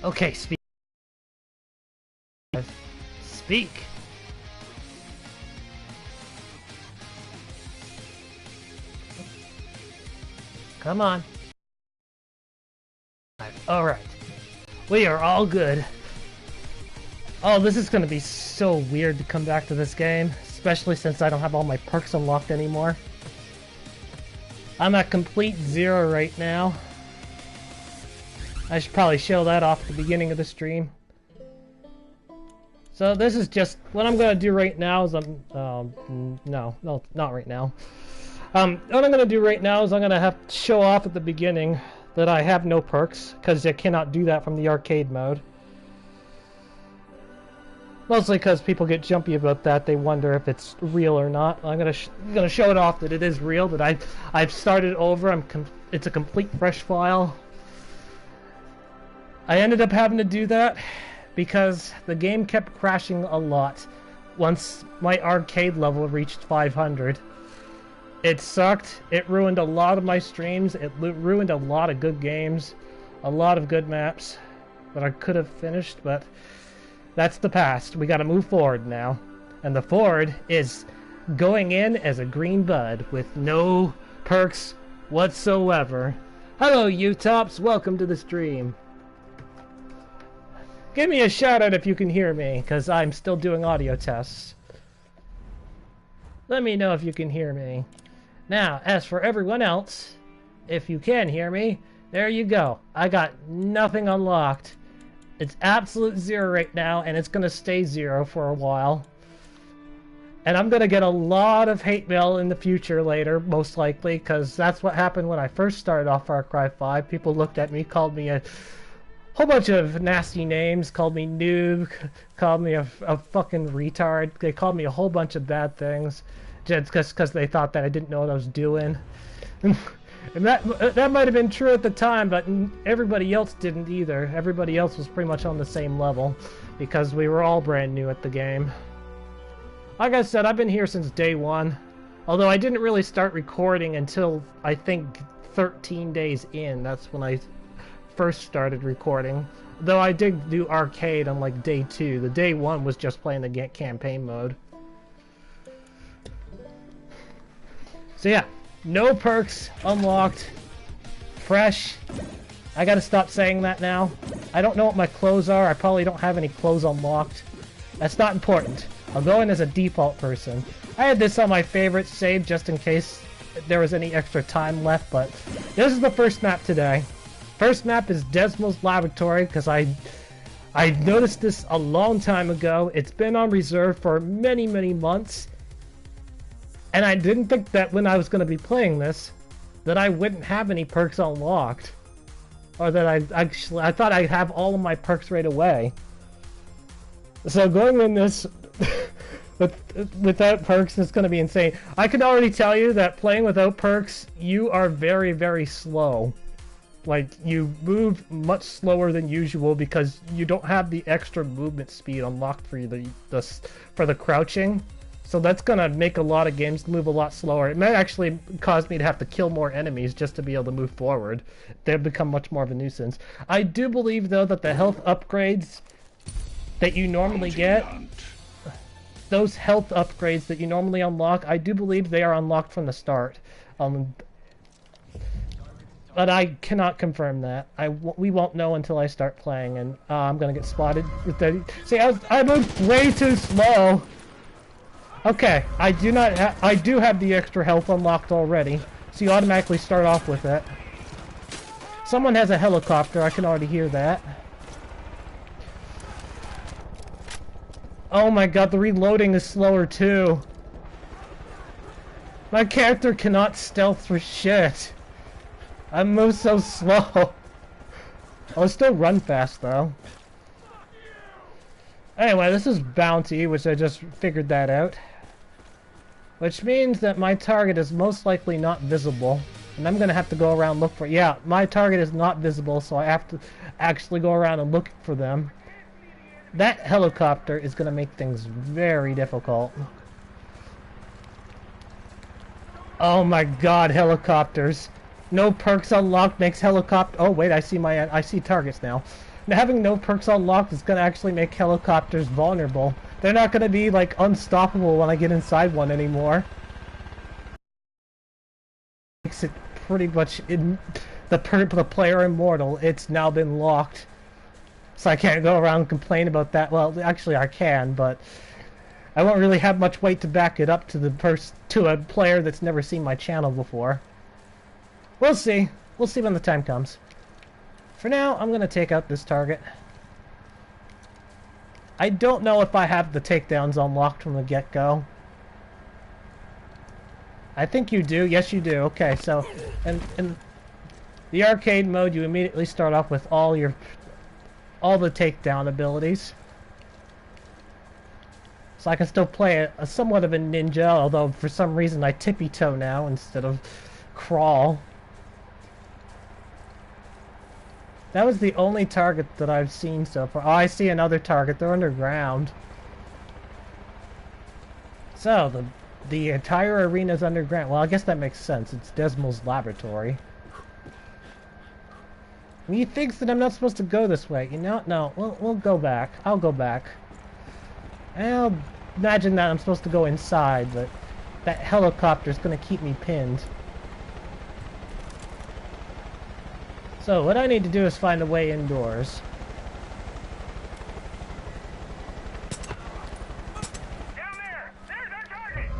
Okay, speak. Speak. Come on. Alright. We are all good. Oh, this is gonna be so weird to come back to this game, especially since I don't have all my perks unlocked anymore. I'm at complete zero right now. I should probably show that off at the beginning of the stream. So this is just what I'm gonna do right now is no, not right now. What I'm gonna do right now is I'm gonna have to show off at the beginning that I have no perks because I cannot do that from the arcade mode. Mostly because people get jumpy about that. They wonder if it's real or not. I'm gonna show it off that it is real. That I've started over. It's a complete fresh file. I ended up having to do that because the game kept crashing a lot once my arcade level reached 500. It sucked. It ruined a lot of my streams. It ruined a lot of good games, a lot of good maps that I could have finished, but that's the past. We gotta move forward now. And the forward is going in as a green bud with no perks whatsoever. Hello, U-Tops. Welcome to the stream. Give me a shout out if you can hear me, because I'm still doing audio tests. Let me know if you can hear me. Now, as for everyone else, if you can hear me, there you go. I got nothing unlocked. It's absolute zero right now, and it's going to stay zero for a while. And I'm going to get a lot of hate mail in the future later, most likely, because that's what happened when I first started off Far Cry 5. People looked at me, called me a whole bunch of nasty names, called me noob, called me a fucking retard. They called me a whole bunch of bad things, just because they thought that I didn't know what I was doing. And that might have been true at the time, but everybody else didn't either. Everybody else was pretty much on the same level, because we were all brand new at the game. Like I said, I've been here since day one, although I didn't really start recording until, I think, 13 days in. That's when I first started recording. Though I did do arcade on like day 2. The day 1 was just playing the campaign mode. So yeah, no perks unlocked. Fresh. I gotta stop saying that now. I don't know what my clothes are. I probably don't have any clothes unlocked. That's not important. I'll go in as a default person. I had this on my favorite save just in case there was any extra time left, but this is the first map today. First map is Desmo's Labrotory, because I noticed this a long time ago. It's been on reserve for many, many months. And I didn't think that when I was going to be playing this, that I wouldn't have any perks unlocked. Or that I thought I'd have all of my perks right away. So going in this without perks is going to be insane. I can already tell you that playing without perks, you are very, very slow. Like, you move much slower than usual because you don't have the extra movement speed unlocked for the crouching. So that's gonna make a lot of games move a lot slower. It might actually cause me to have to kill more enemies just to be able to move forward. They've become much more of a nuisance. I do believe, though, that the health upgrades that you normally get, those health upgrades that you normally unlock, I do believe they are unlocked from the start. But I cannot confirm that. We won't know until I start playing, and I'm gonna get spotted with that. See, I moved way too slow. Okay, I do have the extra health unlocked already, so you automatically start off with it. Someone has a helicopter. I can already hear that. Oh my god, the reloading is slower too. My character cannot stealth for shit. I move so slow. I'll still run fast though. Anyway, this is Bounty, which I just figured that out. Which means that my target is most likely not visible. And I'm gonna have to go around and look for... Yeah, my target is not visible, so I have to actually go around and look for them. That helicopter is gonna make things very difficult. Oh my god, helicopters. No perks unlocked makes helicopter... Oh wait, I see targets now. having no perks unlocked is gonna actually make helicopters vulnerable. They're not gonna be like unstoppable when I get inside one anymore. Makes it pretty much in the player immortal. It's now been locked, so I can't go around and complain about that. Well, actually I can, but I won't really have much weight to back it up to a player that's never seen my channel before. We'll see. We'll see when the time comes. For now, I'm gonna take out this target. I don't know if I have the takedowns unlocked from the get-go. I think you do. Yes, you do. Okay, so in the arcade mode, you immediately start off with all the takedown abilities. So I can still play a somewhat of a ninja, although for some reason I tippy-toe now instead of crawl. That was the only target that I've seen so far. Oh, I see another target. They're underground. So, the entire arena's underground. Well, I guess that makes sense. It's Desmos's laboratory. He thinks that I'm not supposed to go this way. You know? No, we'll go back. I'll go back. I'll imagine that I'm supposed to go inside, but that helicopter's gonna keep me pinned. So, what I need to do is find a way indoors. Down there! There's our target!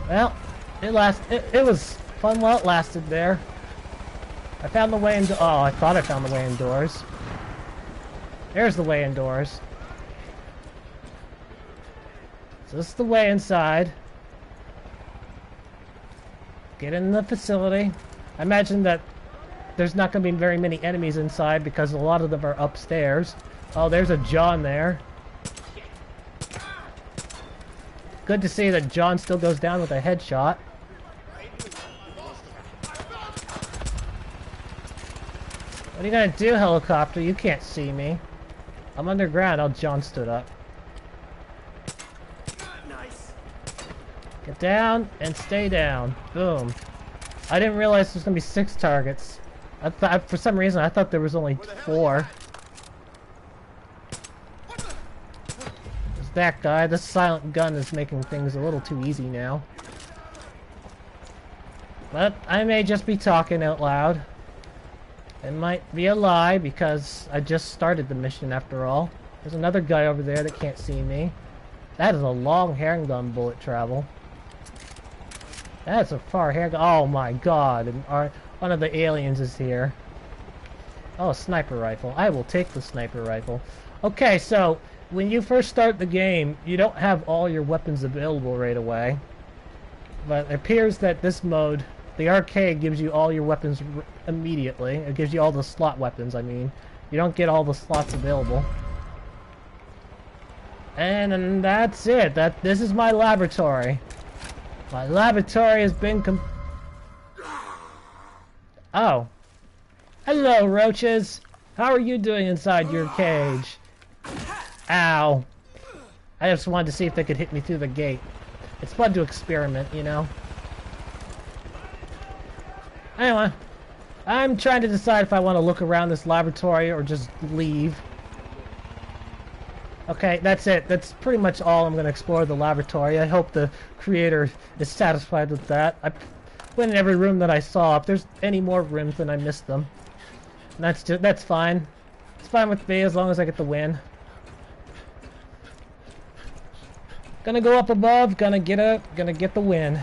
Well, it was fun while it lasted there. I found the way into... Oh, I thought I found the way indoors. There's the way indoors. So this is the way inside. Get in the facility. I imagine that there's not going to be very many enemies inside because a lot of them are upstairs. Oh, there's a John there. Good to see that John still goes down with a headshot. What are you going to do, helicopter? You can't see me. I'm underground. Oh, John stood up. Get down and stay down. Boom. I didn't realize there's going to be 6 targets. For some reason, I thought there was only 4. There's that guy. This silent gun is making things a little too easy now. But I may just be talking out loud. It might be a lie because I just started the mission after all. There's another guy over there that can't see me. That is a long handgun bullet travel. That's a far handgun. Oh my god. One of the aliens is here. Oh, a sniper rifle. I will take the sniper rifle. Okay, so when you first start the game, you don't have all your weapons available right away. But it appears that this mode, the arcade, gives you all your weapons immediately. It gives you all the slot weapons, I mean. You don't get all the slots available. And that's it. This is my laboratory. My laboratory has been Oh. Hello, roaches. How are you doing inside your cage? Ow. I just wanted to see if they could hit me through the gate. It's fun to experiment, you know? Anyway, I'm trying to decide if I want to look around this laboratory or just leave. Okay, that's it. That's pretty much all I'm going to explore the laboratory. I hope the creator is satisfied with that. I went in every room that I saw. If there's any more rooms, then I missed them. And that's fine. It's fine with me as long as I get the win. Gonna go up above, gonna get the win.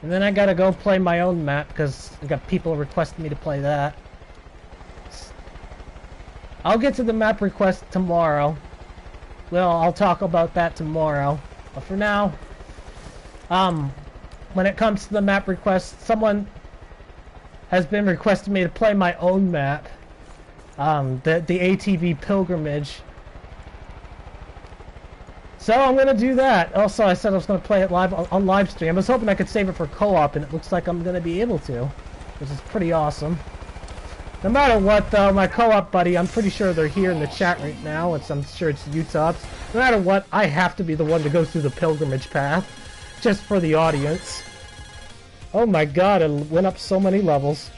And then I gotta go play my own map because I got people requesting me to play that. I'll get to the map request tomorrow. Well, I'll talk about that tomorrow. But for now, when it comes to the map request, someone has been requesting me to play my own map. The ATV Pilgrimage. So I'm gonna do that. Also, I said I was gonna play it live on live stream. I was hoping I could save it for co-op, and it looks like I'm gonna be able to, which is pretty awesome. No matter what, though, my co-op buddy, I'm pretty sure they're here in the chat right now, which I'm sure it's Utah. No matter what, I have to be the one to go through the pilgrimage path, just for the audience. Oh my god, it went up so many levels.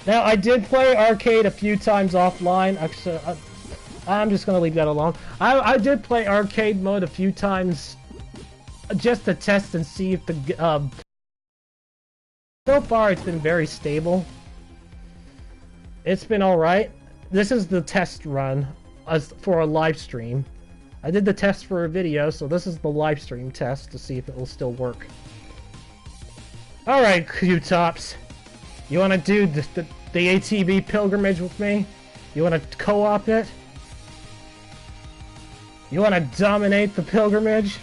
Now, I did play arcade a few times offline. Actually, I'm just going to leave that alone. I did play arcade mode a few times just to test and see if the... so far, it's been very stable. It's been alright. This is the test run for a live stream. I did the test for a video, so this is the live stream test to see if it will still work. Alright, Q-Tops. You want to do the ATV Pilgrimage with me? You want to co-op it? You want to dominate the pilgrimage?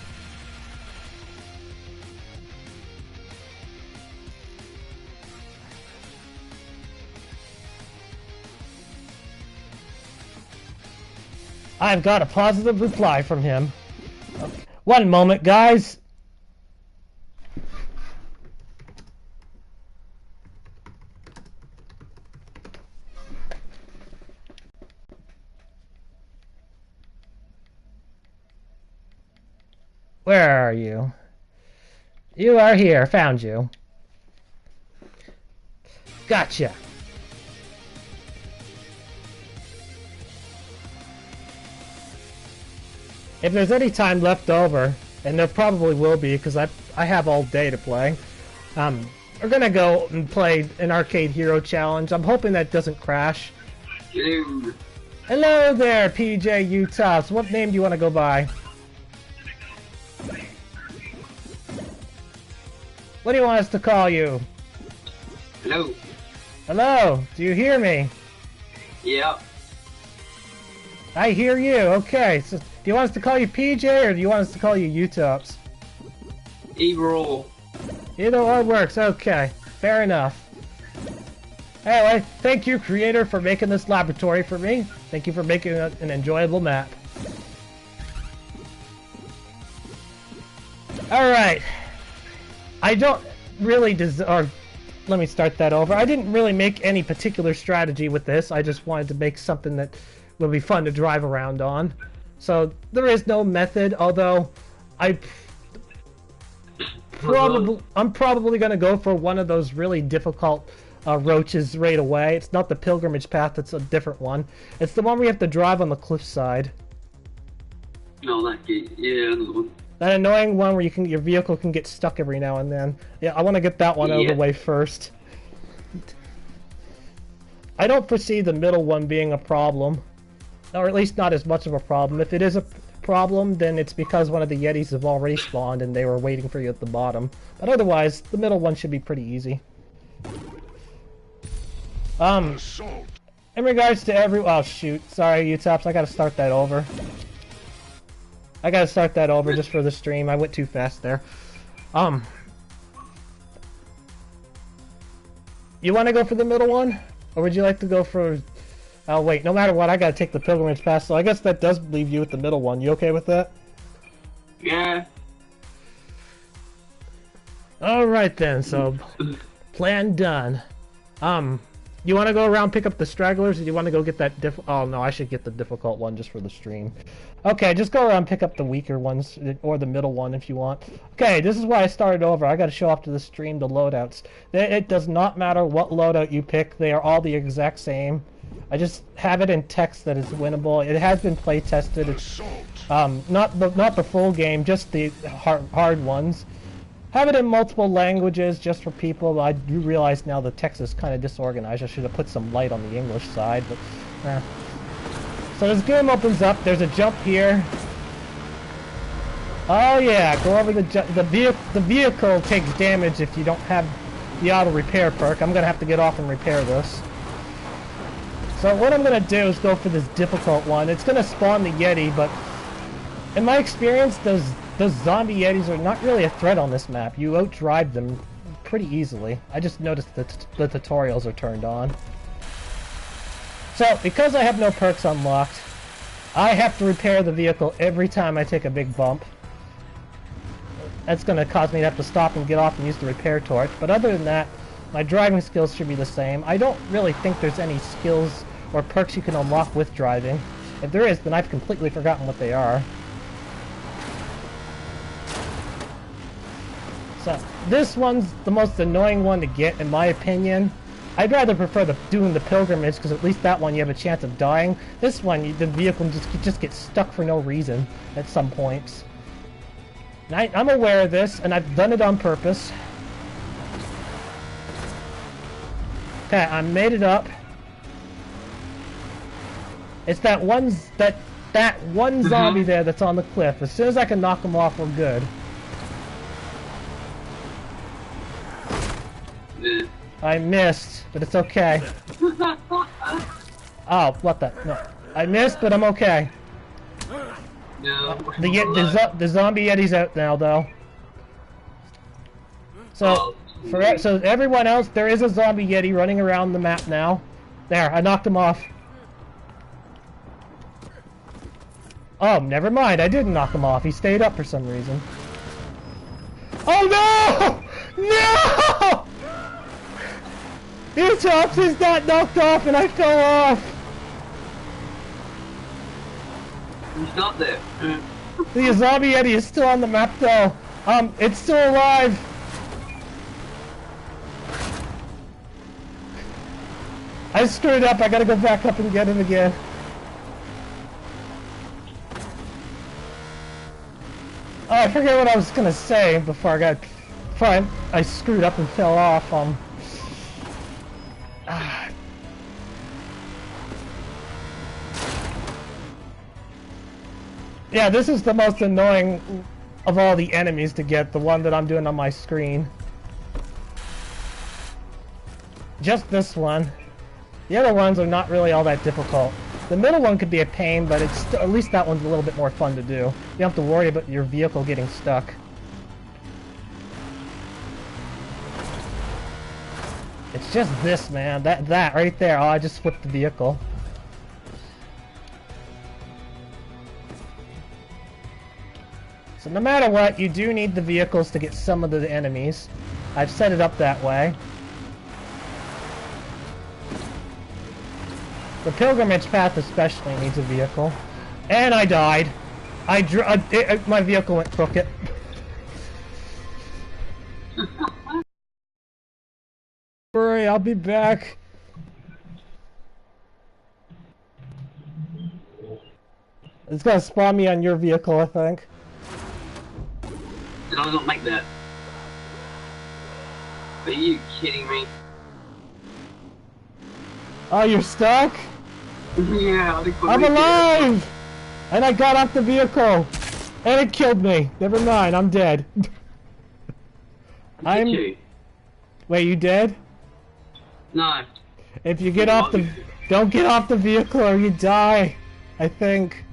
I've got a positive reply from him. One moment, guys. Where are you? You are here. Found you. Gotcha. If there's any time left over, and there probably will be because I have all day to play, we're gonna go and play an Arcade Hero Challenge. I'm hoping that doesn't crash. Hello. Hello there, PJ U-Tops. What name do you want to go by? What do you want us to call you? Hello. Hello, do you hear me? Yeah. I hear you, okay. So, do you want us to call you PJ or do you want us to call you U-Tops? Either or. Either or works, okay. Fair enough. Anyway, thank you, creator, for making this laboratory for me. Thank you for making it an enjoyable map. Alright. I don't really let me start that over. I didn't really make any particular strategy with this. I just wanted to make something that will be fun to drive around on. So there is no method, although I'm probably going to go for one of those really difficult roaches right away. It's not the pilgrimage path, it's a different one. It's the one where you have to drive on the cliffside. No, that gate. Yeah, another one. That annoying one where your vehicle can get stuck every now and then. Yeah, I want to get that one out of the way first. I don't foresee the middle one being a problem. Or at least not as much of a problem. If it is a problem, then it's because one of the Yetis have already spawned and they were waiting for you at the bottom. But otherwise, the middle one should be pretty easy. In regards to oh shoot, sorry U-Tops, I gotta start that over. Just for the stream. I went too fast there. You want to go for the middle one? Or would you like to go for... Oh wait, no matter what, I gotta take the pilgrimage path, so I guess that does leave you with the middle one. You okay with that? Yeah. Alright then, so... plan done. You want to go around pick up the stragglers, or do you want to go get that oh no, I should get the difficult one just for the stream. Okay, just go around pick up the weaker ones, or the middle one if you want. Okay, this is why I started over. I gotta show off to the stream the loadouts. It does not matter what loadout you pick, they are all the exact same. I just have it in text that it's winnable. It has been play tested. It's not the full game, just the hard ones. Have it in multiple languages just for people. I do realize now the text is kind of disorganized. I should have put some light on the English side, but So this game opens up. There's a jump here. Oh yeah, go over the vehicle takes damage if you don't have the auto repair perk. I'm gonna have to get off and repair this. So what I'm gonna do is go for this difficult one. It's gonna spawn the Yeti, but in my experience, those zombie Yetis are not really a threat on this map. You outdrive them pretty easily. I just noticed that the tutorials are turned on. So, because I have no perks unlocked, I have to repair the vehicle every time I take a big bump. That's going to cause me to have to stop and get off and use the repair torch. But other than that, my driving skills should be the same. I don't really think there's any skills or perks you can unlock with driving. If there is, then I've completely forgotten what they are. So, this one's the most annoying one to get, in my opinion. I'd rather prefer doing the pilgrimage, because at least that one you have a chance of dying. This one, the vehicle just gets stuck for no reason at some points. And I'm aware of this, and I've done it on purpose. Okay, I made it up. It's that one zombie there that's on the cliff. As soon as I can knock him off, we're good. Yeah. I missed, but it's okay. Oh, what the? No. I missed, but I'm okay. No. The zombie Yeti's out now, though. So, so everyone else, there is a zombie Yeti running around the map now. There, I knocked him off. Oh, never mind. I didn't knock him off. He stayed up for some reason. Oh no! No! His tops is not knocked off, and I fell off. He's not there. The zombie Yeti is still on the map, though. It's still alive. I screwed up. I gotta go back up and get him again. Oh, I forget what I was gonna say before I screwed up and fell off. Yeah, this is the most annoying of all the enemies to get, the one that I'm doing on my screen. Just this one. The other ones are not really all that difficult. The middle one could be a pain, but it's at least that one's a little bit more fun to do. You don't have to worry about your vehicle getting stuck. It's just this, man. That right there. Oh, I just flipped the vehicle. So no matter what, you do need the vehicles to get some of the enemies. I've set it up that way. The pilgrimage path especially needs a vehicle. And I died. My vehicle went crooked. Hurry, I'll be back. It's gonna spawn me on your vehicle, I think. Did I not make that? Are you kidding me? Oh, you're stuck? Yeah, I'm alive! And I got off the vehicle! And it killed me! Never mind, I'm dead. Did you? Wait, you dead? No. If you get off the... Don't get off the vehicle or you die! I think.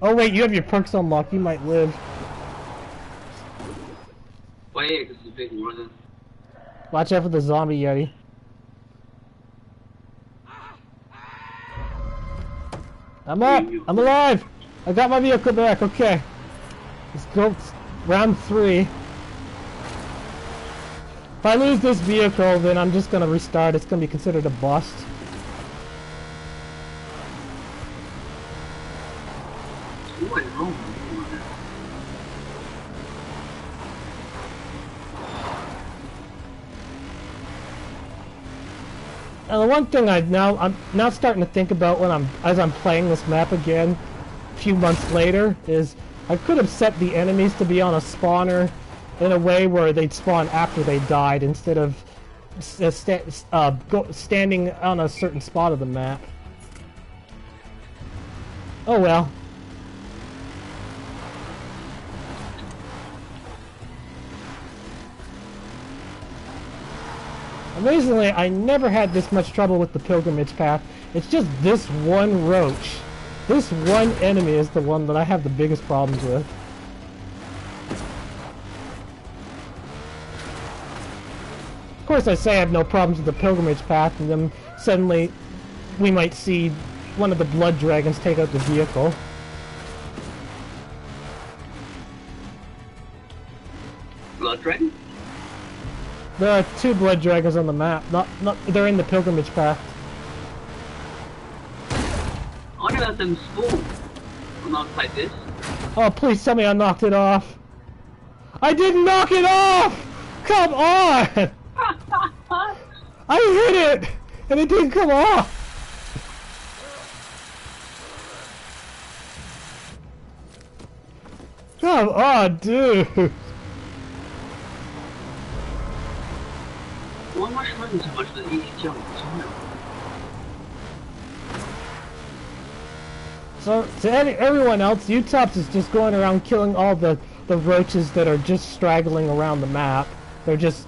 Oh wait, you have your perks unlocked, you might live. Wait, yeah, because the vehicle wasn't. Watch out for the zombie Yeti. I'm up! I'm alive! I got my vehicle back, okay. Let's go round 3. If I lose this vehicle, then I'm just gonna restart. It's gonna be considered a bust. What is wrong? Now the one thing I'm now starting to think about as I'm playing this map again, a few months later, is I could have set the enemies to be on a spawner in a way where they'd spawn after they died instead of standing on a certain spot of the map. Oh well. Amazingly, I never had this much trouble with the pilgrimage path. It's just this one roach. This one enemy is the one that I have the biggest problems with. Of course I say I have no problems with the pilgrimage path, and then suddenly we might see one of the blood dragons take out the vehicle. Blood dragon? There are 2 blood dragons on the map. They're in the pilgrimage path. I know that's them spawn. I'll not play this. Oh, please tell me I knocked it off. I didn't knock it off! Come on! I hit it! And it didn't come off! Come on, dude! Why am I shredding so much that easy jump? So, to everyone else, Utops is just going around killing all the roaches that are just straggling around the map. They're just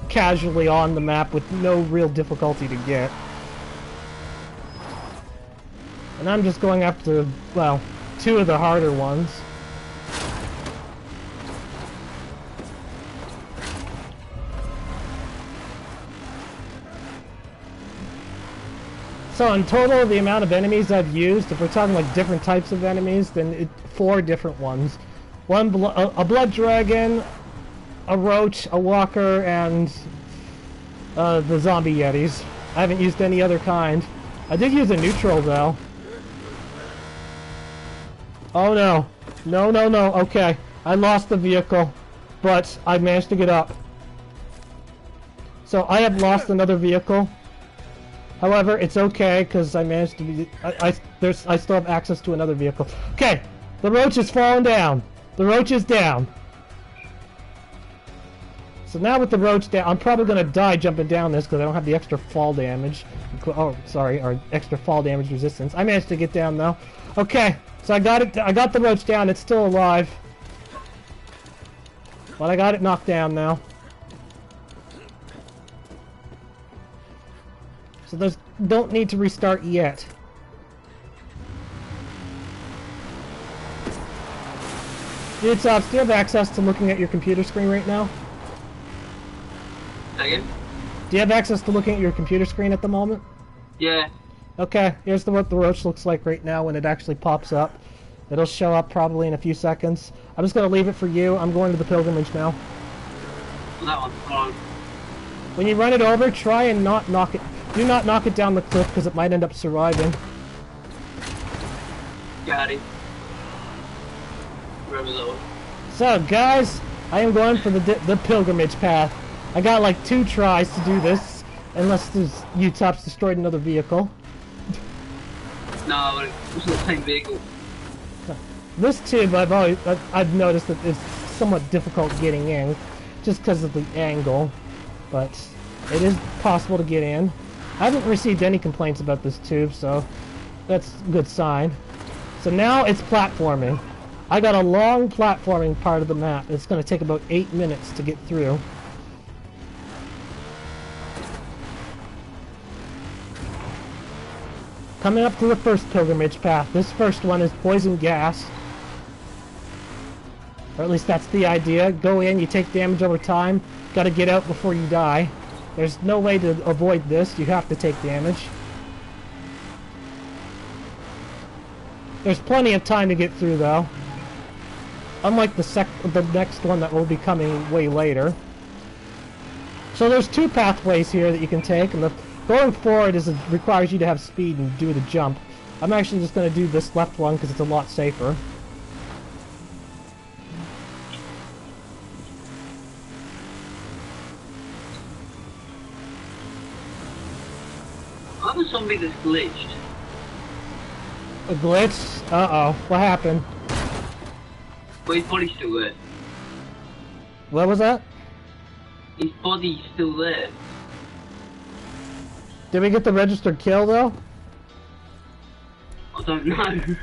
casually on the map with no real difficulty to get. And I'm just going after, well, 2 of the harder ones. So in total, the amount of enemies I've used, if we're talking like different types of enemies, then 4 different ones. A blood dragon, a roach, a walker, and the zombie yetis. I haven't used any other kind. I did use a neutral though. Oh no. No, no, no. Okay. I lost the vehicle, but I managed to get up. So I have lost another vehicle. However, it's okay because I managed to be. I still have access to another vehicle. Okay, the roach is falling down. The roach is down. So now with the roach down, I'm probably gonna die jumping down this because I don't have the extra fall damage. Oh, sorry, or extra fall damage resistance. I managed to get down though. Okay, so I got it. I got the roach down. It's still alive, but I got it knocked down now. So those don't need to restart yet. Dude, Sobs, do you have access to looking at your computer screen right now? Again? Do you have access to looking at your computer screen at the moment? Yeah. Okay, here's what the roach looks like right now when it actually pops up. It'll show up probably in a few seconds. I'm just going to leave it for you. I'm going to the pilgrimage now. That one's gone. When you run it over, try and not knock it. Do not knock it down the cliff because it might end up surviving. Got it. So, guys, I am going for the pilgrimage path. I got like 2 tries to do this, unless Utops destroyed another vehicle. No, but it's the same vehicle. This tube, I've noticed that it's somewhat difficult getting in, just because of the angle, but it is possible to get in. I haven't received any complaints about this tube, so that's a good sign. So now it's platforming. I got a long platforming part of the map. It's going to take about 8 minutes to get through. Coming up to the first pilgrimage path. This first one is poison gas. Or at least that's the idea. Go in, you take damage over time. Gotta get out before you die. There's no way to avoid this. You have to take damage. There's plenty of time to get through, though. Unlike the next one that will be coming way later. So there's 2 pathways here that you can take, and going forward requires you to have speed and do the jump. I'm actually just going to do this left one because it's a lot safer. I have a zombie that's glitched. A glitch? Uh-oh. What happened? But his body's still there. What was that? His body's still there. Did we get the registered kill, though? I don't know.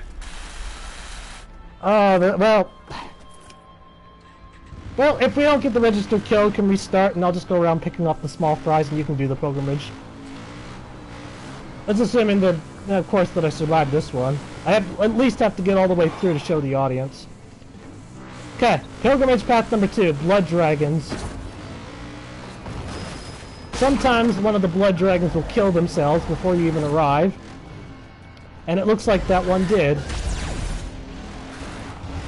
Oh, well, if we don't get the registered kill, we can restart, and I'll just go around picking up the small fries, and you can do the pilgrimage. Let's assuming that, of course, that I survived this one. I at least have to get all the way through to show the audience. Okay, pilgrimage path number 2, blood dragons. Sometimes one of the blood dragons will kill themselves before you even arrive. And it looks like that one did.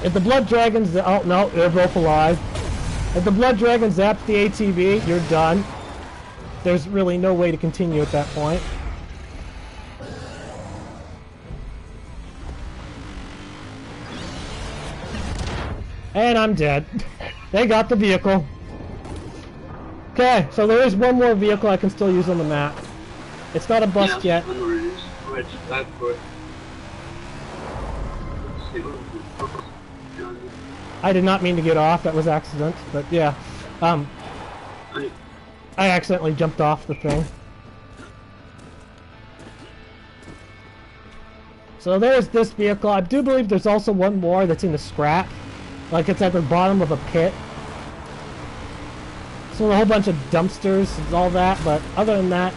If the blood dragons... Oh, no, they're both alive. If the blood dragon zaps the ATV, you're done. There's really no way to continue at that point. And I'm dead. They got the vehicle. Okay, so there is one more vehicle I can still use on the map. It's not a bust Yeah, yet. I know where it is. Alright, just dive for it. Let's see what I did not mean to get off, that was accident, but yeah. I accidentally jumped off the thing. So there's this vehicle. I do believe there's also one more that's in the scrap. Like it's at the bottom of a pit. So a whole bunch of dumpsters and all that, but other than that,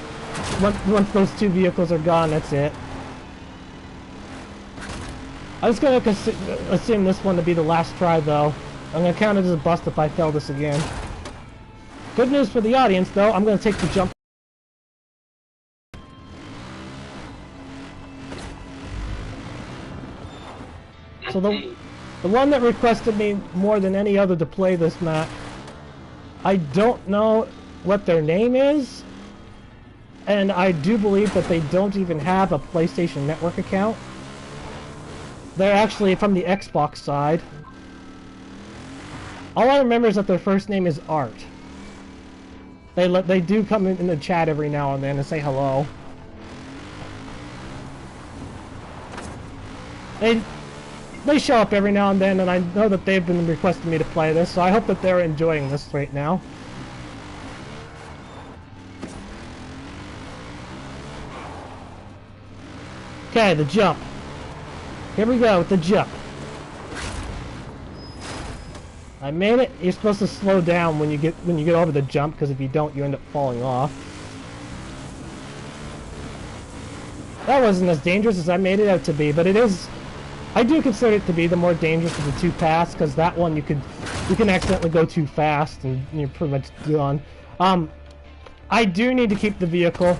once those two vehicles are gone, that's it. I was going to assume this one to be the last try, though. I'm going to count it as a bust if I fail this again. Good news for the audience, though. I'm going to take the jump. So the one that requested me more than any other to play this map, I don't know what their name is, and I do believe that they don't even have a PlayStation Network account. They're actually from the Xbox side. All I remember is that their first name is Art. They do come in the chat every now and then and say hello. They show up every now and then, and I know that they've been requesting me to play this, so I hope that they're enjoying this right now. Okay, the jump. Here we go with the jump. I made it. You're supposed to slow down when you get over the jump, because if you don't, you end up falling off. That wasn't as dangerous as I made it out to be, but it is. I do consider it to be the more dangerous of the two paths, because that one you can accidentally go too fast and you're pretty much gone. I do need to keep the vehicle.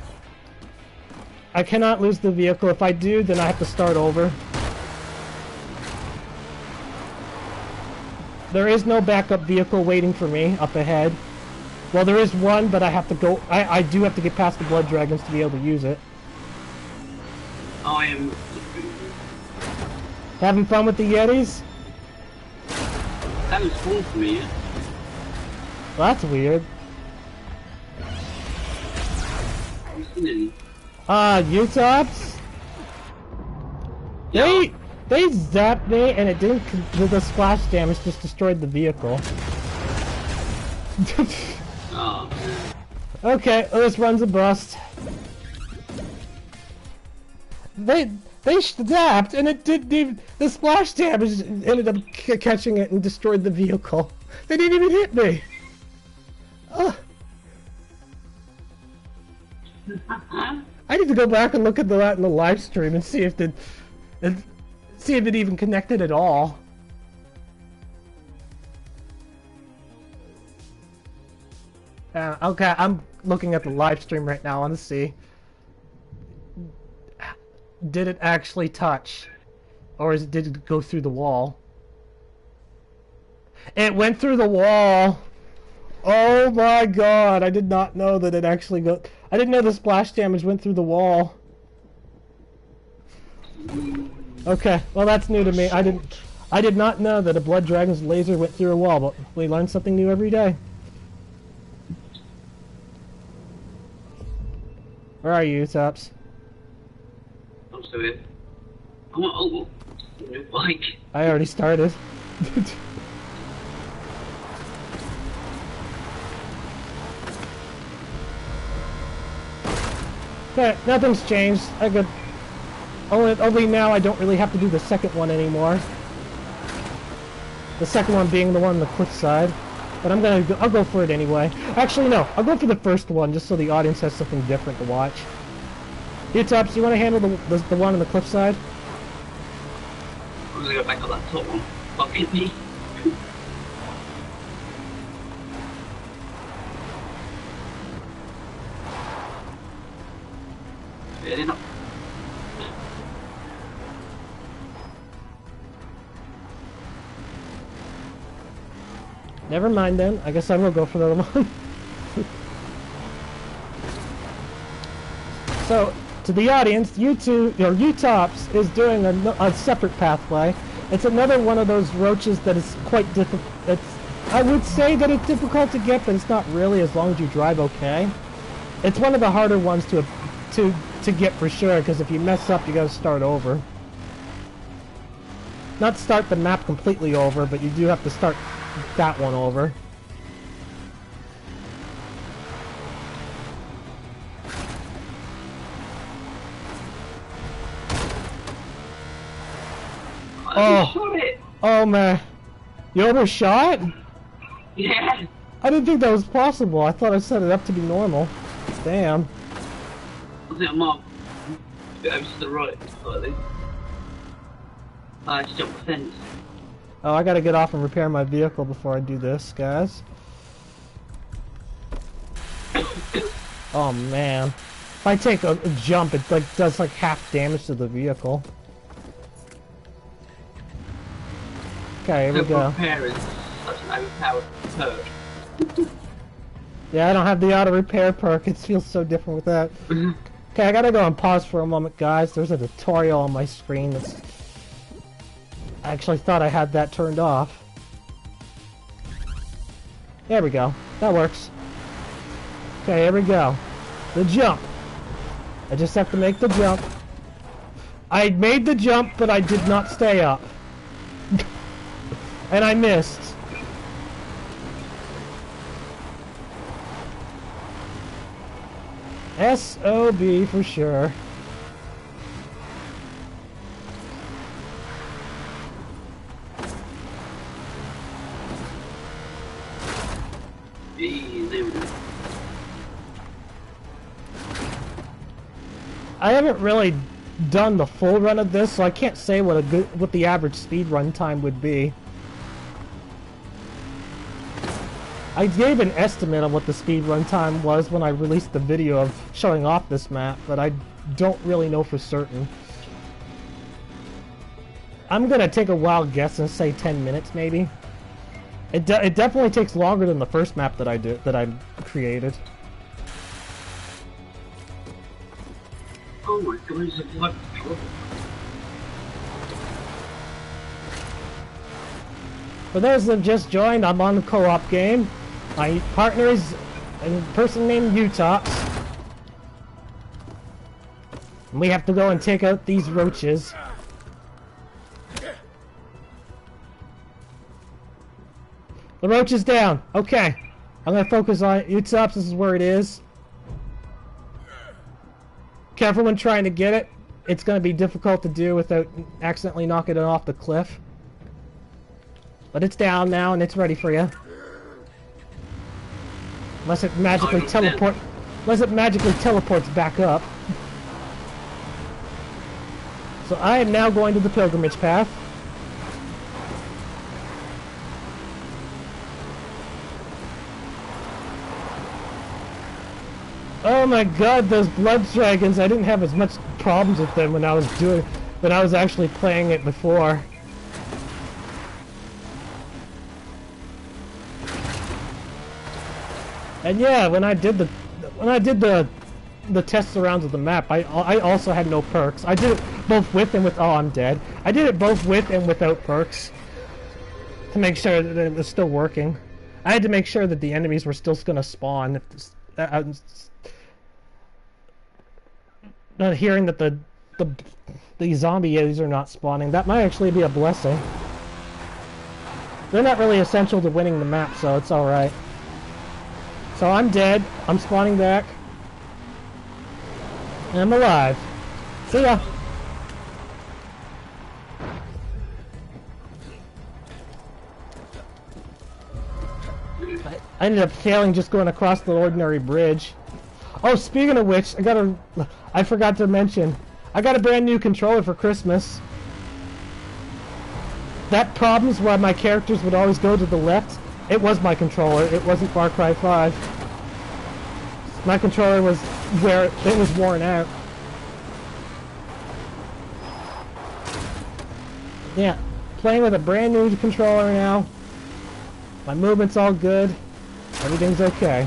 I cannot lose the vehicle. If I do, then I have to start over. There is no backup vehicle waiting for me up ahead. Well, there is one, but I have to go. I do have to get past the blood dragons to be able to use it. I am Having fun with the Yetis? that was cool for me. Yeah? Well, that's weird. U-tops? They zapped me and it didn't. The splash damage just destroyed the vehicle. Oh, man. Okay, well, this run's a bust. They zapped and it didn't even. The splash damage ended up catching it and destroyed the vehicle. They didn't even hit me. Ugh. I need to go back and look at that in the live stream and see if it even connected at all. Okay, I'm looking at the live stream right now. I want to see. Did it actually touch? Or did it go through the wall? It went through the wall! Oh my god, I did not know that it actually I didn't know the splash damage went through the wall. Okay, well that's new to me. I did not know that a blood dragon's laser went through a wall, but we learn something new every day. Where are you, Tops? I'm still here. Oh, new bike. I already started. Okay, nothing's changed. I could only now I don't really have to do the second one anymore. The second one being the one on the cliff side. But I'll go for it anyway. Actually, no. I'll go for the first one just so the audience has something different to watch. You Tops, you want to handle the one on the cliff side? I'm gonna go back on that top one. Don't hit me. Fair enough. Never mind then. I guess I will go for the other one. So, to the audience, U-Tops is doing a separate pathway. It's another one of those roaches that is quite difficult. It's I would say that it's difficult to get, but it's not really as long as you drive okay. It's one of the harder ones to get for sure, because if you mess up, you gotta start over. Not start the map completely over, but you do have to start that one over. Oh man, you overshot? Yeah. I didn't think that was possible. I thought I set it up to be normal. Damn. I think I'm up. Over to the right, slightly. I just jumped the fence. Oh, I gotta get off and repair my vehicle before I do this, guys. Oh man. If I take a jump, it like does like half damage to the vehicle. Okay, here we go. Repair is such an overpowered perk. Yeah, I don't have the auto repair perk. It feels so different with that. Okay, I gotta go and pause for a moment, guys. There's a tutorial on my screen that's... I actually thought I had that turned off. There we go. That works. Okay, here we go. The jump. I just have to make the jump. I made the jump, but I did not stay up. And I missed. SOB for sure. I haven't really done the full run of this, so I can't say what the average speed run time would be. I gave an estimate on what the speed run time was when I released the video of showing off this map, but I don't really know for certain. I'm gonna take a wild guess and say 10 minutes, maybe. It definitely takes longer than the first map that I created. Oh my god, it's a blood trouble. For those that have just joined, I'm on the co-op game. My partner is a person named Utops. And we have to go and take out these roaches. The roach is down. Okay. I'm gonna focus on Utops. This is where it is. Careful when trying to get it. It's gonna be difficult to do without accidentally knocking it off the cliff. But it's down now and it's ready for you. Unless it magically teleports back up. So I am now going to the pilgrimage path. Oh my god, those blood dragons! I didn't have as much problems with them when I was actually playing it before. And yeah, when I did the test rounds of the map, I also had no perks. I did it both with and with. Oh, I'm dead. I did it both with and without perks to make sure that it was still working. I had to make sure that the enemies were still going to spawn. Not hearing that the zombie Yetis are not spawning, that might actually be a blessing. They're not really essential to winning the map, so it's all right. So I'm dead. I'm spawning back. And I'm alive. See ya. I ended up failing just going across the ordinary bridge. Oh, speaking of which, I forgot to mention, I got a brand new controller for Christmas. That problems where my characters would always go to the left, it was my controller, it wasn't Far Cry 5. My controller was where it was worn out. Yeah, playing with a brand new controller now. My movement's all good. Everything's okay.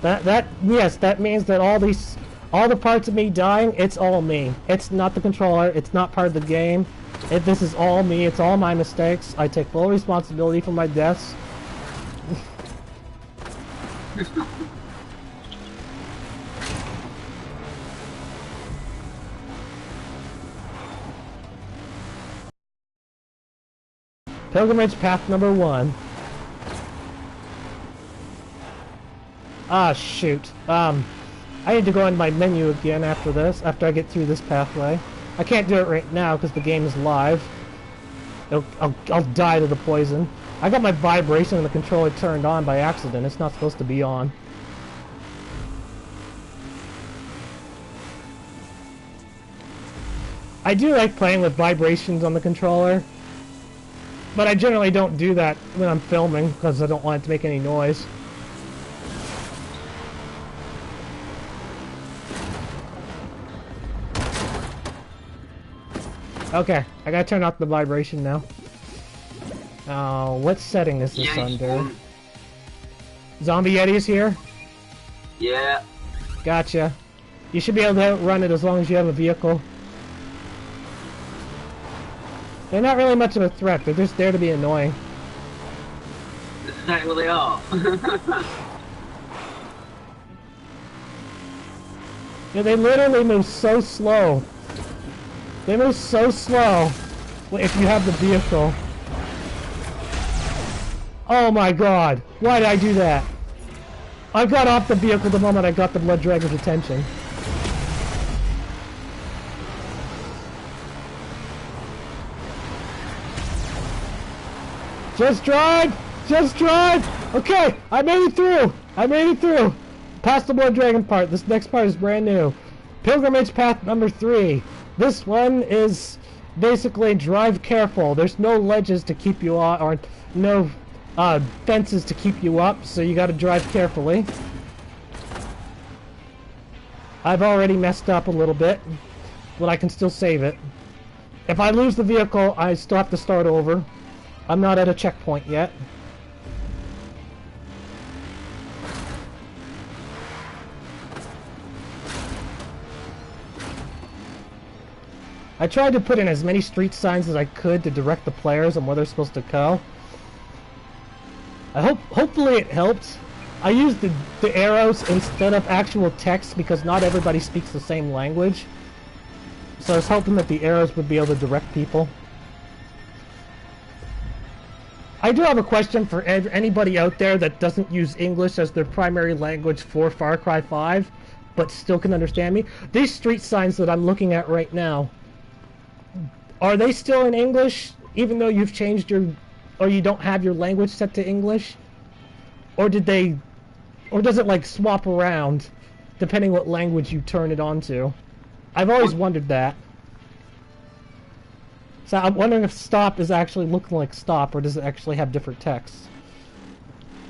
Yes, that means that all the parts of me dying, it's all me. It's not the controller, it's not part of the game. If this is all me, it's all my mistakes. I take full responsibility for my deaths. Pilgrimage path number 1. Ah, shoot. I need to go in my menu again after this, after I get through this pathway. I can't do it right now because the game is live. I'll die to the poison. I got my vibration and the controller turned on by accident. It's not supposed to be on. I do like playing with vibrations on the controller, but I generally don't do that when I'm filming because I don't want it to make any noise. Okay, I gotta turn off the vibration now. Oh, what setting is this under? Zombie Yeti's here? Yeah. Gotcha. You should be able to outrun it as long as you have a vehicle. They're not really much of a threat, they're just there to be annoying. That's exactly what they are. Yeah, they literally move so slow. They move so slow if you have the vehicle. Oh my god, why did I do that? I got off the vehicle the moment I got the blood dragon's attention. Just drive! Just drive! Okay, I made it through! I made it through! Past the blood dragon part, this next part is brand new. Pilgrimage path number 3. This one is basically drive careful. There's no ledges to keep you on, or no fences to keep you up, so you gotta drive carefully. I've already messed up a little bit, but I can still save it. If I lose the vehicle, I still have to start over. I'm not at a checkpoint yet. I tried to put in as many street signs as I could to direct the players on where they're supposed to go. Hopefully it helped. I used the arrows instead of actual text because not everybody speaks the same language. So I was hoping that the arrows would be able to direct people. I do have a question for anybody out there that doesn't use English as their primary language for Far Cry 5, but still can understand me. These street signs that I'm looking at right now, are they still in English, even though you've changed your, or you don't have your language set to English? Or did they, or does it like swap around, depending what language you turn it on to? I've always wondered that. So I'm wondering if stop is actually looking like stop, or does it actually have different text?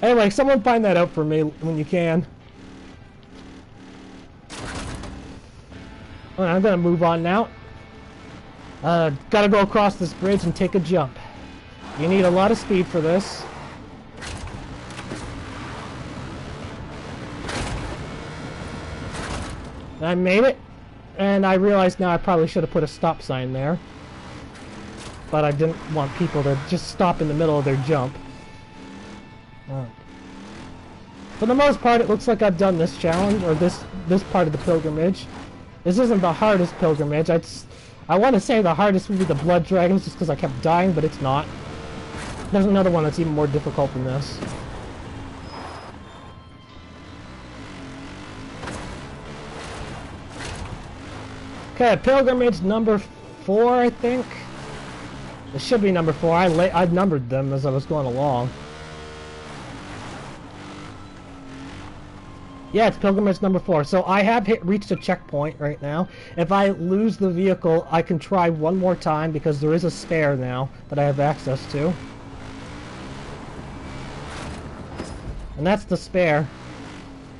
Anyway, someone find that out for me when you can. Alright, I'm gonna move on now. Gotta go across this bridge and take a jump. You need a lot of speed for this. I made it, and I realize now I probably should have put a stop sign there. But I didn't want people to just stop in the middle of their jump. For the most part, it looks like I've done this challenge, or this part of the pilgrimage. This isn't the hardest pilgrimage. I want to say the hardest would be the blood dragons, just because I kept dying, but it's not. There's another one that's even more difficult than this. Okay, pilgrimage number 4, I think. It should be number 4. I numbered them as I was going along. Yeah, it's pilgrimage number 4. So I have reached a checkpoint right now. If I lose the vehicle, I can try one more time because there is a spare now that I have access to. And that's the spare.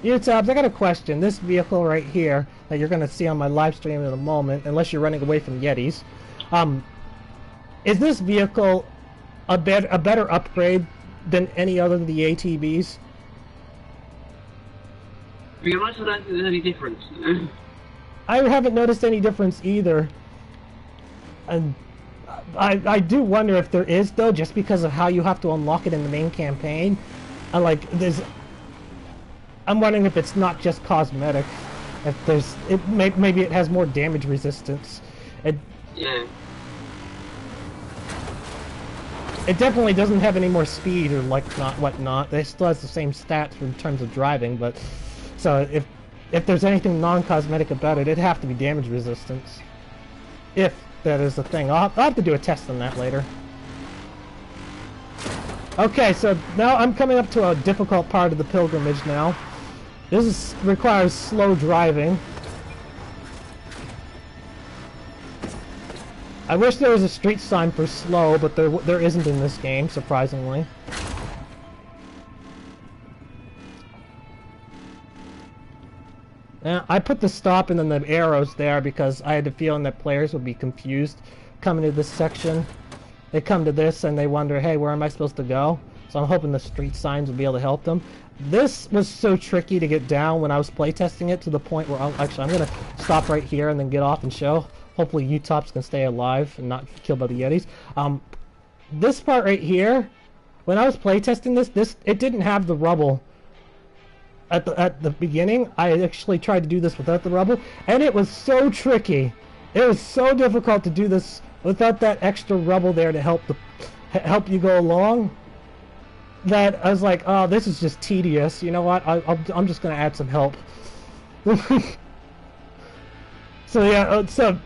YouTubes, I got a question. This vehicle right here that you're going to see on my live stream in a moment, unless you're running away from Yetis, is this vehicle a better upgrade than any other of the ATVs? To be honest, I don't think there's any difference. I haven't noticed any difference either. And I do wonder if there is, though, just because of how you have to unlock it in the main campaign. And, like, I'm wondering if it's not just cosmetic. If maybe it has more damage resistance. Yeah. It definitely doesn't have any more speed or whatnot. It still has the same stats in terms of driving, but so if there's anything non-cosmetic about it, it'd have to be damage resistance. If that is the thing. I'll have to do a test on that later. Okay, so now I'm coming up to a difficult part of the pilgrimage now. This requires slow driving. I wish there was a street sign for slow, but there isn't in this game, surprisingly. Now, I put the stop and then the arrows there because I had the feeling that players would be confused coming to this section. They come to this and they wonder, hey, where am I supposed to go? So I'm hoping the street signs will be able to help them. This was so tricky to get down when I was playtesting it to the point where I'm going to stop right here and then get off and show. Hopefully U-Tops can stay alive and not killed by the Yetis. This part right here, when I was playtesting this it didn't have the rubble. At the beginning, I actually tried to do this without the rubble, and it was so tricky. It was so difficult to do this without that extra rubble there to help you go along. That I was like, oh, this is just tedious. You know what? I'm just gonna add some help. So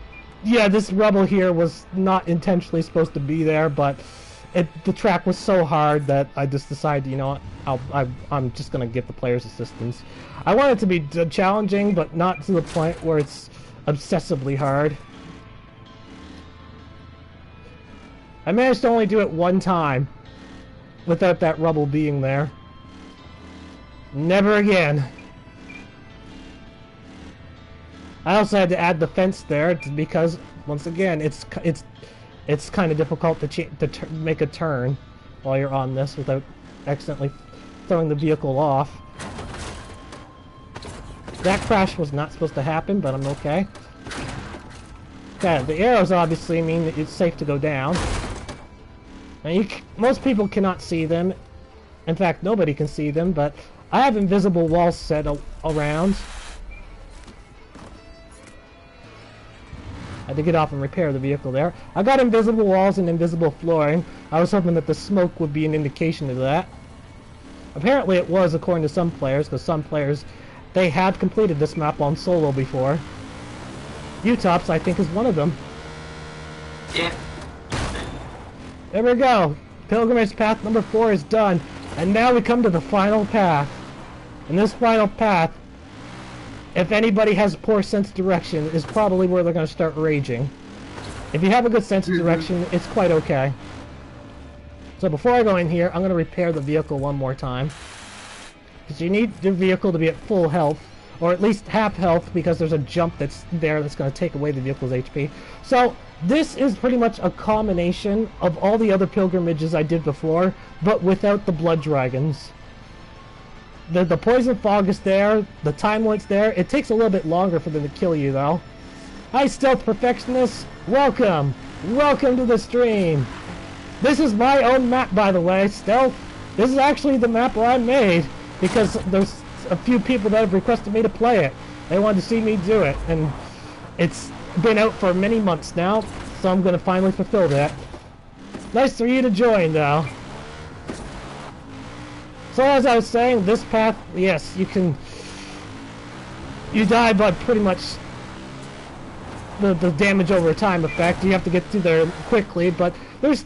yeah, this rubble here was not intentionally supposed to be there, but the track was so hard that I just decided, you know what, I'm just gonna give the players assistance. I want it to be challenging, but not to the point where it's obsessively hard. I managed to only do it one time without that rubble being there. Never again. I also had to add the fence there because, once again, it's kind of difficult to make a turn while you're on this without accidentally throwing the vehicle off. That crash was not supposed to happen, but I'm okay. Okay, the arrows obviously mean that it's safe to go down. Now most people cannot see them. In fact, nobody can see them, but I have invisible walls set around. I had to get off and repair the vehicle there. I got invisible walls and invisible flooring. I was hoping that the smoke would be an indication of that. Apparently it was, according to some players, because some players, they had completed this map on solo before. U-Tops, I think, is one of them. Yeah. There we go. Pilgrimage path number 4 is done. And now we come to the final path. And this final path, if anybody has a poor sense of direction, is probably where they're going to start raging. If you have a good sense of direction, it's quite okay. So before I go in here, I'm going to repair the vehicle one more time. Because you need your vehicle to be at full health, or at least half health, because there's a jump that's there that's going to take away the vehicle's HP. So this is pretty much a combination of all the other pilgrimages I did before, but without the blood dragons. The poison fog is there, the time limit's there. It takes a little bit longer for them to kill you, though. Hi, stealth perfectionists. Welcome. Welcome to the stream. This is my own map, by the way, stealth. This is actually the map where I made, because there's a few people that have requested me to play it. They wanted to see me do it, and it's been out for many months now, so I'm going to finally fulfill that. Nice for you to join, though. So as I was saying, this path, yes, you die by pretty much the damage over time effect. You have to get through there quickly, but there's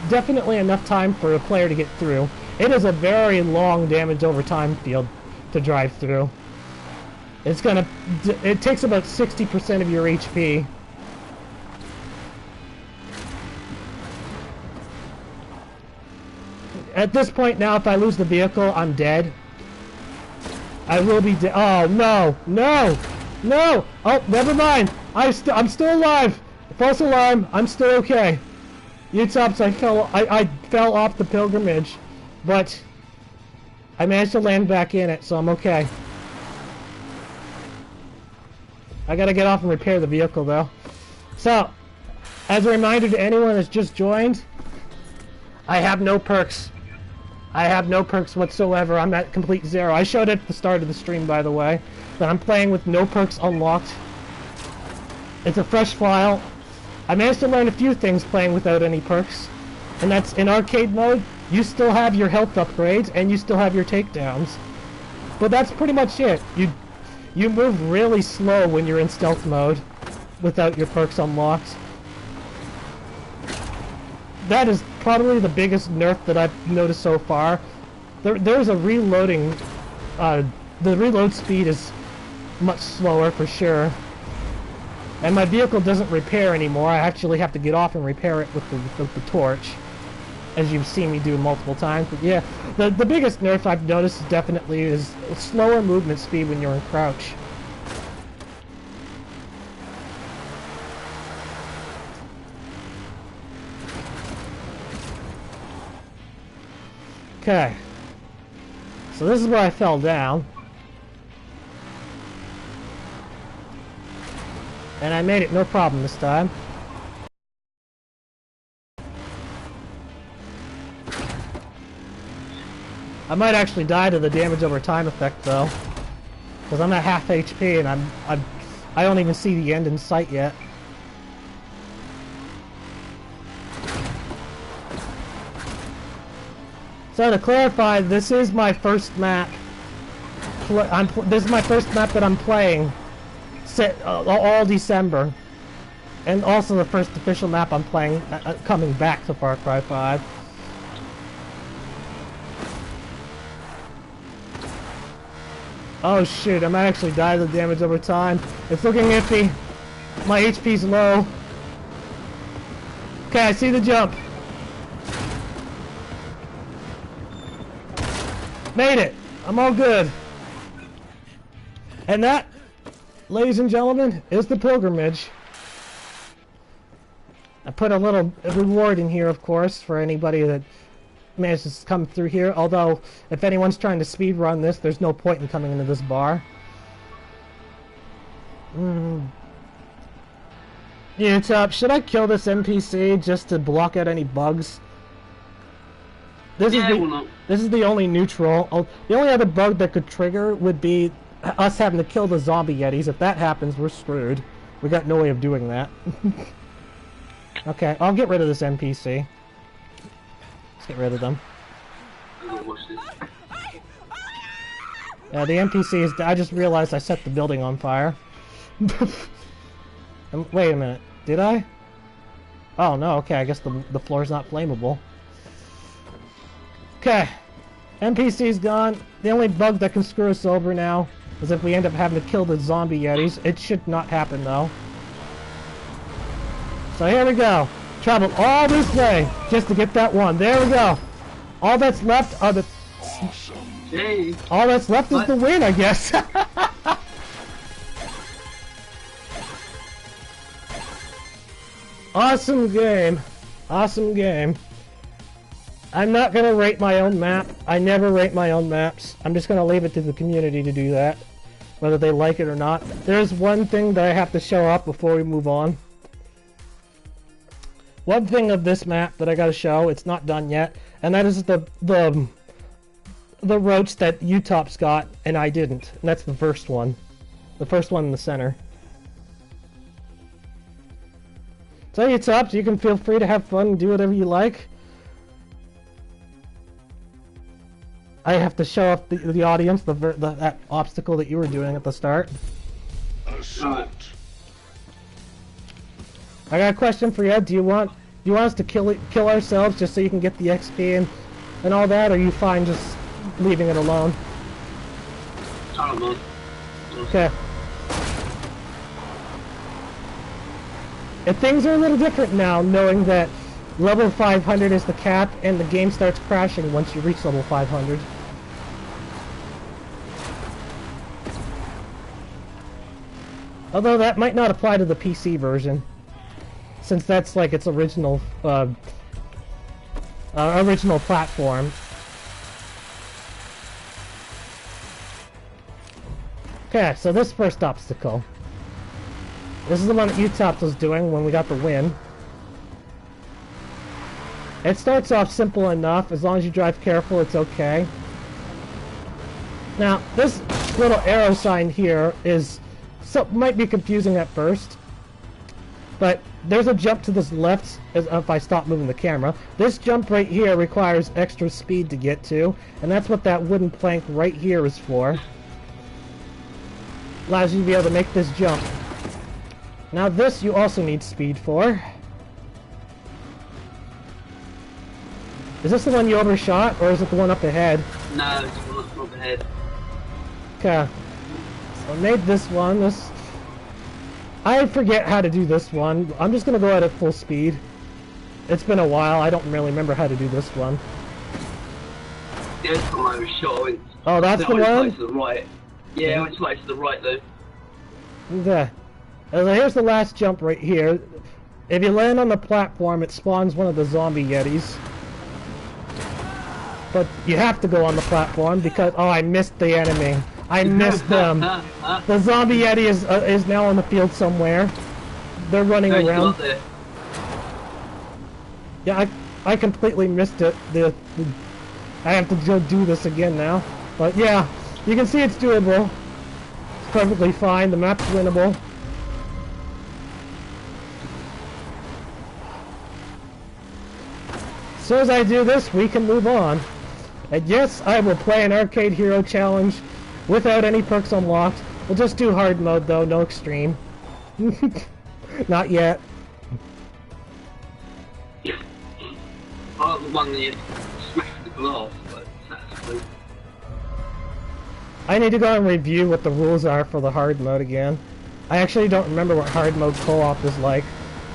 definitely enough time for a player to get through. It is a very long damage over time field to drive through. It takes about 60% of your HP. At this point now, if I lose the vehicle, I'm dead. I will be dead. Oh, no! No! No! Oh, never mind! I'm still alive! False alarm, I'm still okay. U-Tops, I fell off the pilgrimage, but I managed to land back in it, so I'm okay. I gotta get off and repair the vehicle, though. So, As a reminder to anyone that's just joined, I have no perks. I have no perks whatsoever. I'm at complete zero. I showed it at the start of the stream, by the way, that I'm playing with no perks unlocked. It's a fresh file. I managed to learn a few things playing without any perks, and that's in arcade mode. You still have your health upgrades and you still have your takedowns, but that's pretty much it. You move really slow when you're in stealth mode without your perks unlocked. That is probably the biggest nerf that I've noticed so far. There's a reloading, the reload speed is much slower for sure. And my vehicle doesn't repair anymore. I actually have to get off and repair it with the torch, as you've seen me do multiple times. But yeah, the biggest nerf I've noticed definitely is slower movement speed when you're in crouch. Okay, so this is where I fell down, and I made it no problem this time. I might actually die to the damage over time effect though, because I'm at half HP and I don't even see the end in sight yet. So to clarify, this is my first map. This is my first map that I'm playing all December, and also the first official map I'm playing coming back to Far Cry 5. Oh shoot! I might actually die to the damage over time. It's looking iffy. My HP's low. Okay, I see the jump. Made it! I'm all good. And that, ladies and gentlemen, is the pilgrimage. I put a little reward in here, of course, for anybody that manages to come through here. Although, if anyone's trying to speedrun this, there's no point in coming into this bar. Yeah, Top, should I kill this NPC just to block out any bugs? This is the only neutral. The only other bug that could trigger would be us having to kill the zombie yetis. If that happens, we're screwed. We got no way of doing that. Okay, I'll get rid of this NPC. Let's get rid of them. Yeah, the NPC is... I just realized I set the building on fire. Wait a minute. Did I? Oh, no, okay, I guess the floor's not flammable. Okay, NPC's gone. The only bug that can screw us over now is if we end up having to kill the zombie yetis. It should not happen though. So here we go. Traveled all this way just to get that one. There we go. All that's left are the... All that's left is the win, I guess. Awesome game. Awesome game. I'm not going to rate my own map. I never rate my own maps. I'm just going to leave it to the community to do that, whether they like it or not. There's one thing that I have to show up before we move on. One thing of this map that I got to show, it's not done yet, and that is the roach that Utop's got and I didn't. And that's the first one. The first one in the center. So Utop, you can feel free to have fun and do whatever you like. I have to show off the audience that obstacle that you were doing at the start. Assault. I got a question for you. Do you want us to kill ourselves just so you can get the XP and all that, or are you fine just leaving it alone? I don't know. Okay. And things are a little different now, knowing that level 500 is the cap and the game starts crashing once you reach level 500. Although that might not apply to the PC version, since that's like its original platform. Okay, so this first obstacle. This is the one that Utop was doing when we got the win. It starts off simple enough. As long as you drive careful, it's okay. Now, this little arrow sign here might be confusing at first, but there's a jump to this left if I stop moving the camera. This jump right here requires extra speed to get to, and that's what that wooden plank right here is for. Allows you to be able to make this jump. Now this you also need speed for. Is this the one you overshot, or is it the one up ahead? No, it's the one up ahead. Okay. So I made this one. I forget how to do this one. I'm just gonna go at full speed. It's been a while. I don't really remember how to do this one. This one I was shot. Oh, that's the one? To the right. Yeah, I went slightly to the right though. Okay. Here's the last jump right here. If you land on the platform, it spawns one of the zombie yetis. But you have to go on the platform because... Oh, I missed the enemy. I missed them. The zombie yeti is now on the field somewhere. They're running around. Yeah, I completely missed it. I have to go do this again now. But yeah, you can see it's doable. It's perfectly fine. The map's winnable. As soon as I do this, we can move on. And yes, I will play an Arcade Hero Challenge without any perks unlocked. We'll just do hard mode though, no extreme. Not yet. Oh, the one that you smashed the glass, but that's cool. I need to go and review what the rules are for the hard mode again. I actually don't remember what hard mode co-op is like.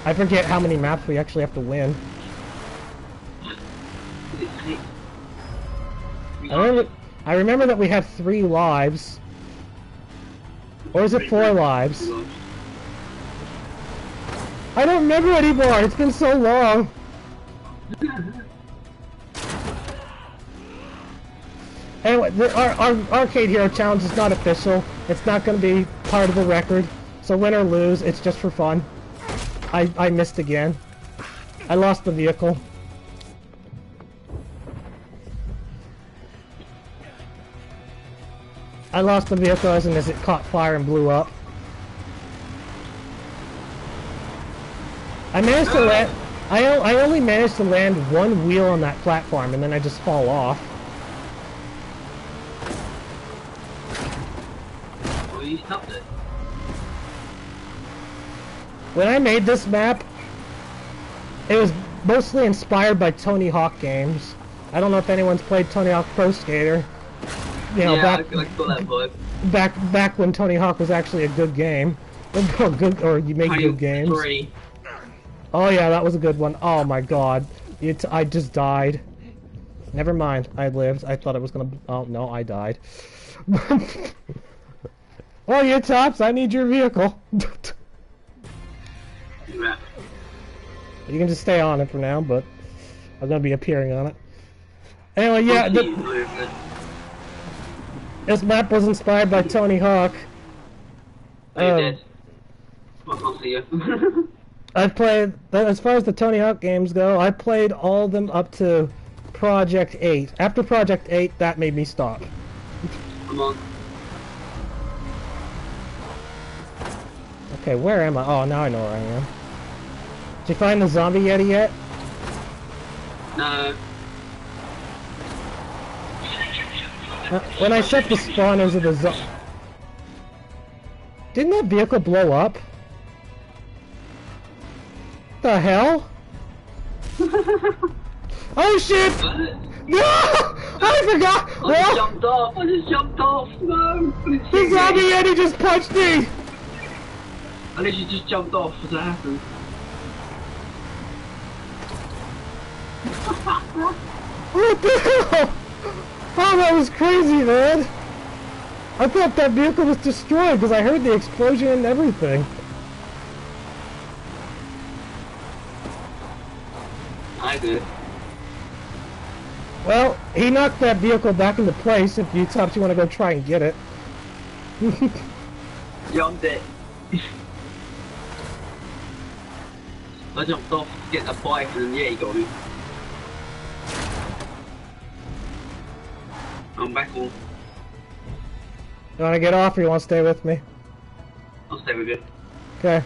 I forget how many maps we actually have to win. I remember that we have 3 lives. Or is it 4 lives? I don't remember anymore, it's been so long. Anyway, our Arcade Hero Challenge is not official. It's not going to be part of the record. So win or lose, it's just for fun. I missed again. I lost the vehicle. I lost the vehicle as it caught fire and blew up. I managed to land... I only managed to land 1 wheel on that platform and then I just fall off. Well, you stopped it. When I made this map, it was mostly inspired by Tony Hawk games. I don't know if anyone's played Tony Hawk Pro Skater. You know, yeah, I got that vibe. Back when Tony Hawk was actually a good game. Or you make good games. 3. Oh yeah, that was a good one. Oh my god. I just died. Never mind, I lived. I thought I was gonna... Oh no, I died. Well, you tops, I need your vehicle. Yeah. You can just stay on it for now, but I'm gonna be appearing on it. Anyway, yeah, this map was inspired by Tony Hawk. Oh, you did? I can't see you. I've played, as far as the Tony Hawk games go, I played all of them up to Project 8. After Project 8, that made me stop. Come on. Okay, where am I? Oh, now I know where I am. Did you find the zombie yeti yet? No. When I set the spawners of the didn't that vehicle blow up? The hell? Oh shit! No! I forgot! I just jumped off! I just jumped off! No! The zombie yeti just punched me! I literally just jumped off as it happened. What the hell? Oh, that was crazy, man! I thought that vehicle was destroyed because I heard the explosion and everything. I did. Well, he knocked that vehicle back into place if you want to go try and get it. Jumped it. I jumped off to get a bike and then yeah, he got me. I'm back on. You want to get off or you want to stay with me? I'll stay with you. Okay.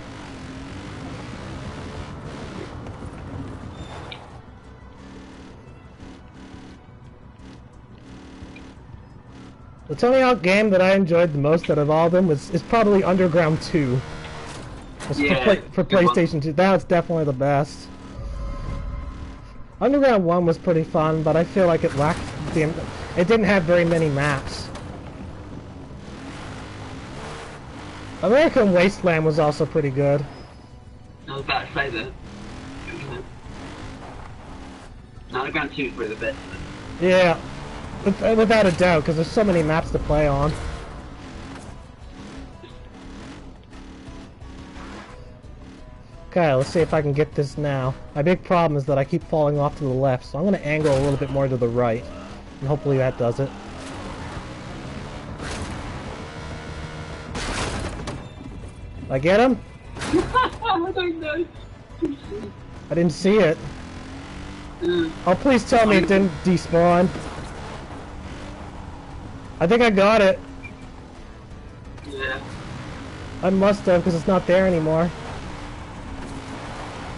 The Tony Hawk game that I enjoyed the most out of all of them is probably Underground 2. Yeah, for PlayStation 2. That's definitely the best. Underground 1 was pretty fun, but I feel like it lacked it didn't have very many maps. American Wasteland was also pretty good. I was about to say that. Underground 2 is probably the best. Yeah, without a doubt, because there's so many maps to play on. Okay, let's see if I can get this now. My big problem is that I keep falling off to the left, so I'm going to angle a little bit more to the right. And hopefully that does it. Did I get him? I don't know. I didn't see it. Oh, please tell me it didn't despawn. I think I got it. Yeah. I must have, because it's not there anymore.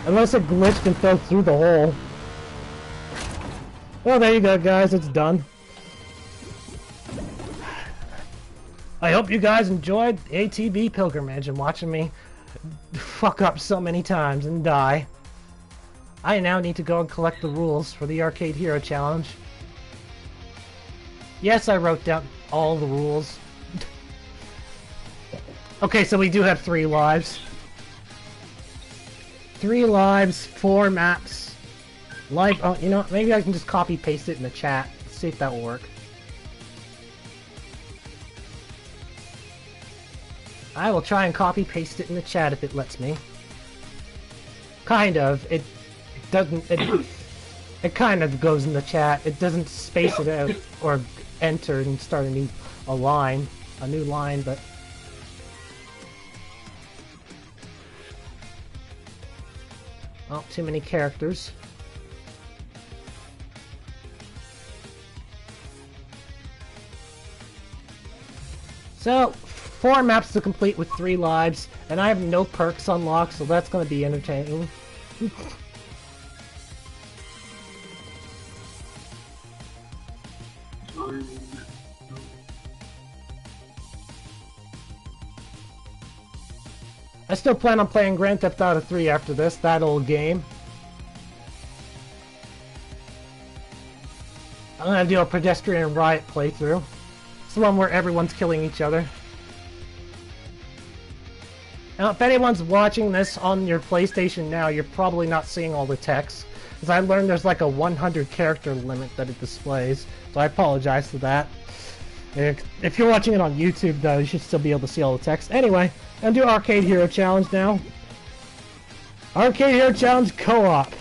Unless it glitched and fell through the hole. Well, there you go, guys. It's done. I hope you guys enjoyed ATV Pilgrimage and watching me fuck up so many times and die. I now need to go and collect the rules for the Arcade Hero Challenge. Yes, I wrote down all the rules. Okay, so we do have 3 lives. 3 lives, 4 maps. Live. Oh, you know, maybe I can just copy paste it in the chat. Let's see if that will work. I will try and copy paste it in the chat if it lets me. Kind of. It doesn't. It kind of goes in the chat. It doesn't space it out or enter and start a new line, but. Oh, too many characters. So, 4 maps to complete with 3 lives, and I have no perks unlocked, so that's going to be entertaining. I still plan on playing Grand Theft Auto 3 after this, that old game. I'm gonna do a Predestrian Riot playthrough. It's the one where everyone's killing each other. Now, if anyone's watching this on your PlayStation now, you're probably not seeing all the text. Because I learned there's like a 100 character limit that it displays. So I apologize for that. If you're watching it on YouTube, though, you should still be able to see all the text. Anyway, I'm gonna do Arcade Hero Challenge now. Arcade Hero Challenge Co-op.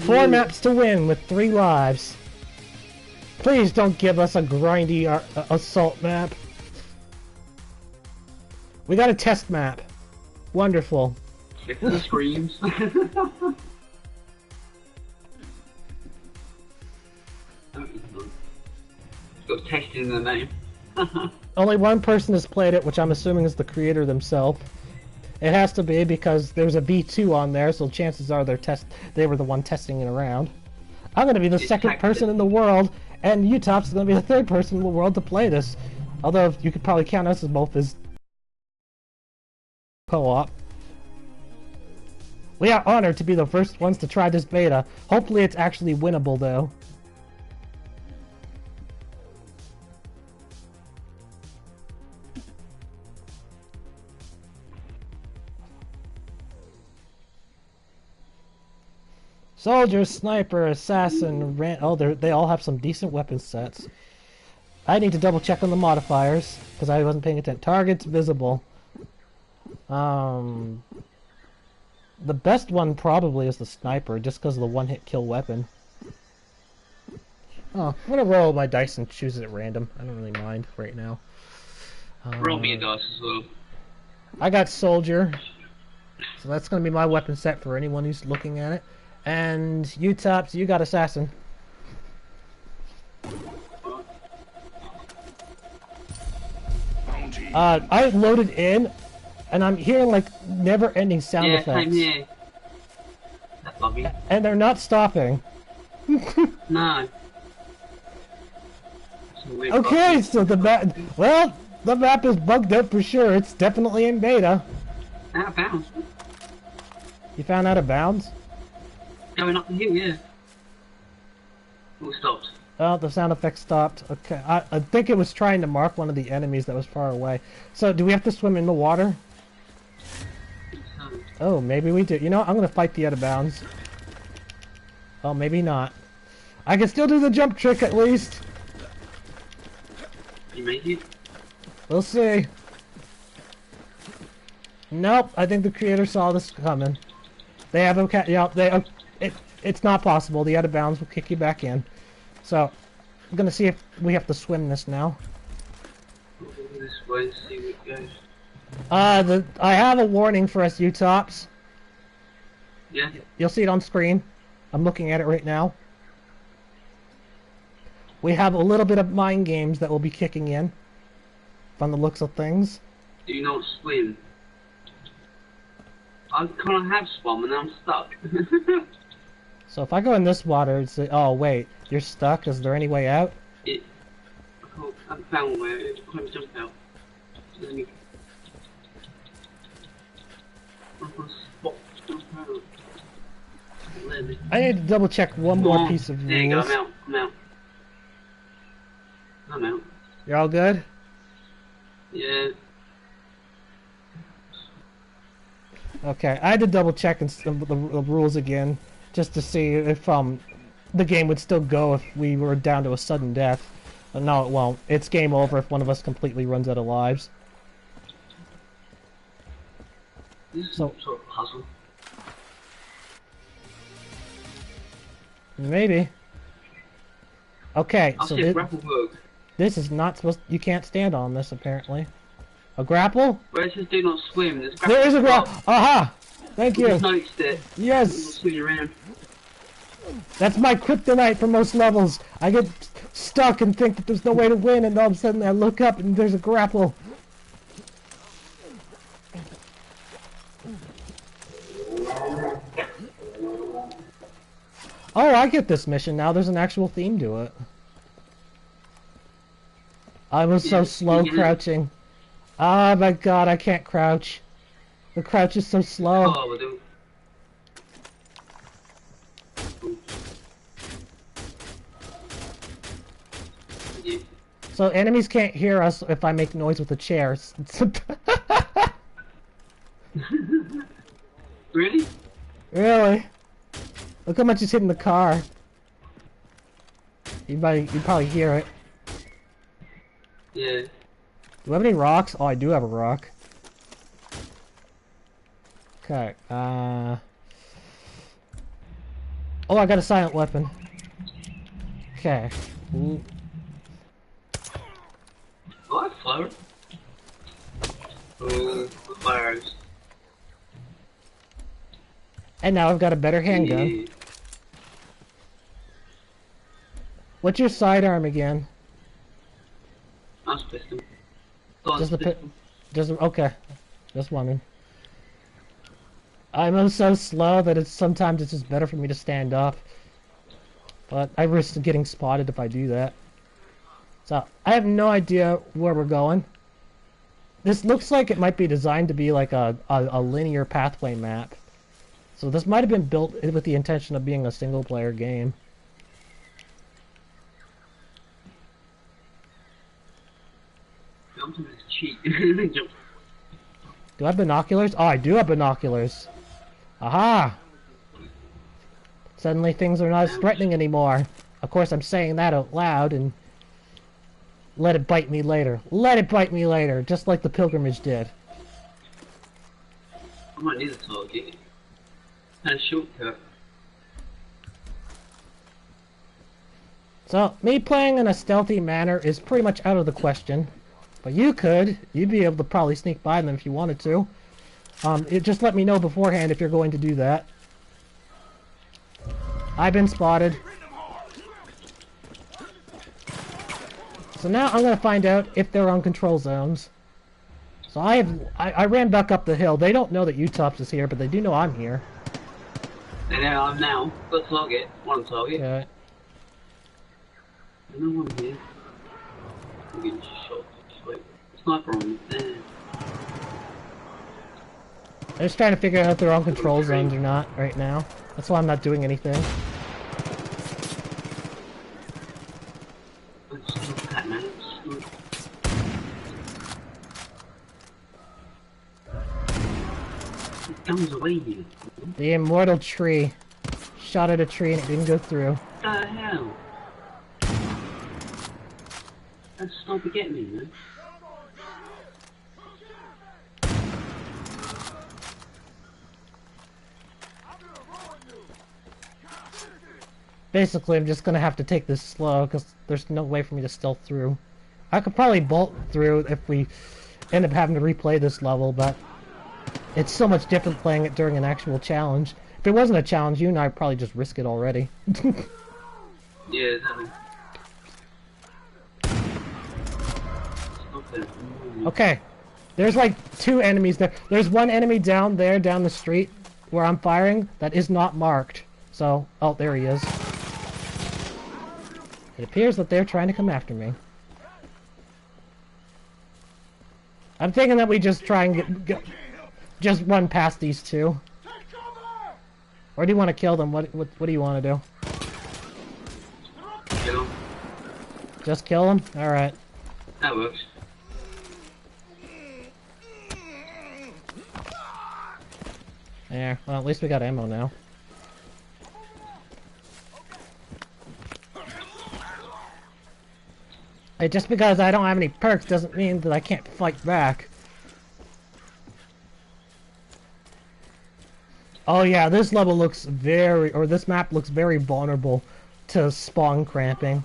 4 maps to win with 3 lives. Please don't give us a grindy assault map. We got a test map. Wonderful. If the screams. Got testing in the name. Only one person has played it, which I'm assuming is the creator themselves. It has to be because there's a V2 on there, so chances are they were the one testing it around. I'm going to be the second person in the world, and Utop's going to be the 3rd person in the world to play this. Although you could probably count us as both as co-op. We are honored to be the first ones to try this beta. Hopefully it's actually winnable, though. Soldier, sniper, assassin, they all have some decent weapon sets. I need to double check on the modifiers, because I wasn't paying attention. Targets visible. The best one probably is the sniper, just because of the one-hit kill weapon. Oh, I'm gonna roll my dice and choose it at random. I don't really mind right now. Roll me a dice as well. I got soldier, so that's gonna be my weapon set for anyone who's looking at it. And Utops, you got assassin. I loaded in, and I'm hearing like never-ending sound Yeah, effects. same here. That's lovely. And they're not stopping. No. Okay, so the map. Well, the map is bugged up for sure. It's definitely in beta. Out of bounds. You found out of bounds? Going up the hill, yeah. All stopped. Oh, the sound effect stopped. Okay, I think it was trying to mark one of the enemies that was far away. So, do we have to swim in the water? Oh, maybe we do. You know, I'm gonna fight the out of bounds. Oh, maybe not. I can still do the jump trick at least. You make it? We'll see. Nope, I think the creator saw this coming. They have a yeah, it's not possible. The out of bounds will kick you back in. So, I'm gonna see if we have to swim this now. We'll go this way, see what goes. I have a warning for us, you tops. Yeah? You'll see it on screen. I'm looking at it right now. We have a little bit of mind games that will be kicking in, from the looks of things. Do you not swim? I kind of have swum and I'm stuck. So if I go in this water, it's oh wait, you're stuck. Is there any way out? I found where I can't jump out. Let me. I need to double check one more piece of There you go, rules. I'm out. I'm out. You're all good? Yeah. Okay, I had to double check the rules again, just to see if the game would still go if we were down to a sudden death. But no, it won't. It's game over if one of us completely runs out of lives. This is So- some sort of puzzle. Maybe. Okay, I so see a grapple hook. this is not supposed. You can't stand on this apparently. A grapple? Where it says do not swim, there's There is a grapple. Aha! Thank I you. just noticed it. Yes. Swing around. That's my kryptonite for most levels. I get stuck and think that there's no way to win, and all of a sudden I look up and there's a grapple. Oh, I get this mission now. There's an actual theme to it. I was so Yeah, slow yeah. crouching. Oh my god, I can't crouch. The crouch is so slow. Oh, we're doing. Yeah. So enemies can't hear us if I make noise with the chairs. Really? Really? Look how much is hitting the car. You probably hear it. Yeah. Do I have any rocks? Oh, I do have a rock. Okay, Oh, I got a silent weapon. Okay. Ooh. Oh, I float. Oh, the fires. And now I've got a better handgun. Yeah. What's your sidearm again? That's pistol. Go on, Just the pistol. okay. Just wondering. I'm so slow that sometimes it's just better for me to stand up. But I risk getting spotted if I do that. So, I have no idea where we're going. This looks like it might be designed to be like a linear pathway map. So this might have been built with the intention of being a single player game. Jump to this cheat. Jump. Do I have binoculars? Oh, I do have binoculars. Aha! Suddenly things are not as threatening anymore. Of course, I'm saying that out loud and let it bite me later. Let it bite me later, just like the Pilgrimage did. I might need a target. And a shortcut. So, me playing in a stealthy manner is pretty much out of the question. But you'd be able to probably sneak by them if you wanted to. Just let me know beforehand if you're going to do that. I've been spotted. So now I'm going to find out if they're on control zones. So I ran back up the hill. They don't know that Utops is here, but they do know I'm here. They know I'm now. Got a target. One target. Okay. No one here. I'm getting shot. Wait. Sniper on me. There. They're just trying to figure out if they're on control zones or not right now. That's why I'm not doing anything. That man. Guns away, you. The immortal tree. Shot at a tree and it didn't go through. What the hell? That sniper get me, man. Basically, I'm just gonna have to take this slow because there's no way for me to stealth through. I could probably bolt through if we end up having to replay this level, but it's so much different playing it during an actual challenge. If it wasn't a challenge, you and I would probably just risk it already. Yeah, exactly. Okay, there's like 2 enemies there. There's one enemy down there, down the street, where I'm firing, that is not marked. So, oh, there he is. It appears that they're trying to come after me. I'm thinking that we just try and just run past these 2. Or do you want to kill them? What do you want to do? Kill him. Just kill them? Alright. That works. Yeah, well, at least we got ammo now. Hey, just because I don't have any perks doesn't mean that I can't fight back. Oh yeah, this level looks this map looks very vulnerable to spawn cramping.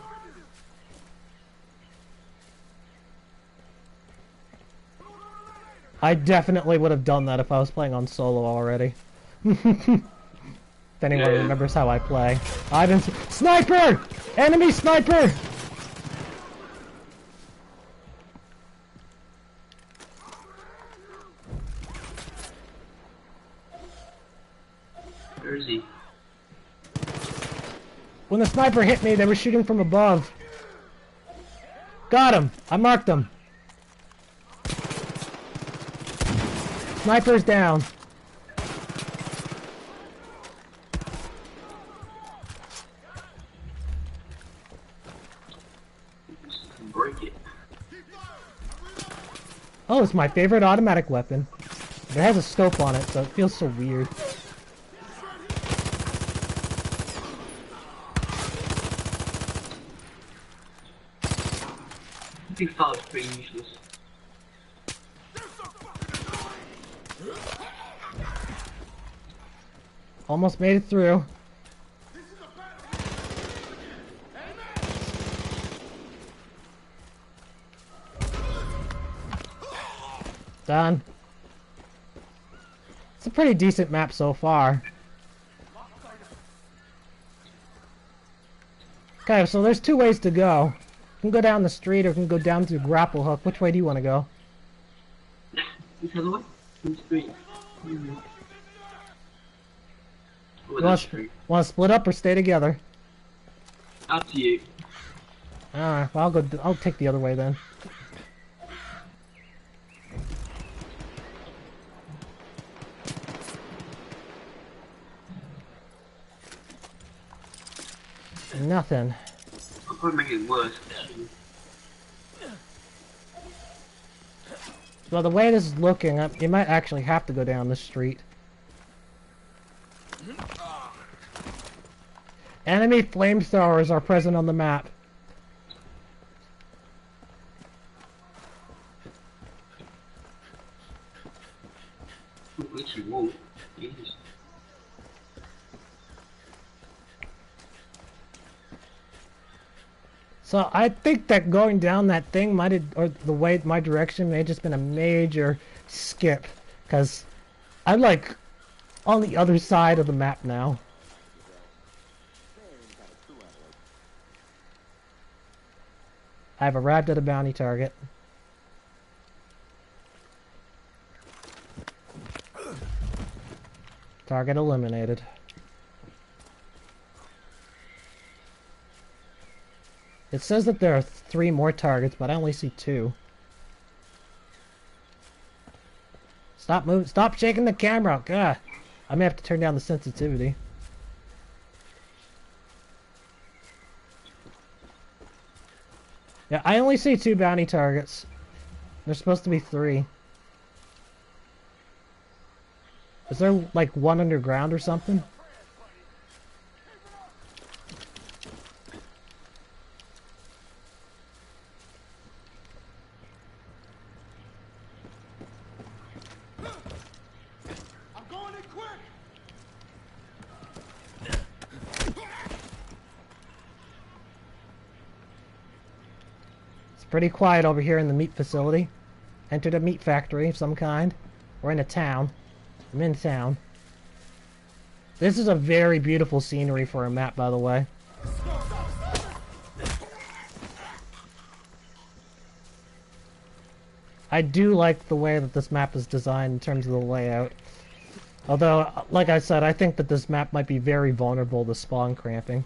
I definitely would have done that if I was playing on solo already. If anyone remembers how I play. I've been... Sniper! Enemy sniper! Where is he? When the sniper hit me, they were shooting from above. Got him! I marked him. Sniper's down. Break it. Oh, it's my favorite automatic weapon. It has a scope on it, so it feels so weird. Big file's pretty useless. Almost made it through. Done. It's a pretty decent map so far. Okay, so there's 2 ways to go. You can go down the street or you can go down to the grapple hook. Which way do you want to go? Which other way? In the street. You want to split up or stay together? Up to you. Alright, well I'll take the other way then. Nothing. I'll probably make it worse. Well, the way this is looking, you might actually have to go down the street. Enemy flamethrowers are present on the map. Literally wall. Jesus. So I think that going down that thing might have, or the way my direction may have just been a major skip, because I'm like on the other side of the map now. I've arrived at a bounty target. Target eliminated. It says that there are 3 more targets, but I only see 2. Stop moving! Stop shaking the camera! God, I may have to turn down the sensitivity. Yeah, I only see 2 bounty targets. There's supposed to be 3. Is there, like, one underground or something? I'm going in quick. It's pretty quiet over here in the meat facility. Entered a meat factory of some kind. We're in a town. I'm in town. This is a very beautiful scenery for a map, by the way. I do like the way that this map is designed in terms of the layout. Although, like I said, I think that this map might be very vulnerable to spawn cramping.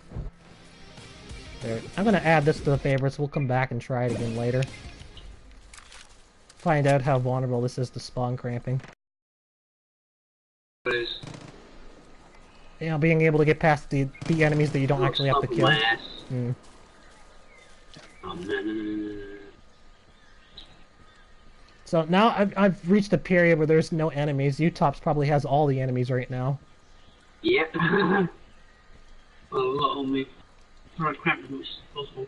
There. I'm gonna add this to the favorites. We'll come back and try it again later. Find out how vulnerable this is to spawn cramping. What is? You know, being able to get past the enemies that you don't actually have to kill. Mm. Oh, no. So now I've reached a period where there's no enemies. Utops probably has all the enemies right now. Yep. A lot on me. Trying to cramp as much as possible.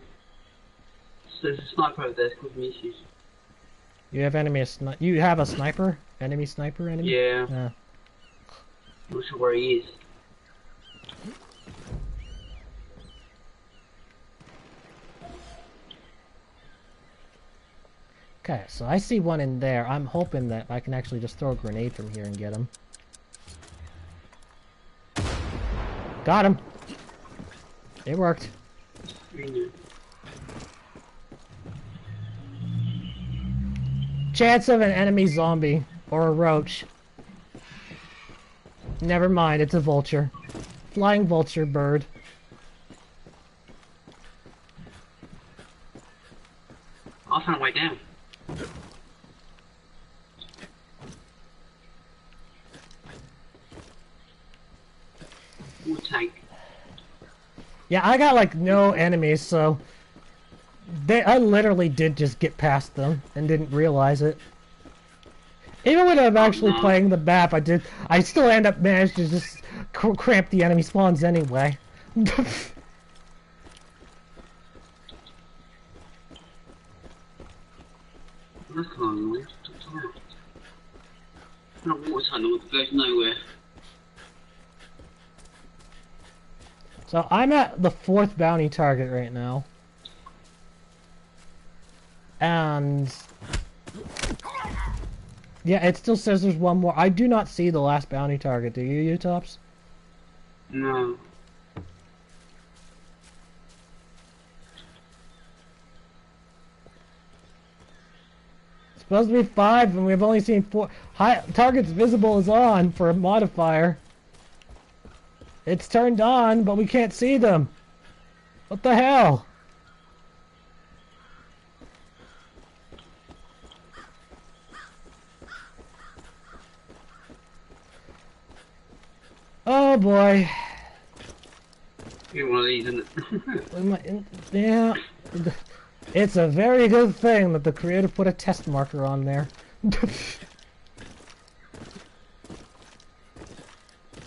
So there's a sniper over there, it's causing me issues. You have you have a sniper? Enemy sniper enemy? Yeah. Yeah. I'm not sure where he is. Okay, so I see one in there. I'm hoping that I can actually just throw a grenade from here and get him. Got him! It worked. Chance of an enemy zombie or a roach. Never mind, it's a vulture. Flying vulture bird. I'll find a way down. Ooh, tank. Yeah, I got like no enemies, so I literally did just get past them and didn't realize it. Even when I'm actually playing the map, I still end up managed to just cramp the enemy spawns anyway. That's kind of annoying. Not a water tunnel that goes nowhere. So I'm at the 4th bounty target right now. And yeah, it still says there's one more. I do not see the last bounty target, do you, Utops? No. It's supposed to be 5, and we've only seen 4. Targets visible is on for a modifier. It's turned on, but we can't see them. What the hell? Oh boy. You're one of these, isn't it? Yeah. It's a very good thing that the creator put a test marker on there.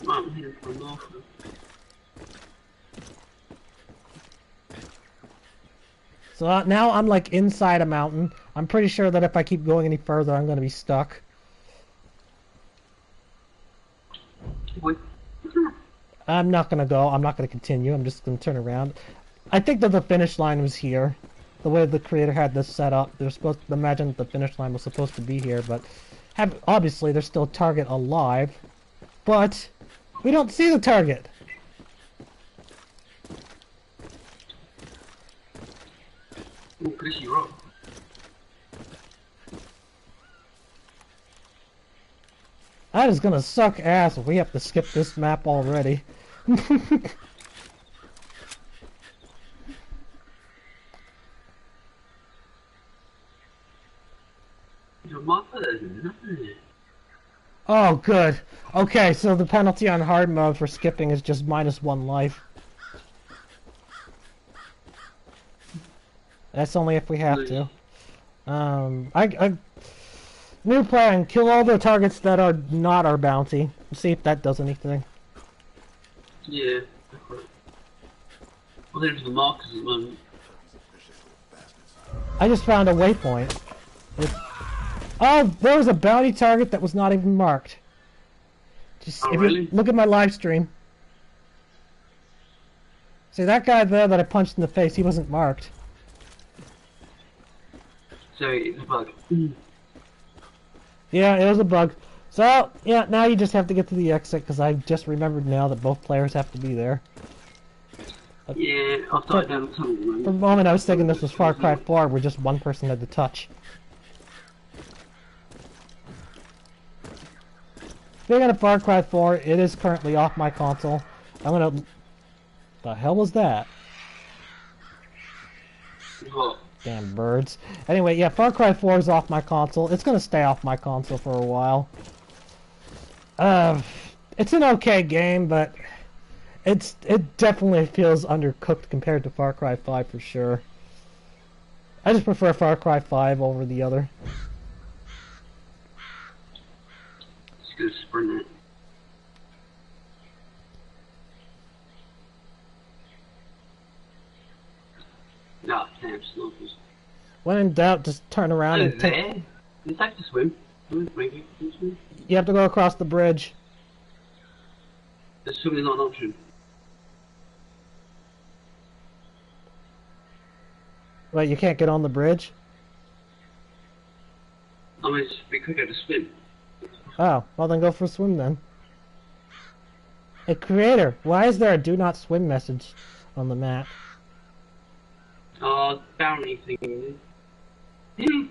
I'm here for an offer. So now I'm like inside a mountain. I'm pretty sure that if I keep going any further, I'm going to be stuck. What? I'm not going to go. I'm not going to continue. I'm just going to turn around. I think that the finish line was here. The way the creator had this set up, they're supposed to imagine that the finish line was supposed to be here, but obviously there's still a target alive. But we don't see the target. Oh, Chrissy rock. That is gonna suck ass if we have to skip this map already. Oh, good. Okay, so the penalty on hard mode for skipping is just -1 life. That's only if we have to. New plan, kill all the targets that are not our bounty. See if that does anything. Yeah. Well, there's the markers at the moment. I just found a waypoint. Oh, there was a bounty target that was not even marked. Just Oh, if really? you look at my live stream. See that guy there that I punched in the face, he wasn't marked. So it's a bug. Yeah, it was a bug. So, yeah, now you just have to get to the exit, because I just remembered now that both players have to be there. Yeah, I'll start down the tunnel. For a moment I was thinking this was Far Cry 4, where just one person had to touch. Speaking of Far Cry 4, it is currently off my console. I'm gonna... The hell was that? What? Damn birds. Anyway, yeah, Far Cry 4 is off my console. It's gonna stay off my console for a while. It's an okay game, but it definitely feels undercooked compared to Far Cry 5 for sure. I just prefer Far Cry 5 over the other. Just gonna sprint it. No, damn snowflakes. When in doubt, just turn around and take... there? It's like to swim. Swim. You have to go across the bridge. The swimming is not an option. Wait, you can't get on the bridge? I mean, it's a bit quicker to swim. Oh, well then go for a swim then. Hey, creator, why is there a do not swim message on the map? Oh, bounty thing. It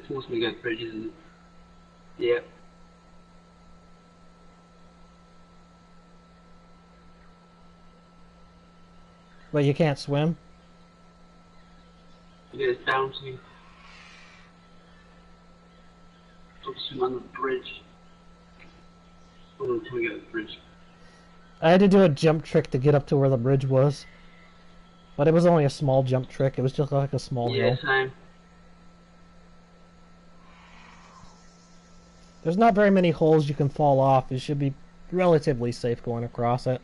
forced me to go to the bridge, isn't it? Yep. Wait, you can't swim? Yeah, it's bounty. Got to swim under the bridge. Until we get to the bridge. I had to do a jump trick to get up to where the bridge was. But it was only a small jump trick, it was just like a small hill. Yeah, same. There's not very many holes you can fall off, you should be relatively safe going across it.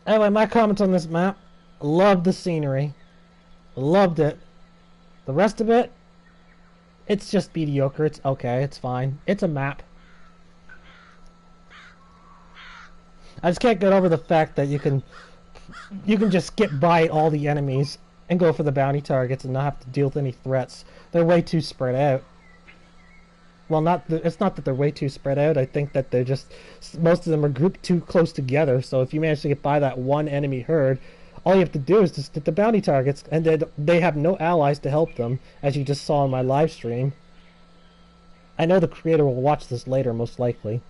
Anyway, my comments on this map. Loved the scenery. Loved it. The rest of it, it's just mediocre. It's okay. It's fine. It's a map. I just can't get over the fact that you can just skip by all the enemies and go for the bounty targets and not have to deal with any threats. They're way too spread out. Well, it's not that they're way too spread out. I think that they're just... Most of them are grouped too close together, so if you manage to get by that one enemy herd, all you have to do is just hit the bounty targets, and they have no allies to help them, as you just saw in my live stream. I know the creator will watch this later, most likely.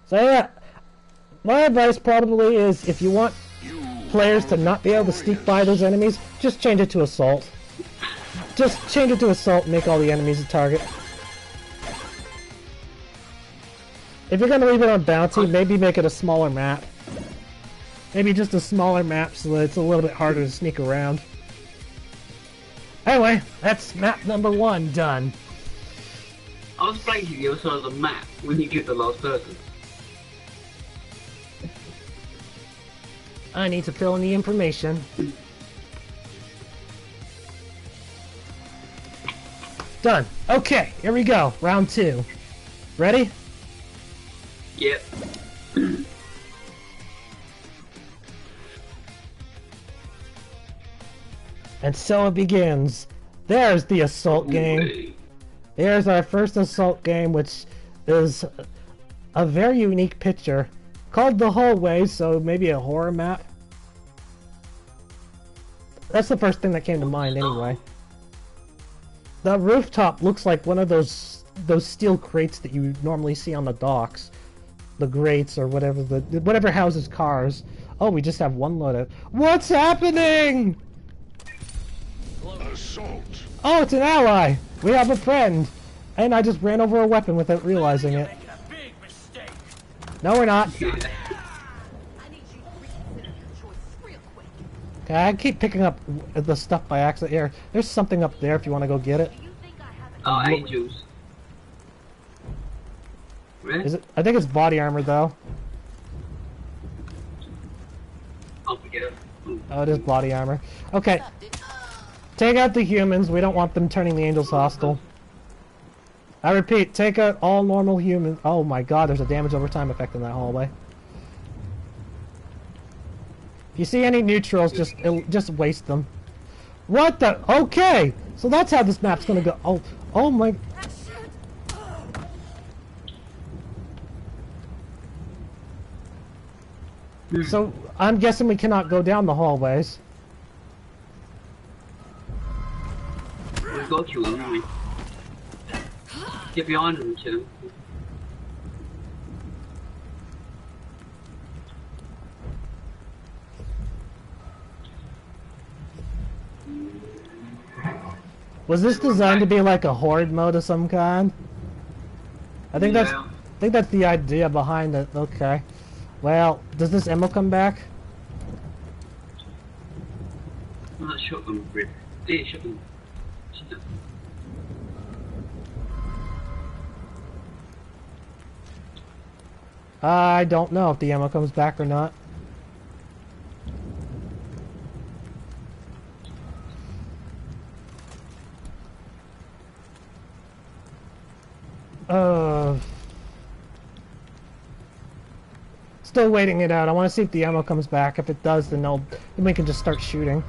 So yeah, my advice probably is if you want players to not be able to sneak by those enemies, just change it to assault. Just change it to assault and make all the enemies a target. If you're gonna leave it on bounty, maybe make it a smaller map. Maybe just a smaller map so that it's a little bit harder to sneak around. Anyway, that's map number 1 done. I was blanking the other side of the map when you get the last person. I need to fill in the information. Done. Okay, here we go. Round 2. Ready? Yep. And so it begins. There's the assault game. Here's our first assault game, which is a very unique picture. Called The Hallway, so maybe a horror map. That's the first thing that came to mind anyway. The rooftop looks like one of those steel crates that you normally see on the docks. The grates or whatever houses cars. Oh, we just have one loaded. What's happening? Assault. Oh, it's an ally! We have a friend! And I just ran over a weapon without realizing it. No, we're not. Okay, I keep picking up the stuff by accident here. There's something up there if you want to go get it. Oh, angels. Really? Is it? I think it's body armor though. I'll forget it. Oh, it is body armor. Okay. Take out the humans. We don't want them turning the angels hostile. I repeat, take out all normal humans. Oh my god, there's a damage over time effect in that hallway. If you see any neutrals, just waste them. What the? Okay! So that's how this map's gonna go. Oh my... So, I'm guessing we cannot go down the hallways. We'll go through them, won't we? Get behind them, kill them. Was this designed to be like a horde mode of some kind? I think that's the idea behind it. Okay. Well, does this ammo come back? I'm not shotgun grip. Yeah, shotgun. I don't know if the ammo comes back or not. Still waiting it out. I want to see if the ammo comes back. If it does, then we can just start shooting.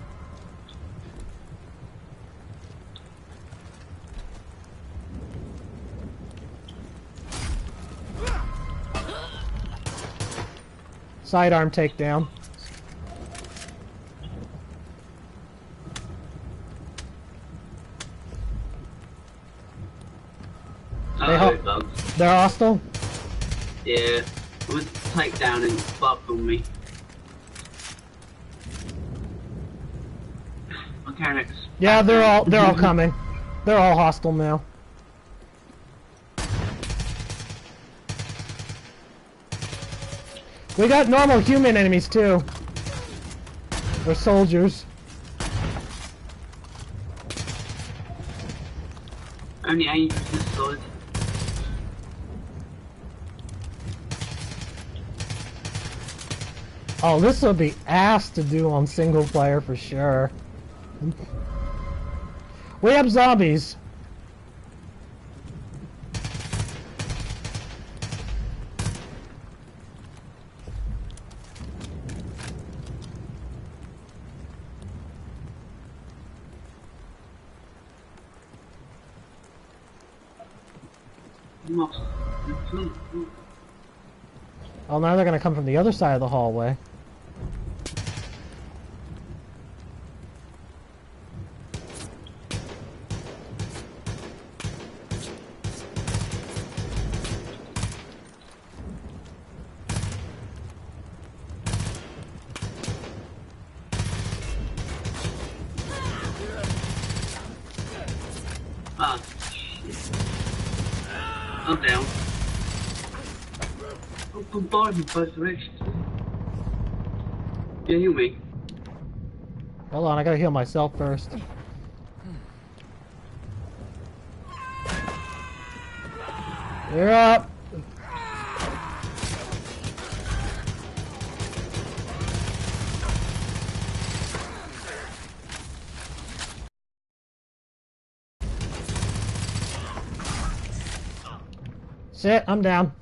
Sidearm takedown. They're hostile? Yeah. Would take down and bug on me. Mechanics. Yeah, they're all coming. They're all hostile now. We got normal human enemies too. They're soldiers. Only angels this side. Oh, this would be ass to do on single player for sure. We have zombies. Oh, now they're gonna come from the other side of the hallway. Ah, shit. I'm down. I'm bombarded in both directions. Yeah, heal me. Hold on, I gotta heal myself first. You're up! Shit, I'm down.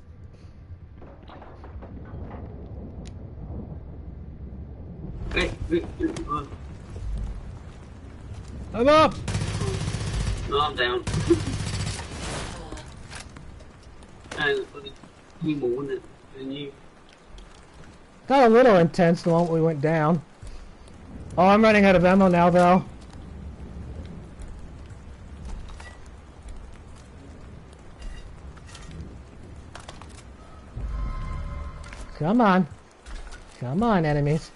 Wait. I'm up! No, I'm down. And you more, wasn't it? Than you. Got a little intense the moment we went down. Oh, I'm running out of ammo now, though. Come on. Come on, enemies.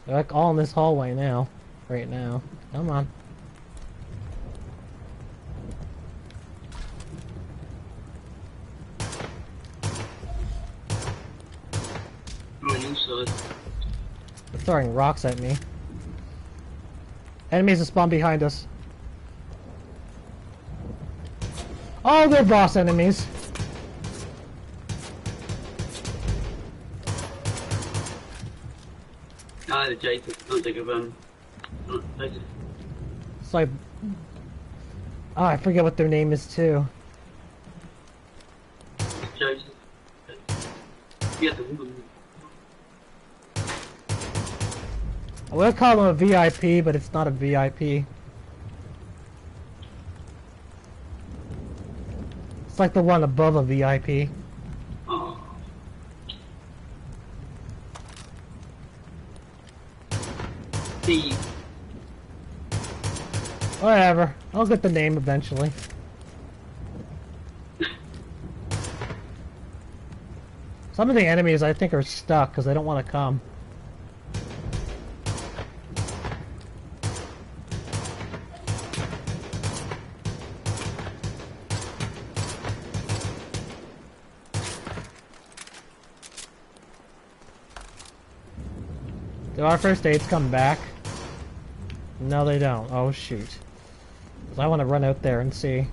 They're like all in this hallway now. Right now. Come on. On your side. They're throwing rocks at me. Enemies have spawned behind us. Oh, they're boss enemies. Ah, the Jacob. Not Jacob, Jacob. It's like... Oh, I forget what their name is, too. Joseph. Yeah, the woman. I would call them a VIP, but it's not a VIP. It's like the one above a VIP. Oh. Steve. Whatever. I'll get the name eventually. Some of the enemies I think are stuck because they don't want to come. Do our first aids come back? No, they don't. Oh, shoot. 'Cause I want to run out there and see.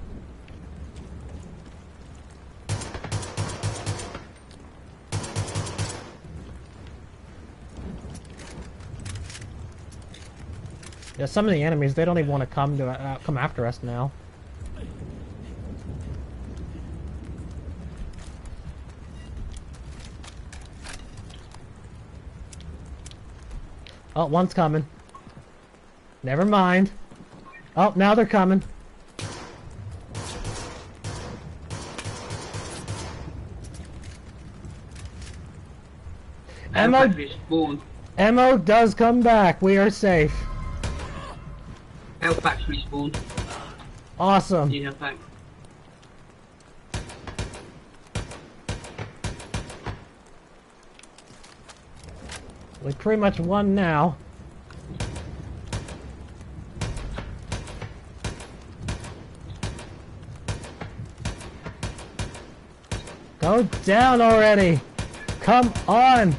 Yeah, some of the enemies, they don't even want to come after us now. Oh, one's coming. Never mind. Oh, now they're coming. Ammo does come back. We are safe. Health packs respawn. Awesome. Need health pack. We pretty much won now. Go down already! Come on!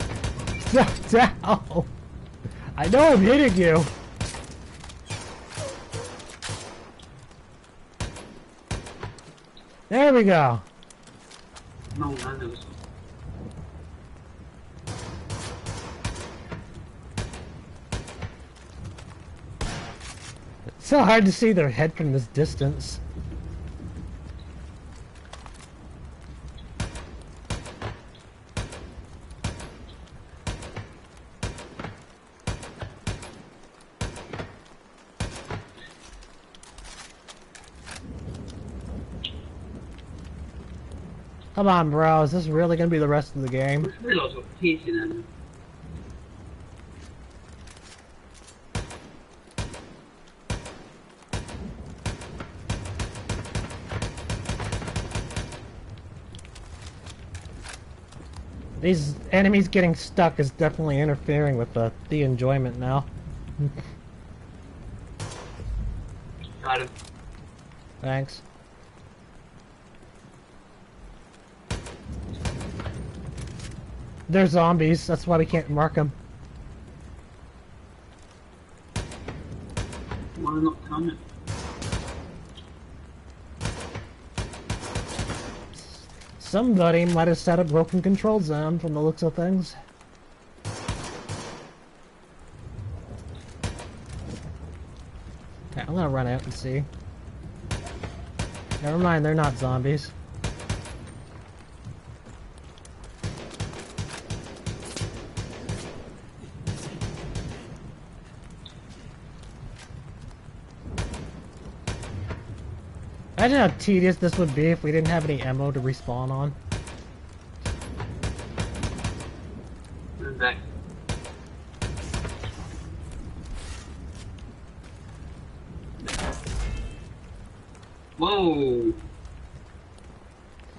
Go down! I know I'm hitting you! There we go! No, I know. It's so hard to see their head from this distance. Come on, bro. Is this really gonna be the rest of the game? I just realised what piercing in These enemies getting stuck is definitely interfering with the enjoyment now. Got him. Thanks. They're zombies, that's why we can't mark them. Why not coming? Somebody might have set a broken control zone from the looks of things. Okay, I'm gonna run out and see. Never mind, they're not zombies. Imagine how tedious this would be if we didn't have any ammo to respawn on. I'm back. Whoa!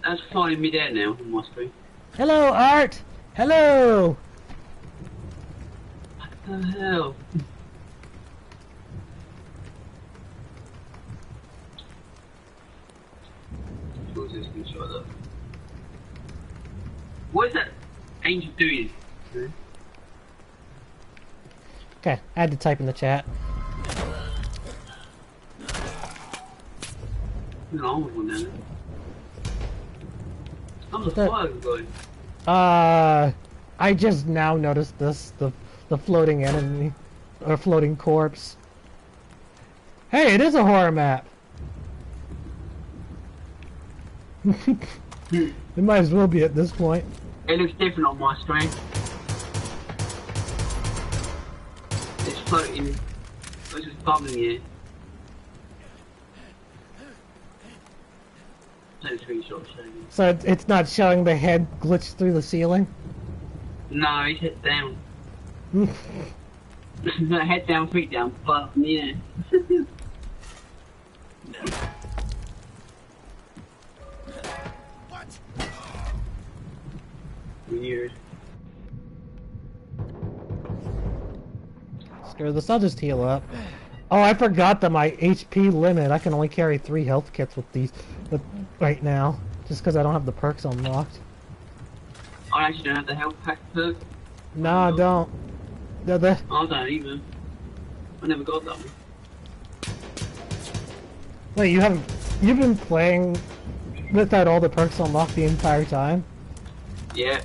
That's flying me there now on my screen. Hello, Art! Hello! What the hell? What is that angel doing? Okay, I had to type in the chat. No, I'm one down there. I'm the that? fire guy. I just now noticed this, the floating enemy, or floating corpse. Hey, it is a horror map! It might as well be at this point. It looks different on my screen. It's floating. It's just bubbling here. Take a screenshot showing you. So it's not showing the head glitch through the ceiling? No, he's head down. No, head down, feet down, but yeah. Weird. Screw this, I'll just heal up. Oh, I forgot that my HP limit. I can only carry 3 health kits with these right now. Just because I don't have the perks unlocked. I actually don't have the health pack perk. No, I don't. I don't either. I never got that one. Wait, you've been playing without all the perks unlocked the entire time? Yeah.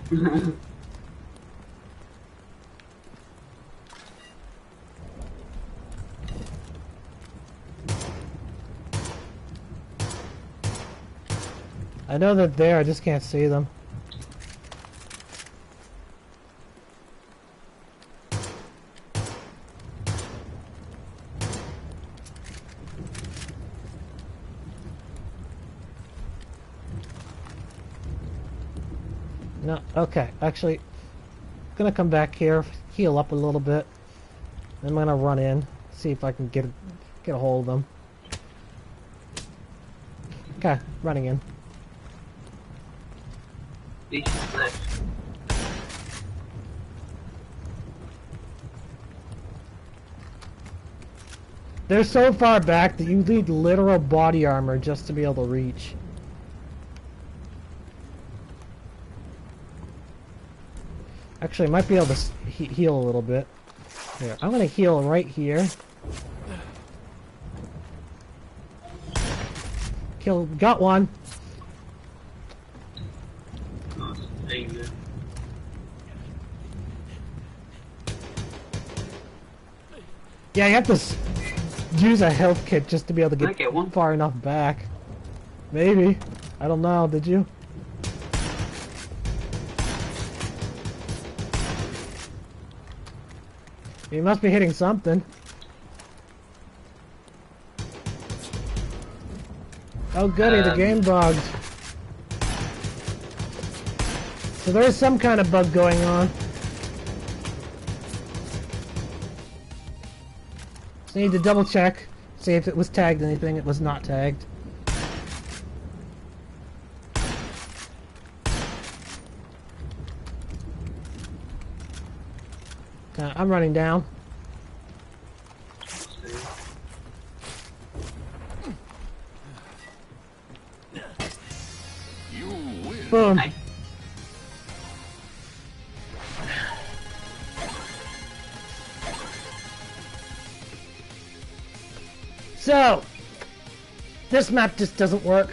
I know they're there, I just can't see them. No, okay, actually, gonna come back here, heal up a little bit. I'm gonna run in, see if I can get a hold of them. Okay, running in. Decent left. They're so far back that you need literal body armor just to be able to reach. Actually, I might be able to heal a little bit. Here, I'm gonna heal right here. Got one. Oh, amen. Yeah, you have to use a health kit just to be able to get one? far enough back. Maybe. I don't know, did you? You must be hitting something. Oh goody, the game bugged. So there is some kind of bug going on. So I need to double check, see if it was tagged anything. It was not tagged. I'm running down. Boom. Hey. So, this map just doesn't work.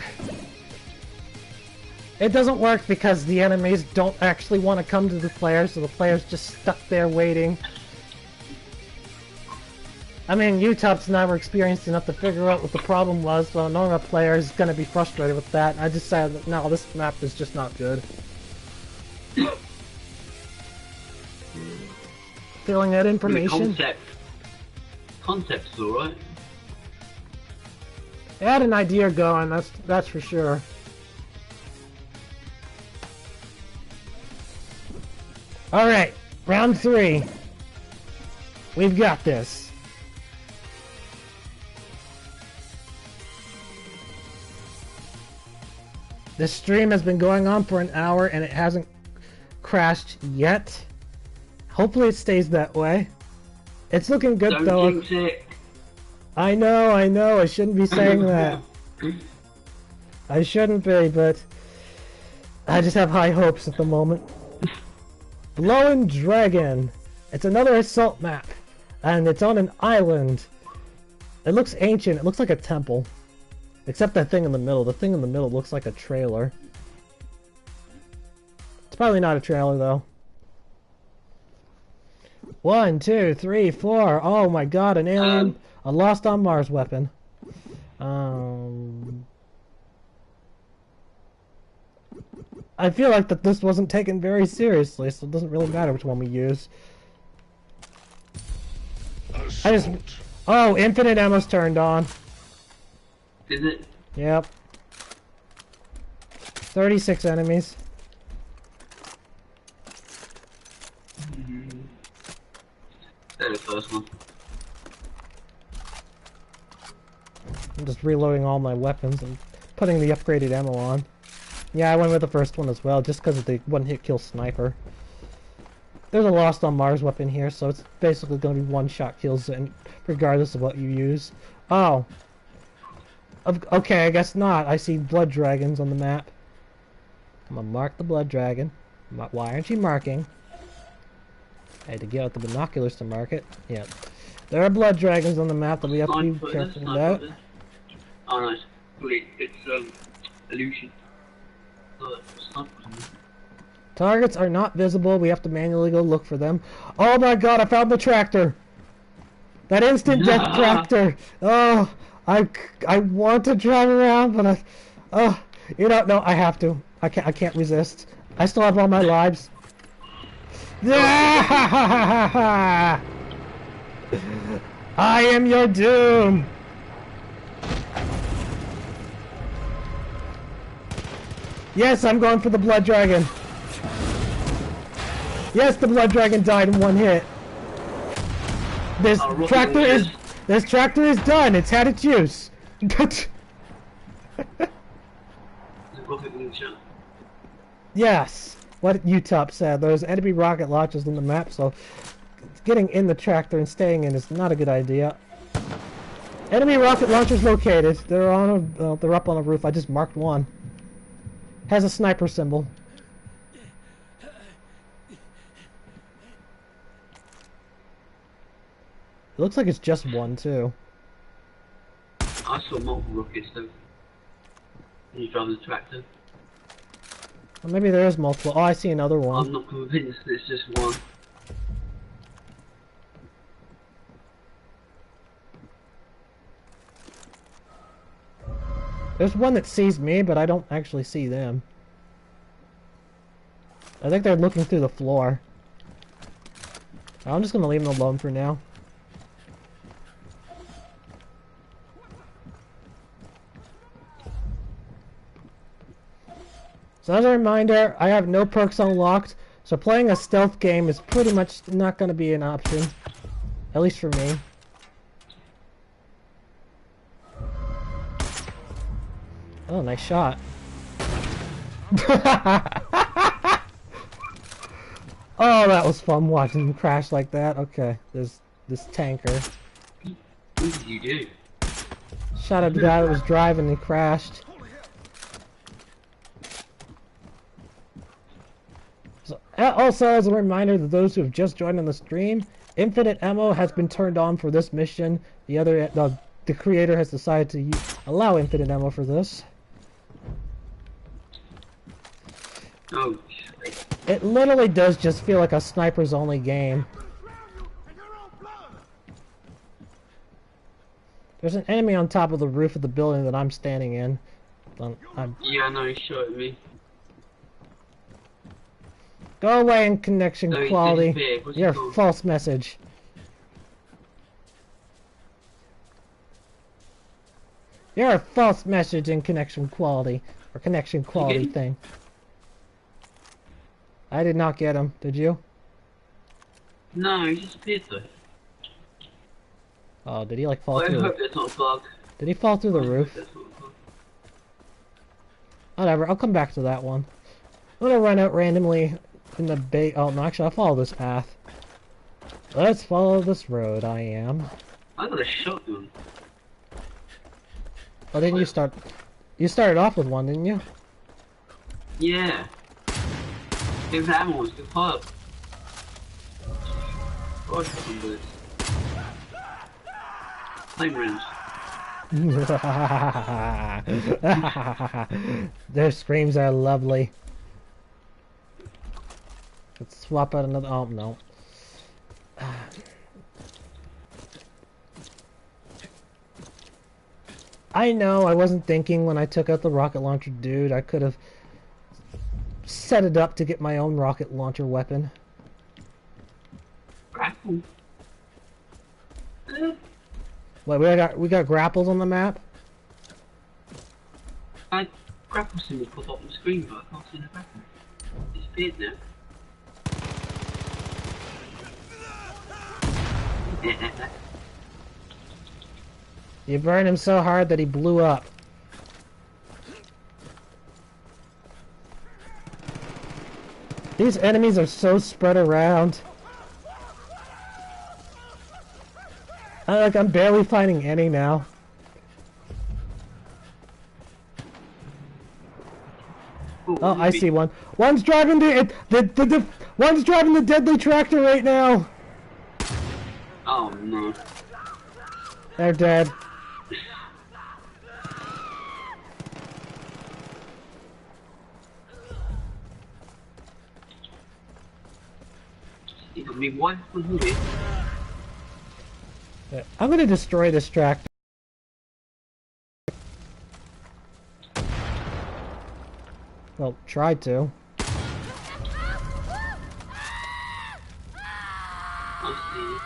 It doesn't work because the enemies don't actually want to come to the players, so the player's just stuck there waiting. I mean, Utop's never experienced enough to figure out what the problem was, so a normal player is going to be frustrated with that. I just said that, no, this map is just not good. Filling that information. Concept's alright. It had an idea going, that's for sure. Alright, round 3. We've got this. This stream has been going on for an hour and it hasn't crashed yet. Hopefully it stays that way. It's looking good though. Don't jinx it. I know, I shouldn't be saying that. I shouldn't be, but I just have high hopes at the moment. Blowindragon. It's another assault map, and it's on an island. It looks ancient. It looks like a temple. Except that thing in the middle. The thing in the middle looks like a trailer. It's probably not a trailer, though. 1, 2, 3, 4. Oh my god, an alien. A Lost on Mars weapon. I feel like that this wasn't taken very seriously, so it doesn't really matter which one we use. Oh, infinite ammo's turned on. Is it? Yep. 36 enemies. That's the first one. I'm just reloading all my weapons and putting the upgraded ammo on. Yeah, I went with the first one as well, just because of the one-hit kill sniper. There's a Lost on Mars weapon here, so it's basically going to be one-shot kills, and regardless of what you use. Oh. Okay, I guess not. I see blood dragons on the map. I'm gonna mark the blood dragon. Why aren't you marking? I had to get out the binoculars to mark it. Yeah. There are blood dragons on the map that we have to be careful about. Oh no, it's illusion. Targets are not visible. We have to manually go look for them. Oh my god, I found the tractor! That instant death tractor! Oh, I want to drive around, but you know, no, I have to. I can't resist. I still have all my lives. I am your doom! Yes, I'm going for the blood dragon. Yes, the blood dragon died in one hit. This tractor is done. It's had its use. Yes, what UTOP said. There's enemy rocket launchers on the map, so getting in the tractor and staying in is not a good idea. Enemy rocket launchers located. They're on. They're up on a roof. I just marked one. Has a sniper symbol. It looks like it's just one too. I saw multiple rockets though. When you drive the tractor. Well, maybe there is multiple. Oh, I see another one. I'm not convinced that it's just one. There's one that sees me, but I don't actually see them. I think they're looking through the floor. I'm just gonna leave them alone for now. So as a reminder, I have no perks unlocked, so playing a stealth game is pretty much not going to be an option. At least for me. Oh, nice shot. Oh, that was fun watching him crash like that. Okay, there's this tanker. What did you do? Shot at the guy that was driving and he crashed. So, also, as a reminder to those who have just joined on the stream, infinite ammo has been turned on for this mission. The creator has decided to allow infinite ammo for this. Oh, it literally does just feel like a sniper's only game. There's an enemy on top of the roof of the building that I'm standing in. Yeah, I know, he shot at me. Go away in connection quality. You're a false message. You're a false message in connection quality. Or connection quality him? thing. I did not get him. Did you? No, he just appeared though. Oh, did he like fall I through? hope that's not a bug. Did he fall through the I hope roof? that's not a bug. Whatever, I'll come back to that one. I'm gonna run out randomly in the bay. Oh, no, actually, I'll follow this path. Let's follow this road, I am. I got a shotgun. Oh, didn't you start... You started off with one, didn't you? Yeah. Give the ammo, it's good fire. Oh, shotgun bullets. Flame range. Their screams are lovely. Let's swap out another. Oh no. I know I wasn't thinking when I took out the rocket launcher, dude. I could have set it up to get my own rocket launcher weapon. Grapple. Wait, we got grapples on the map? I grapple symbol put up on the screen, but I can't see the grapple. It's disappeared now. You burned him so hard that he blew up. These enemies are so spread around. I'm barely finding any now. Oh, I see one. One's driving the one's driving the deadly tractor right now. Oh no. They're dead. You got me wife on here. I'm gonna destroy this tractor. Well, try to. I see.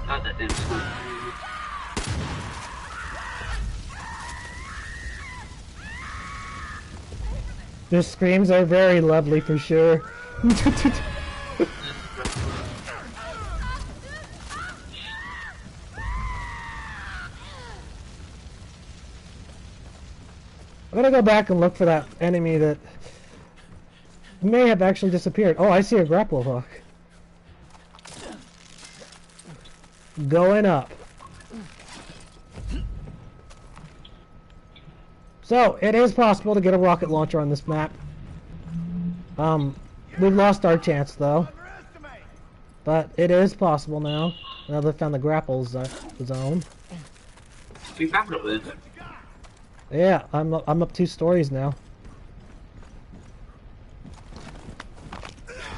God, that damn smoke. The screams are very lovely for sure. I'm gonna go back and look for that enemy that may have actually disappeared. Oh, I see a grapple hook. Going up. So, it is possible to get a rocket launcher on this map. We've lost our chance though. But it is possible now. Now they've found the grapple zone. We grappled up there. Yeah, I'm up 2 stories now.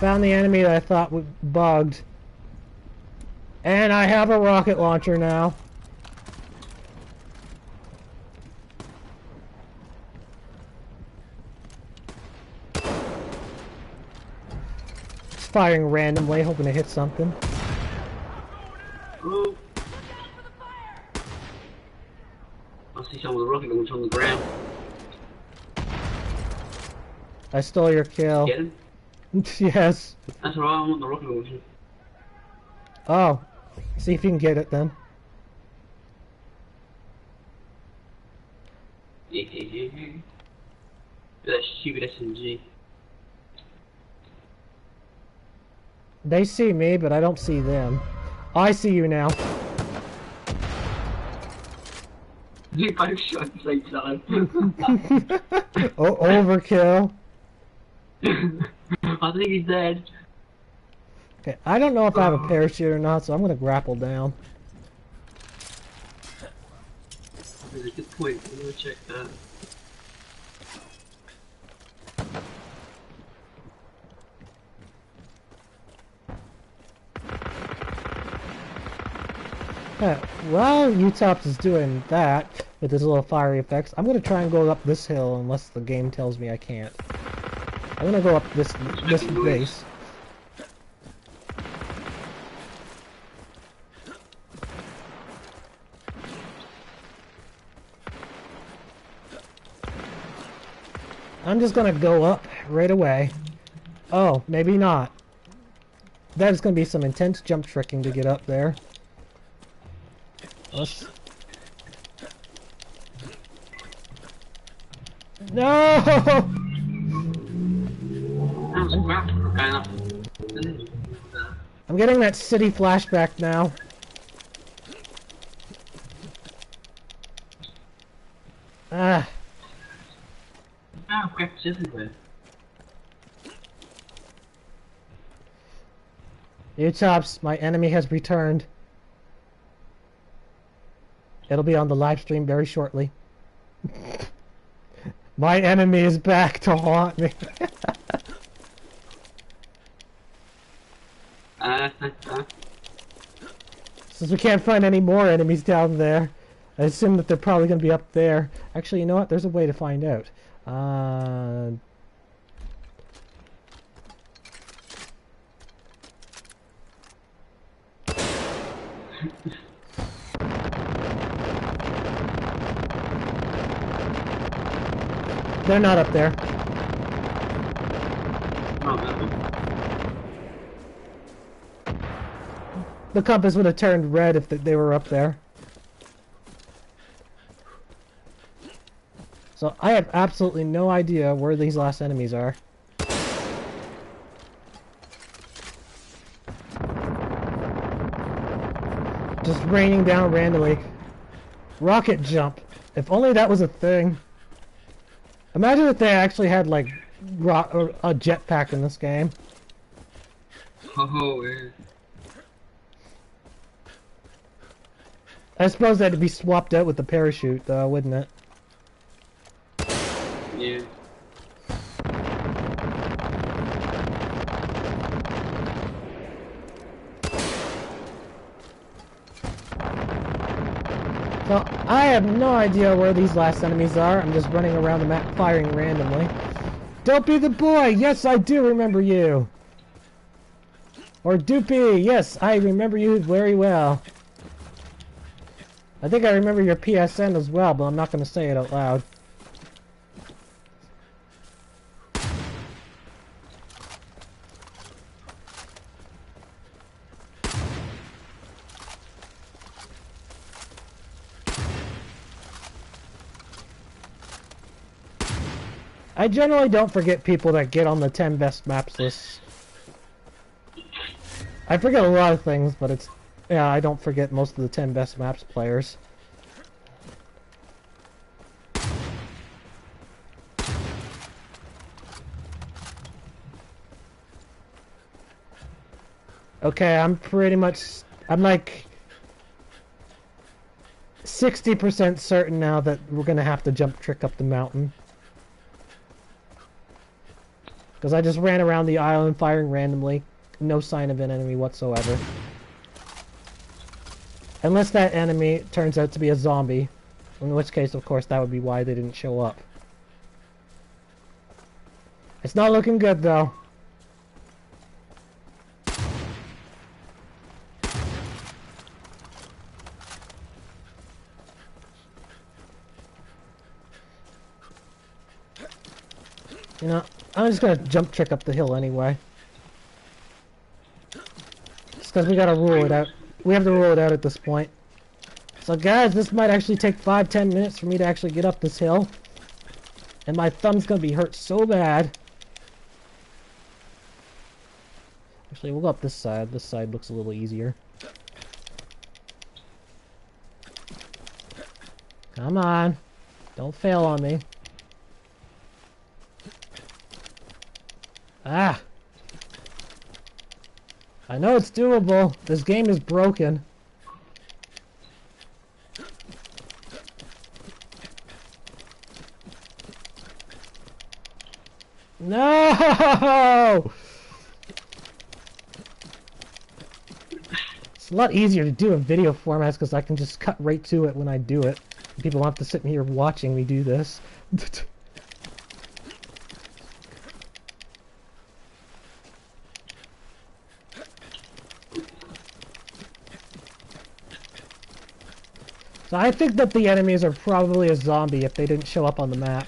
Found the enemy that I thought was bugged. And I have a rocket launcher now. It's firing randomly, hoping to hit something. Oh. I see someone with a rocket launcher on the ground. I stole your kill. Get him? Yes. That's alright, I want the rocket launcher. Oh. See if you can get it then. That stupid SMG. They see me, but I don't see them. I see you now. You both shot at the same time. Oh, overkill. I think he's dead. Okay, I don't know if I have a parachute or not, so I'm gonna grapple down. That's a good point. I'm gonna check that. While Utops is doing that, with his little fiery effects, I'm gonna try and go up this hill unless the game tells me I can't. I'm gonna go up this base. I'm just gonna go up right away. Oh, maybe not. That is gonna be some intense jump tricking to get up there. Let's... No! I'm getting that city flashback now. Ah. Ah, crap, everywhere. You tops, my enemy has returned. It'll be on the live stream very shortly. My enemy is back to haunt me. Since we can't find any more enemies down there, I assume that they're probably going to be up there. Actually, you know what? There's a way to find out. They're not up there. The compass would have turned red if they were up there. So I have absolutely no idea where these last enemies are. Just raining down randomly. Rocket jump. If only that was a thing. Imagine if they actually had like a jetpack in this game. Oh, yeah. I suppose that'd be swapped out with the parachute, though, wouldn't it? Yeah. So, I have no idea where these last enemies are. I'm just running around the map firing randomly. Don't be the boy! Yes, I do remember you! Or Doopy! Yes, I remember you very well. I think I remember your PSN as well, but I'm not going to say it out loud. I generally don't forget people that get on the 10 best maps lists. I forget a lot of things, but it's... Yeah, I don't forget most of the 10 best maps players. Okay, I'm pretty much... I'm like... 60% certain now that we're gonna have to jump trick up the mountain. Because I just ran around the island firing randomly. No sign of an enemy whatsoever. Unless that enemy turns out to be a zombie. In which case, of course, that would be why they didn't show up. It's not looking good, though. You know, I'm just gonna jump trick up the hill anyway. Just because we gotta rule it out. We have to rule it out at this point. So guys, this might actually take 5-10 minutes for me to actually get up this hill. And my thumb's gonna be hurt so bad. Actually, we'll go up this side. This side looks a little easier. Come on. Don't fail on me. Ah! I know it's doable. This game is broken. No! It's a lot easier to do in video formats because I can just cut right to it when I do it. People don't have to sit here watching me do this. So I think that the enemies are probably a zombie if they didn't show up on the map.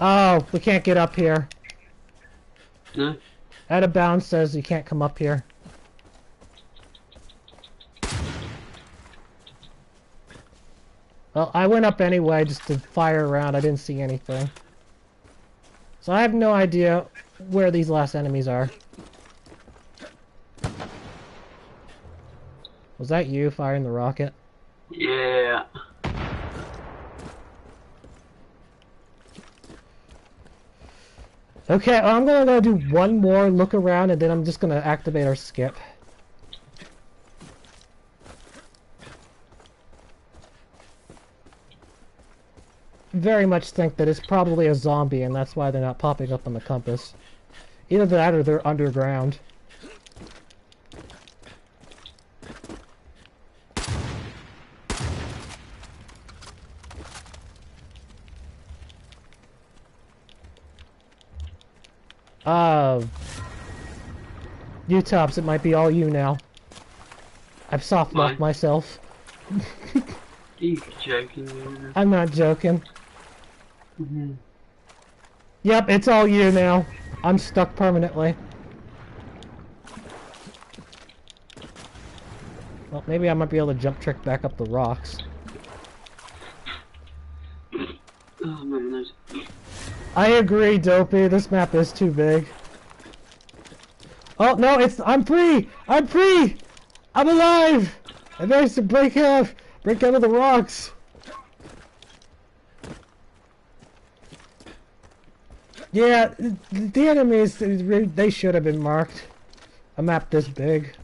Oh, we can't get up here. No? Out of bounds says you can't come up here. Well, I went up anyway just to fire around. I didn't see anything. So I have no idea where these last enemies are. Was that you firing the rocket? Yeah. Okay, well, I'm gonna go do one more look around and then I'm just gonna activate our skip. Very much think that it's probably a zombie and that's why they're not popping up on the compass. Either that or they're underground. U-Tops, it might be all you now. I've soft-locked myself. You joking? I'm not joking. Yep, it's all you now. I'm stuck permanently. Well, maybe I might be able to jump trick back up the rocks. Oh, man, those... I agree, Dopey. This map is too big. Oh, no, I'm free! I'm free! I'm alive! I managed to break out of the rocks. Yeah, the enemies, they should have been marked. A map this big.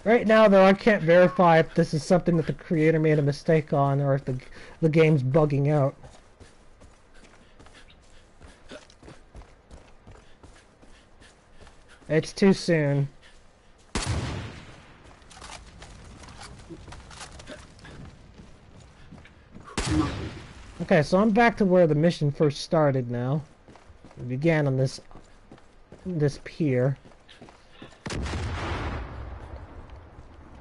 Right now, though, I can't verify if this is something that the creator made a mistake on, or if the game's bugging out. It's too soon. Okay, so I'm back to where the mission first started now. It began on this pier.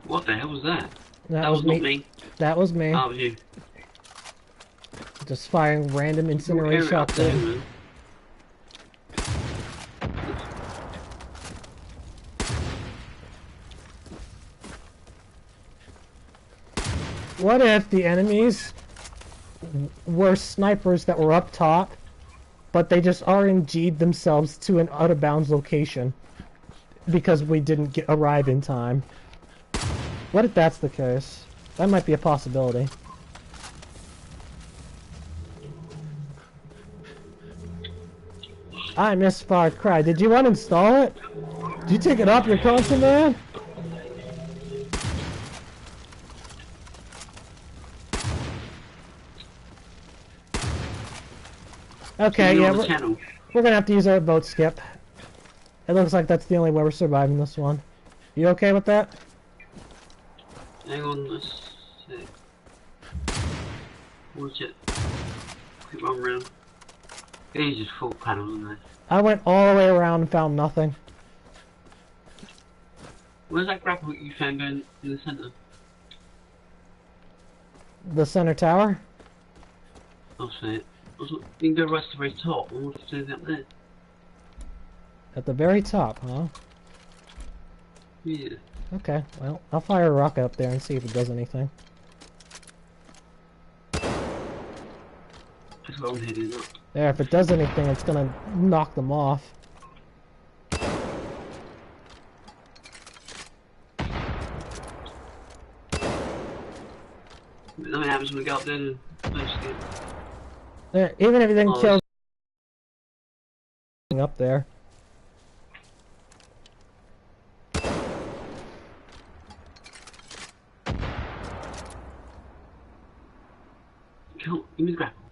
What the hell was that? That was not me. That was me. That was you. Just firing random incendiary shots at him. What if the enemies were snipers that were up top, but they just RNG'd themselves to an out-of-bounds location because we didn't arrive in time? What if that's the case? That might be a possibility. I miss Far Cry. Did you uninstall it? Did you take it off your console, man? Okay, yeah, we're gonna have to use our boat skip. It looks like that's the only way we're surviving this one. You okay with that? Hang on, let's see. Watch it. Quick run around. These just full panels, isn't they? I went all the way around and found nothing. Where's that grapple you found going in the centre? The center tower? I'll see it. You can go right to the very top. What's it up there? At the very top, huh? Yeah. Okay, well, I'll fire a rocket up there and see if it does anything. That's what I'm heading up. There, if it does anything, it's gonna knock them off. Nothing happens when we go up there and There, even if you didn't kill up there. Give me the grapple.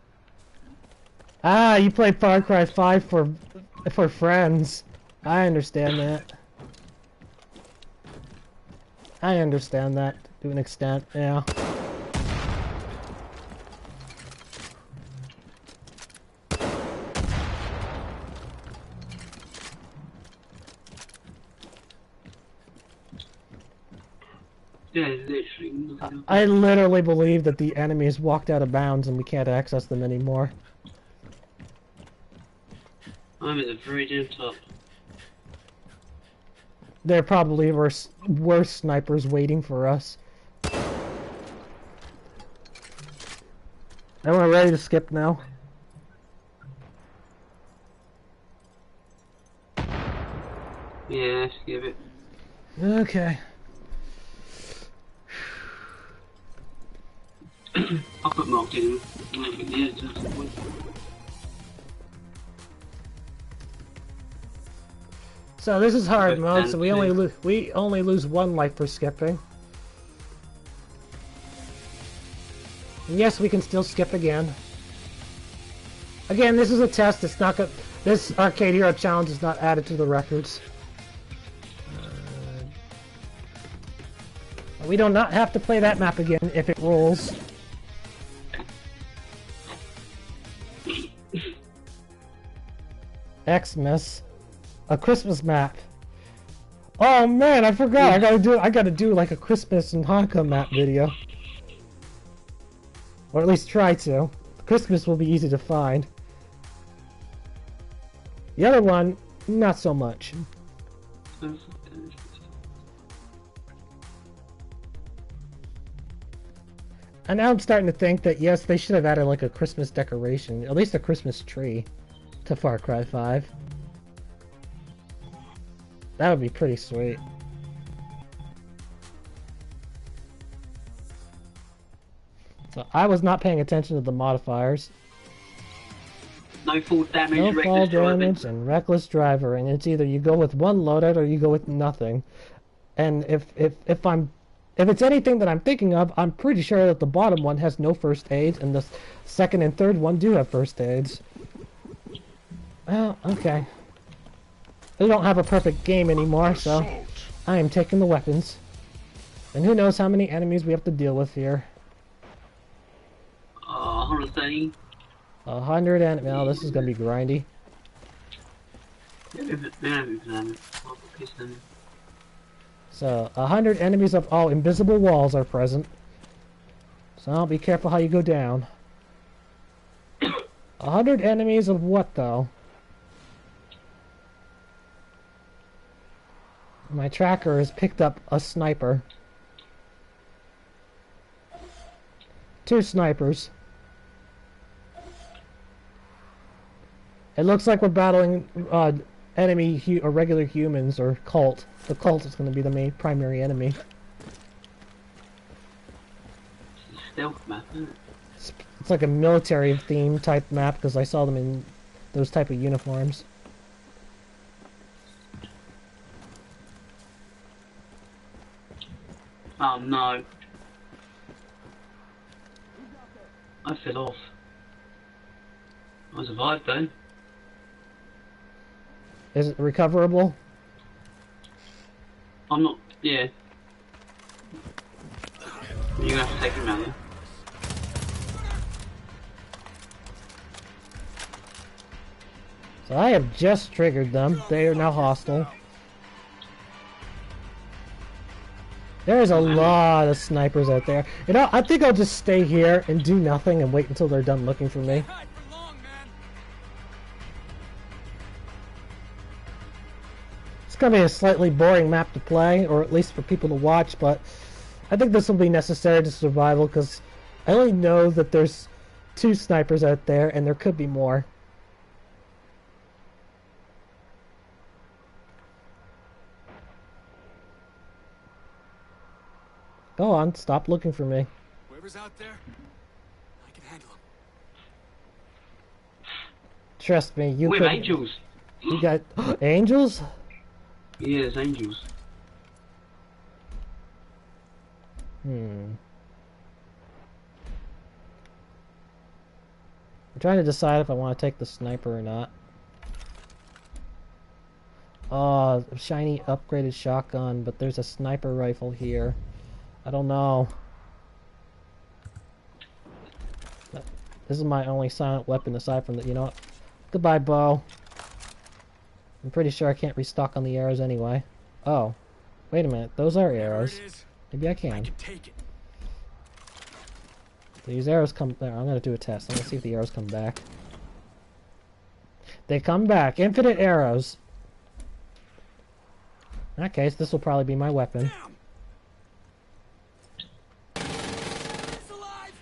Ah, you played Far Cry 5 for friends. I understand that. I understand that to an extent, yeah. Yeah, literally. I literally believe that the enemies walked out of bounds and we can't access them anymore. I'm at the very damn top. There probably were worse snipers waiting for us. And we're ready to skip now. Yeah, skip it. Okay. I'll put marked in. So this is hard mode, so we only lose 1 life for skipping. And yes, we can still skip again. Again, this is a test. It's not good. This Arcade Hero Challenge is not added to the records. We do not have to play that map again if it rolls. Xmas, a Christmas map. Oh man, I forgot. I gotta do like a Christmas and Hanukkah map video, or at least try to. Christmas will be easy to find. The other one, not so much. And now I'm starting to think that yes, they should have added like a Christmas decoration, at least a Christmas tree, to Far Cry 5. That would be pretty sweet. So I was not paying attention to the modifiers. No fall damage, no fall reckless damage, driving. and reckless driver, and it's either you go with 1 loadout or you go with nothing. And if it's anything that I'm thinking of, I'm pretty sure that the bottom one has no first aids, and the second and third one do have first aids. Well, okay. We don't have a perfect game anymore, so I am taking the weapons. And who knows how many enemies we have to deal with here. 130. 100 and well, this is gonna be grindy. So 100 enemies of all invisible walls are present. So be careful how you go down. 100 enemies of what though? My tracker has picked up a sniper. 2 snipers. It looks like we're battling enemy or regular humans or cult. The cult is going to be the main primary enemy. Stealth map, isn't it? It's like a military theme type map because I saw them in those type of uniforms. Oh no. I fell off. I survived though. Is it recoverable? I'm not. Yeah. You're gonna have to take him out, yeah? So I have just triggered them. They are now hostile. There's a lot of snipers out there. You know, I think I'll just stay here and do nothing and wait until they're done looking for me. It's gonna be a slightly boring map to play, or at least for people to watch, but I think this will be necessary to survival because I only know that there's 2 snipers out there and there could be more. Go on, stop looking for me. Whoever's out there, I can handle him. Trust me, you With could. angels. You got angels? Yes, angels. I'm trying to decide if I want to take the sniper or not. Oh, shiny upgraded shotgun, but there's a sniper rifle here. I don't know. This is my only silent weapon aside from that. You know what? Goodbye, bow. I'm pretty sure I can't restock on the arrows anyway. Oh. Wait a minute. Those are arrows. There it is. Maybe I I can. can take it. These arrows come there. I'm gonna do a test. I'm gonna see if the arrows come back. They come back. Infinite arrows. In that case, this will probably be my weapon. Damn. It's alive.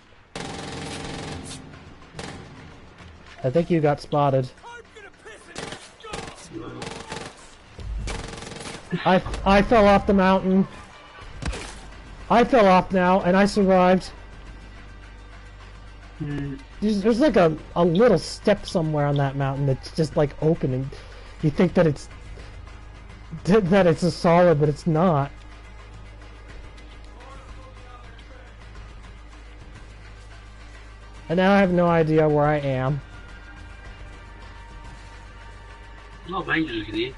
I think you got spotted. I'm gonna piss in your skull. I fell off the mountain. I fell off now, and I survived. There's like a little step somewhere on that mountain that's just like open, and you think that it's a solid, but it's not. And now I have no idea where I am. A lot of angels in here.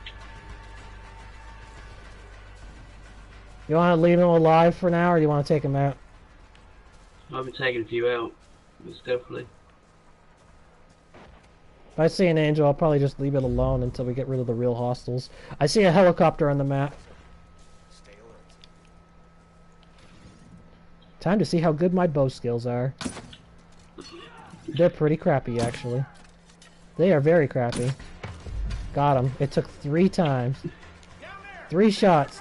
You want to leave him alive for now, or do you want to take him out? I've been taking a few out, but stealthily. If I see an angel, I'll probably just leave it alone until we get rid of the real hostiles. I see a helicopter on the map. Stay alert. Time to see how good my bow skills are. They're pretty crappy, actually. They are very crappy. Got him. It took 3 times. 3 shots.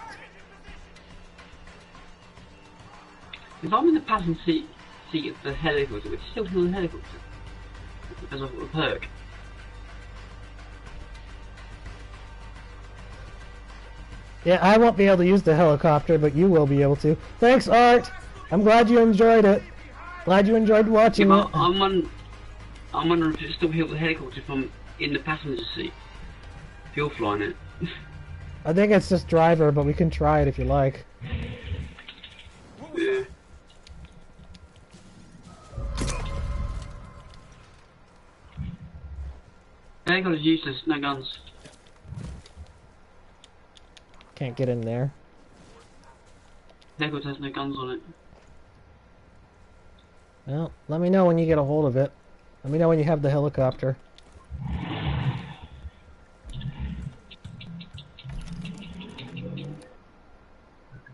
If I'm in the passenger seat of the helicopter, would you still kill the helicopter? As a perk. Yeah, I won't be able to use the helicopter, but you will be able to. Thanks, Art! I'm glad you enjoyed it. Glad you enjoyed watching Yeah, it. I'm wondering if you still kill the helicopter if I'm in the passenger seat. If you're flying it. I think it's just driver, but we can try it if you like. Yeah. Helicopter's useless, no guns. Can't get in there. Helicopter has no guns on it. Well, let me know when you get a hold of it. Let me know when you have the helicopter.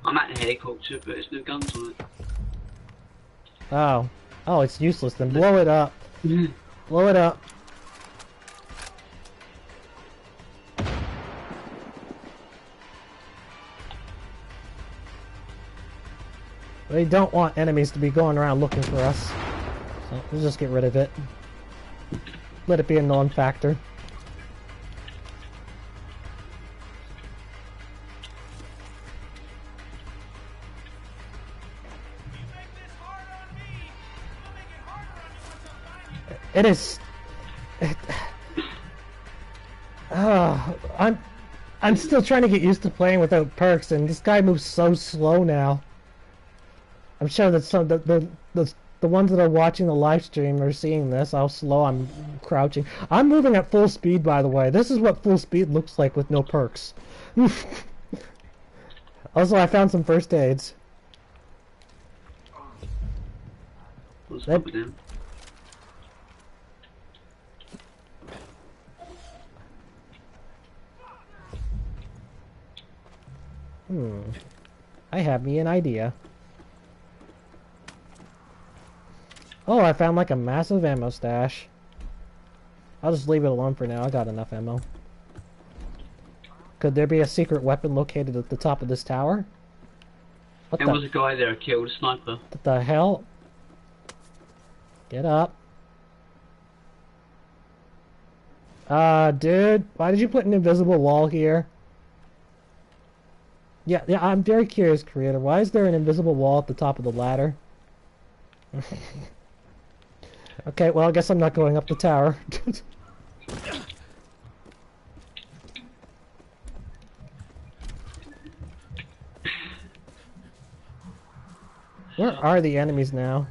I'm at the helicopter, but there's no guns on it. Oh. Oh, it's useless. Then blow it up. Blow it up. We don't want enemies to be going around looking for us. So we'll just get rid of it. Let it be a non-factor. It is. I'm still trying to get used to playing without perks, and this guy moves so slow now. I'm sure that some the ones that are watching the live stream are seeing this. How slow I'm crouching. I'm moving at full speed, by the way. This is what full speed looks like with no perks. Also, I found some first aids. Let's pop it down. I have me an idea. Oh, I found like a massive ammo stash. I'll just leave it alone for now. I got enough ammo. Could there be a secret weapon located at the top of this tower? What There was a guy there I killed, a sniper. What the hell? Get up. Dude, why did you put an invisible wall here? Yeah, I'm very curious, creator. Why is there an invisible wall at the top of the ladder? Okay, well, I guess I'm not going up the tower. Where are the enemies now?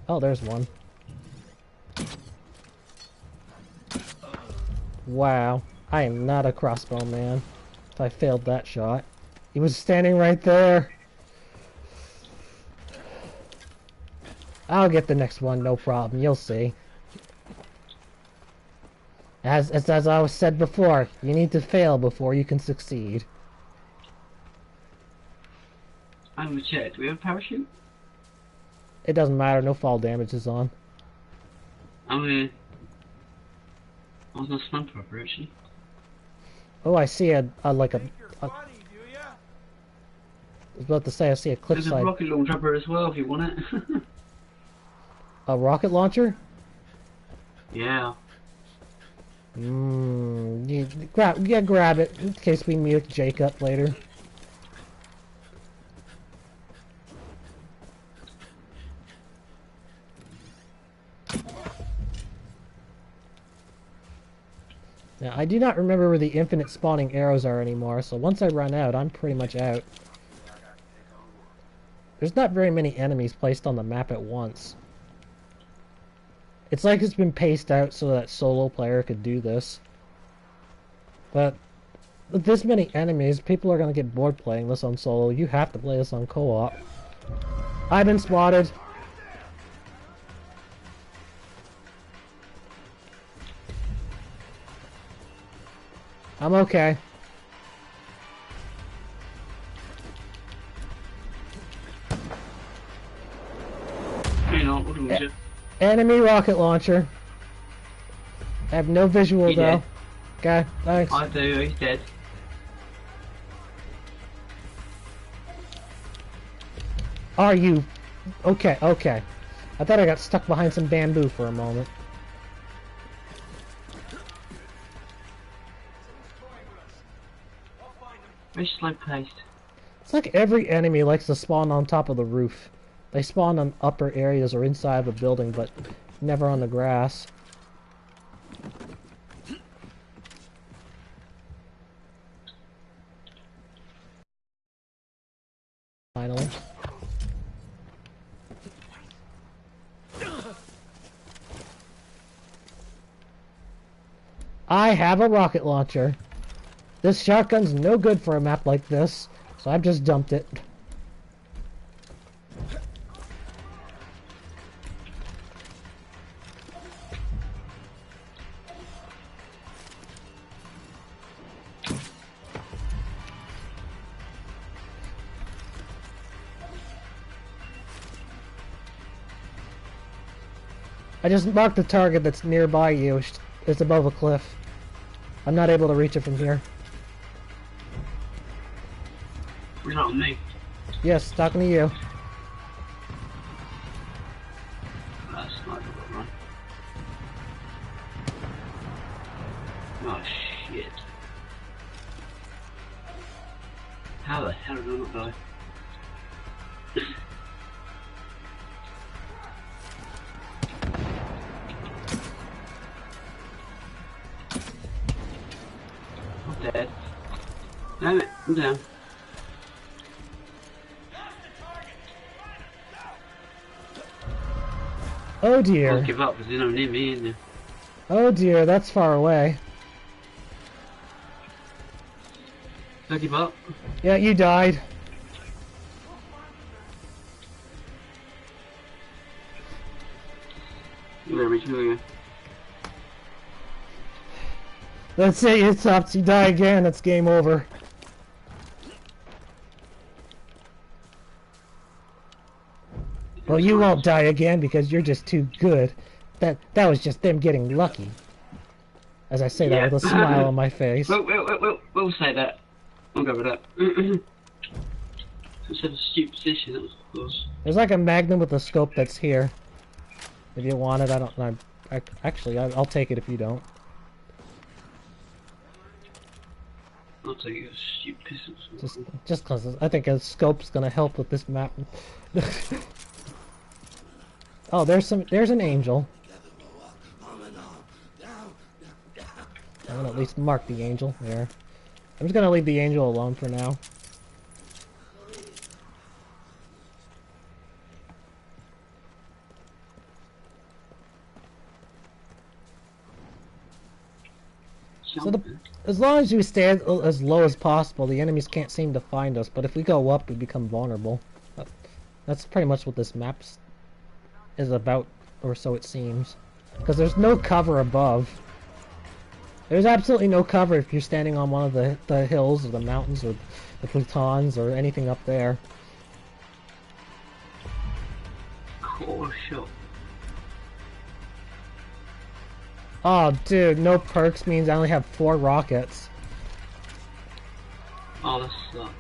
Oh, there's one. Wow, I am not a crossbow man. If I failed that shot. He was standing right there. I'll get the next one, no problem. You'll see. As I was said before, you need to fail before you can succeed. I haven't checked. Do we have a parachute? It doesn't matter, no fall damage is on. I was not sniper upper actually. Oh, I see a like a... Think you're I funny, do ya? was about to say, I see a There's a cliffside. rocket launcher upper as well if you want it. A rocket launcher? Yeah. Grab it in case we mute Jake up later. Now, I do not remember where the infinite spawning arrows are anymore, so once I run out, I'm pretty much out. There's not very many enemies placed on the map at once. It's like it's been paced out so that solo player could do this. But with this many enemies, people are going to get bored playing this on solo. You have to play this on co-op. I've been spotted. I'm okay. You know, what was it? Enemy rocket launcher. I have no visual He though. dead. Okay, thanks. I do, he's dead. Are you... Okay, okay. I thought I got stuck behind some bamboo for a moment. Very slow paced. It's like every enemy likes to spawn on top of the roof. They spawn on upper areas or inside of a building, but never on the grass. Finally. I have a rocket launcher. This shotgun's no good for a map like this, so I've just dumped it. I just marked the target that's nearby you. It's above a cliff. I'm not able to reach it from here. You're not on me. Yes, talking to you. That's not good, right? Oh shit. How the hell did I not die? I'm dead. Damn it, I'm down. Oh I'll dear. give up because there's no near me in there. Oh dear, that's far away. Did I give up? Yeah, you died. You better reach me again. Let's say it's up. You die again, it's game over. Well, you won't die again because you're just too good. That was just them getting lucky. As I say that with a smile on my face. We'll say that. I'll go with that. Instead of stupid position, that was close. There's like a magnum with a scope that's here. If you want it, I don't. Actually, I'll take it if you don't. I'll take it as stupid pistol. Just cause I think a scope's gonna help with this map. Oh, there's an angel. I'm gonna at least mark the angel there. I'm just gonna leave the angel alone for now. So as long as we stay as low as possible, the enemies can't seem to find us. But if we go up, we become vulnerable. That's pretty much what this map is about, or so it seems. Because there's no cover above. There's absolutely no cover if you're standing on one of the hills or the mountains or the plutons or anything up there. What a shot. Oh, dude, no perks means I only have 4 rockets. Oh, that sucks.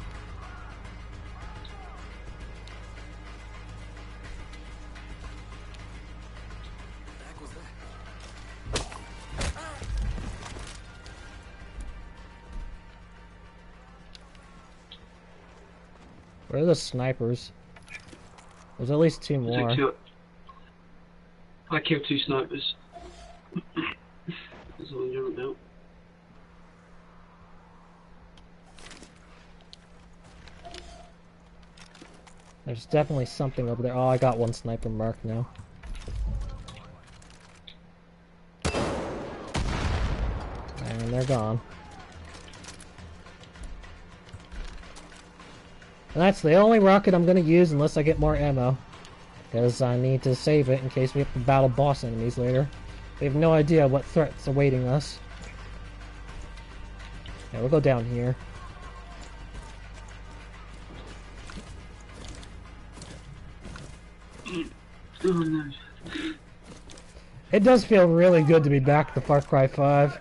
Where are the snipers? There's at least 2 more. I killed 2 snipers. That's all you're about. There's definitely something over there. Oh, I got 1 sniper mark now. And they're gone. And that's the only rocket I'm going to use unless I get more ammo. Because I need to save it in case we have to battle boss enemies later. We have no idea what threats are awaiting us. Yeah, we'll go down here. Oh no. It does feel really good to be back to Far Cry 5.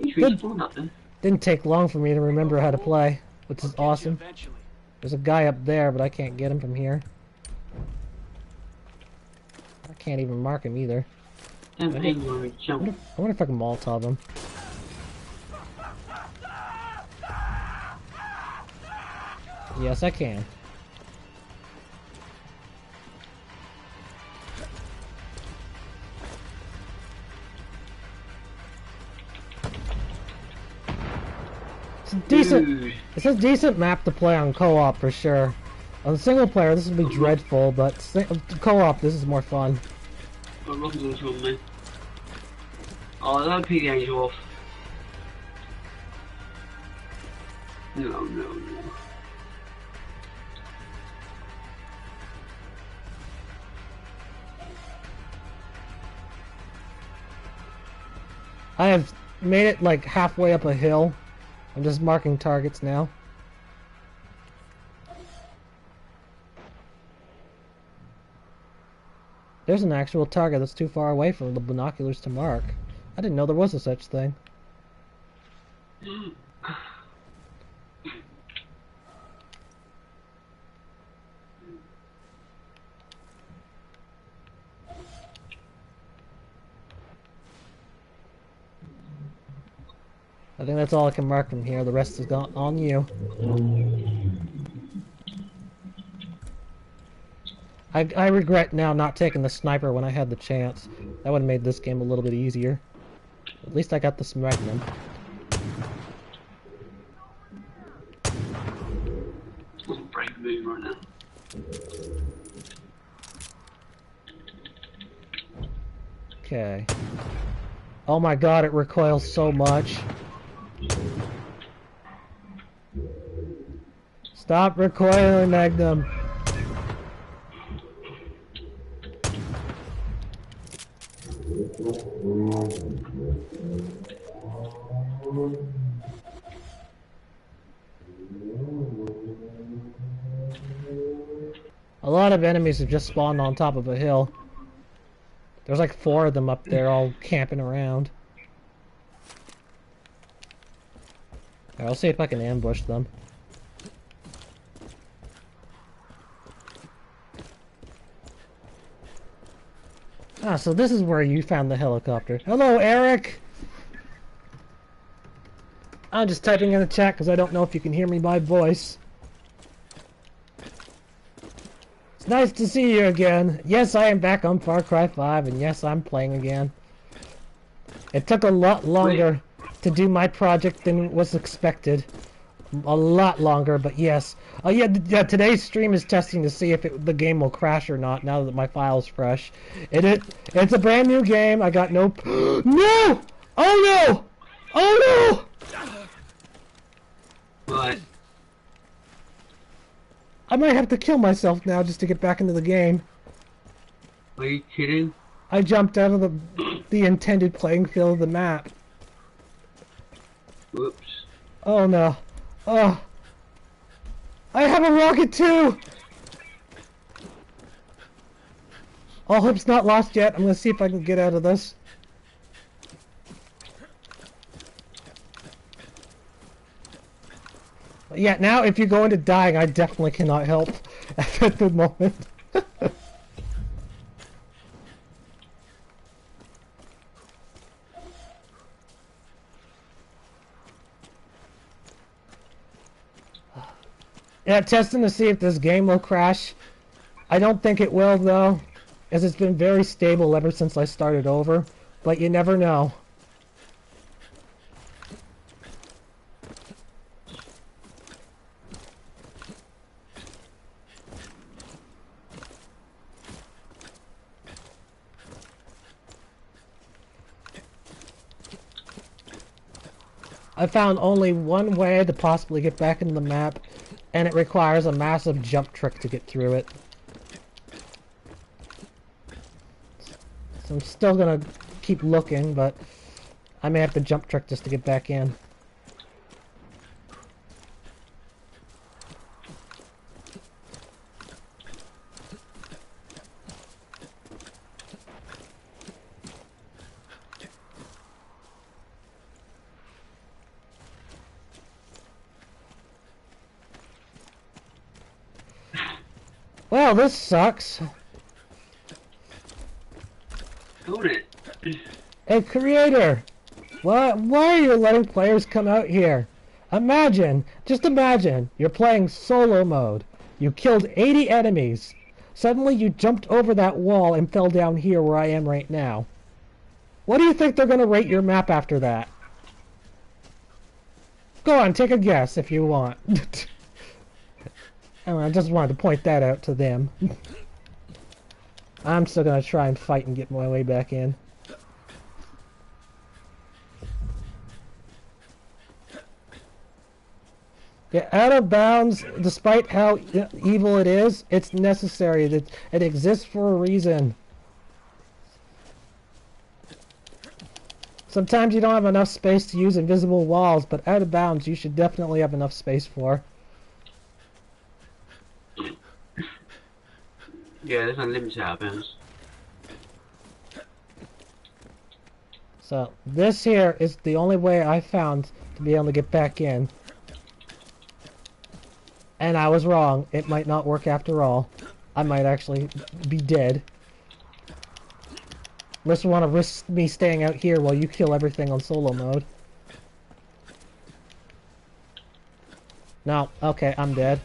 You respawned up there. Didn't take long for me to remember how to play, which is awesome. There's a guy up there, but I can't get him from here. I can't even mark him either. I wonder if I can Molotov him. Yes, I can. It's a decent. It's a decent map to play on co-op for sure. On single player, this would be dreadful, but co-op, this is more fun. Oh, that P the angel off. No, no, no. I have made it like halfway up a hill. I'm just marking targets now. There's an actual target that's too far away from the binoculars to mark. I didn't know there was a such thing. I think that's all I can mark from here. The rest is gone on you. I regret now not taking the sniper when I had the chance. That would have made this game a little bit easier. At least I got the magnum. That's a brave move right now. Okay. Oh my god, it recoils so much. Stop recoiling, Magnum. A lot of enemies have just spawned on top of a hill. There's like 4 of them up there all camping around. I'll see if I can ambush them. Ah, so this is where you found the helicopter. Hello, Eric! I'm just typing in the chat because I don't know if you can hear me by voice. It's nice to see you again. Yes, I am back on Far Cry 5, and yes, I'm playing again. It took a lot longer to do my project than was expected. A lot longer, but yes. Oh yeah, today's stream is testing to see if the game will crash or not now that my file's fresh. It's a brand new game. I got no... No! Oh no! Oh no! What? I might have to kill myself now just to get back into the game. Are you kidding? I jumped out of the intended playing field of the map. Whoops. Oh no. Oh. I have a rocket too! All hope's not lost yet. I'm gonna see if I can get out of this. But yeah, now if you go into dying, I definitely cannot help at the moment. Yeah, testing to see if this game will crash. I don't think it will, though, as it's been very stable ever since I started over. But you never know. I found only one way to possibly get back into the map, and it requires a massive jump trick to get through it. So I'm still gonna keep looking, but I may have to jump trick just to get back in. Well, this sucks. Hold it. Hey, creator! Why are you letting players come out here? Imagine, just imagine, you're playing solo mode. You killed 80 enemies. Suddenly you jumped over that wall and fell down here where I am right now. What do you think they're gonna rate your map after that? Go on, take a guess if you want. I just wanted to point that out to them. I'm still gonna try and fight and get my way back in. Yeah, out of bounds, despite how evil it is, it's necessary. It exists for a reason. Sometimes you don't have enough space to use invisible walls, but out of bounds you should definitely have enough space for. Yeah, there's unlimited out of bounds. So, this here is the only way I found to be able to get back in. And I was wrong. It might not work after all. I might actually be dead. Unless you want to risk me staying out here while you kill everything on solo mode. No. Okay, I'm dead.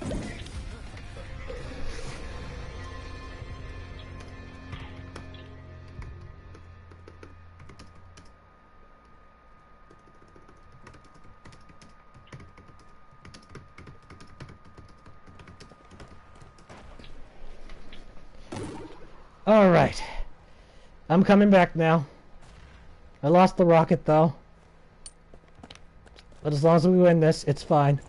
Alright. I'm coming back now. I lost the rocket though. But as long as we win this, it's fine.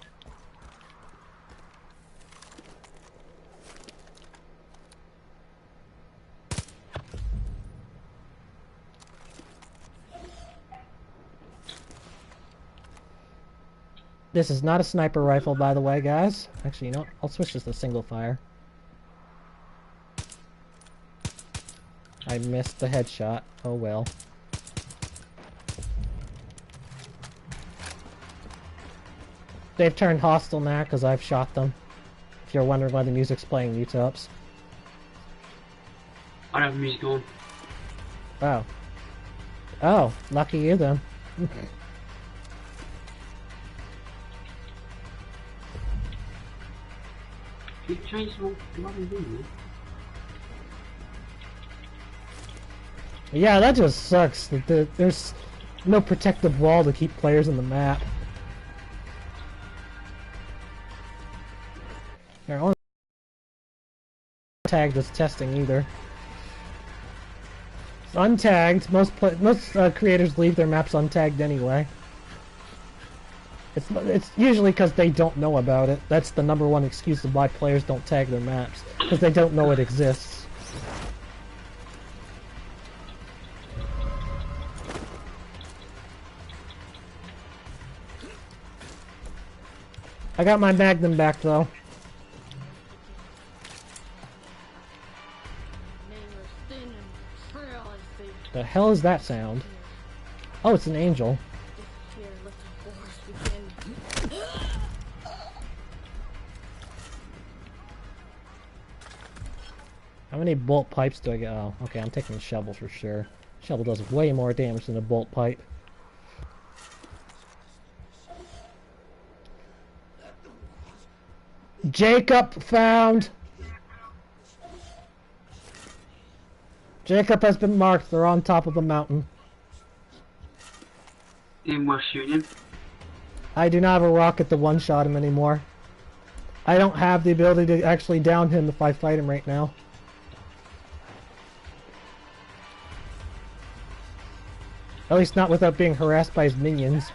This is not a sniper rifle, by the way, guys. Actually, you know what? I'll switch this to single fire. I missed the headshot. Oh well. They've turned hostile now because I've shot them. If you're wondering why the music's playing, Utops. I don't have music on. Oh. Oh, lucky you then. You changed my bloody room, Yeah, that just sucks. There's no protective wall to keep players in the map. Here, I want to tag this testing either. It's untagged. Most creators leave their maps untagged anyway. It's usually because they don't know about it. That's the #1 excuse of why players don't tag their maps, because they don't know it exists. I got my Magnum back though. Nameless thin The hell is that sound? Oh, it's an angel. How many bolt pipes do I get? Oh, okay, I'm taking a shovel for sure. Shovel does way more damage than a bolt pipe. Jacob found! Jacob has been marked. They're on top of the mountain. In West Union. I do not have a rocket to one-shot him anymore. I don't have the ability to actually down him if I fight him right now. At least not without being harassed by his minions.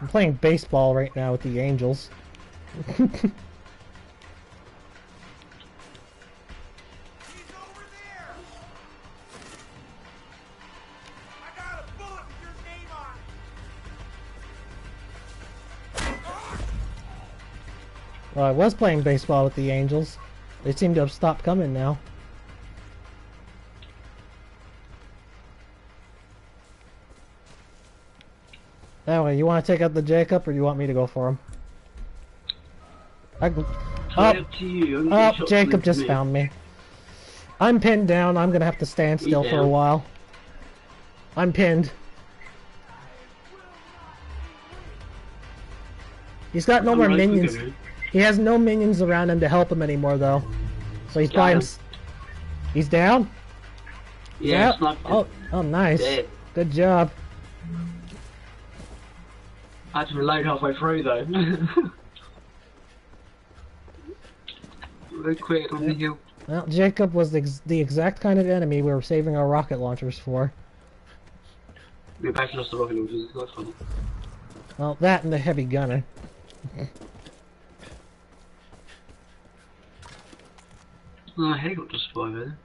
I'm playing baseball right now with the Angels. He's over there. I got a bullet with your name on it. Well, I was playing baseball with the Angels. They seem to have stopped coming now. Anyway, you want to take out the Jacob, or do you want me to go for him? I can... Up to you. Oh, Jacob just found me. I'm pinned down. I'm gonna have to stand still for a while. I'm pinned. He's got no more minions. He has no minions around him to help him anymore, though. So he's by him. He's down? Yeah, it's not. Oh, nice. Dead. Good job. I had to reload halfway through, though. Very quick on the hill. Well, Jacob was the exact kind of enemy we were saving our rocket launchers for. We back lost the rocket launchers, it's quite funny. Well, that and the heavy gunner. Oh, helicopter spy there.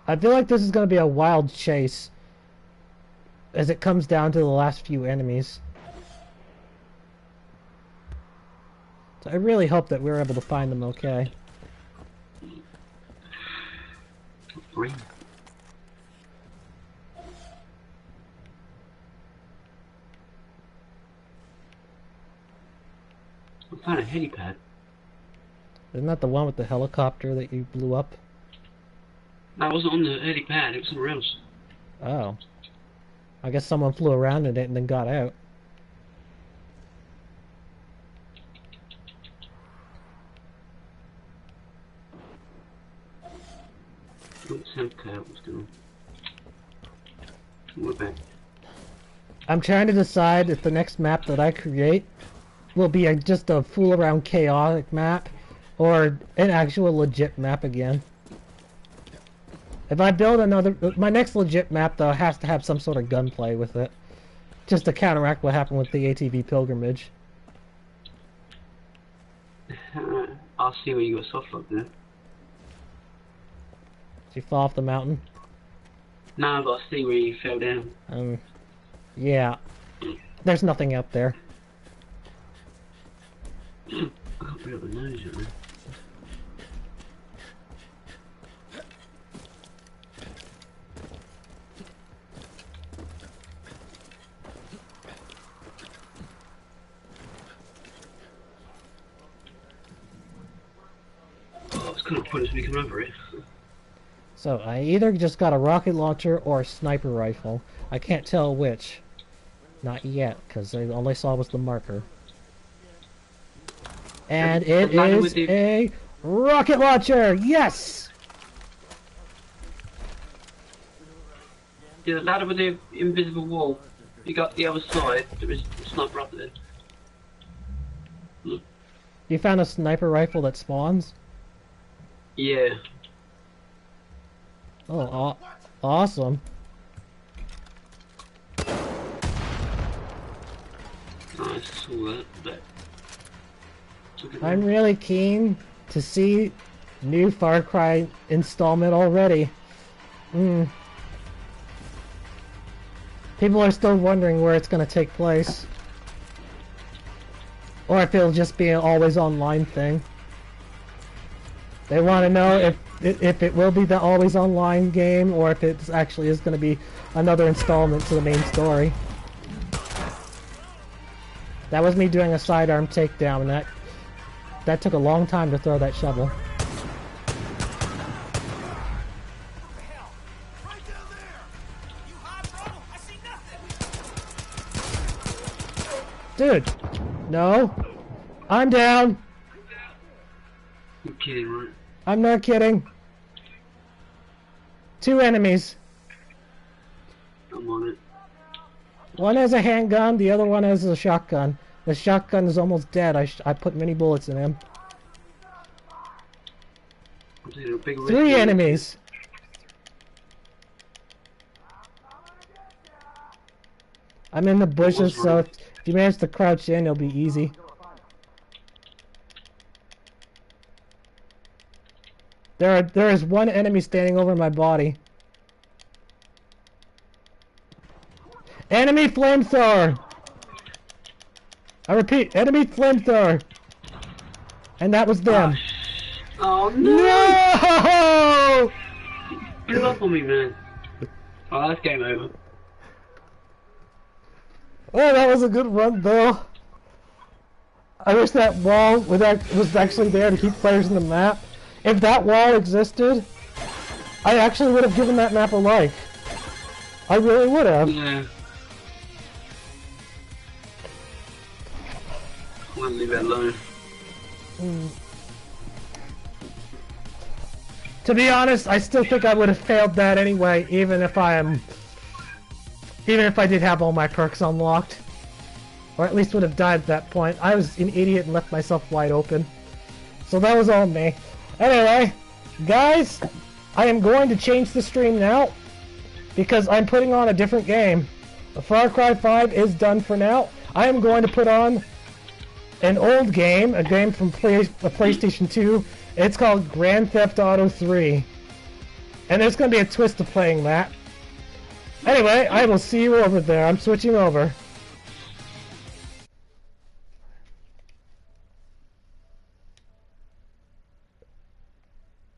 I feel like this is going to be a wild chase as it comes down to the last few enemies. So I really hope that we're able to find them okay. Green. I found a helipad. Isn't that the one with the helicopter that you blew up? That wasn't on the helipad, it was somewhere else. Oh. I guess someone flew around in it and then got out. Okay, what's going on? We're back. I'm trying to decide if the next map that I create will be just a fool around chaotic map or an actual legit map again. If I build my next legit map though has to have some sort of gunplay with it, just to counteract what happened with the ATV Pilgrimage. I'll see where you got soft lock there. Did you fall off the mountain? No, but I see where you fell down. Yeah. There's nothing out there. I can't feel the nose yet, man. Oh, it's kind of pointless me coming over it. So, I either just got a rocket launcher or a sniper rifle. I can't tell which. Not yet, because I only saw was the marker. And it is a rocket launcher! Yes! Yeah, the ladder with the invisible wall. You got the other side, there is a sniper up there. Look. You found a sniper rifle that spawns? Yeah. Oh, awesome. Nice, all that, but... I'm really keen to see New Far Cry installment already. People are still wondering where it's going to take place. Or if it'll just be an always online thing. They want to know if it will be the always online game or if it actually is going to be another installment to the main story. That was me doing a sidearm takedown, and that took a long time to throw that shovel. Dude, no. I'm down. You're kidding, right? I'm not kidding. 2 enemies. I'm on it. One has a handgun, the other one has a shotgun. The shotgun is almost dead. I put many bullets in him. I'm taking a big risk 3 here. enemies. I'm in the bushes, so if you manage to crouch in, it'll be easy. There is 1 enemy standing over my body. Enemy flamethrower! I repeat, enemy flamethrower! And that was them. Oh no! No! Get up on me, man. Oh, that's game over. Oh, that was a good run, though. I wish that wall was actually there to keep players in the map. If that wall existed, I actually would have given that map a like. I really would have. Yeah. I'm gonna leave it alone. To be honest, I still think I would have failed that anyway, even if I did have all my perks unlocked. Or at least would have died at that point. I was an idiot and left myself wide open. So that was all me. Anyway, guys, I am going to change the stream now because I'm putting on a different game. Far Cry 5 is done for now. I am going to put on an old game, a game from PlayStation 2. It's called Grand Theft Auto 3. And there's going to be a twist to playing that. Anyway, I will see you over there. I'm switching over.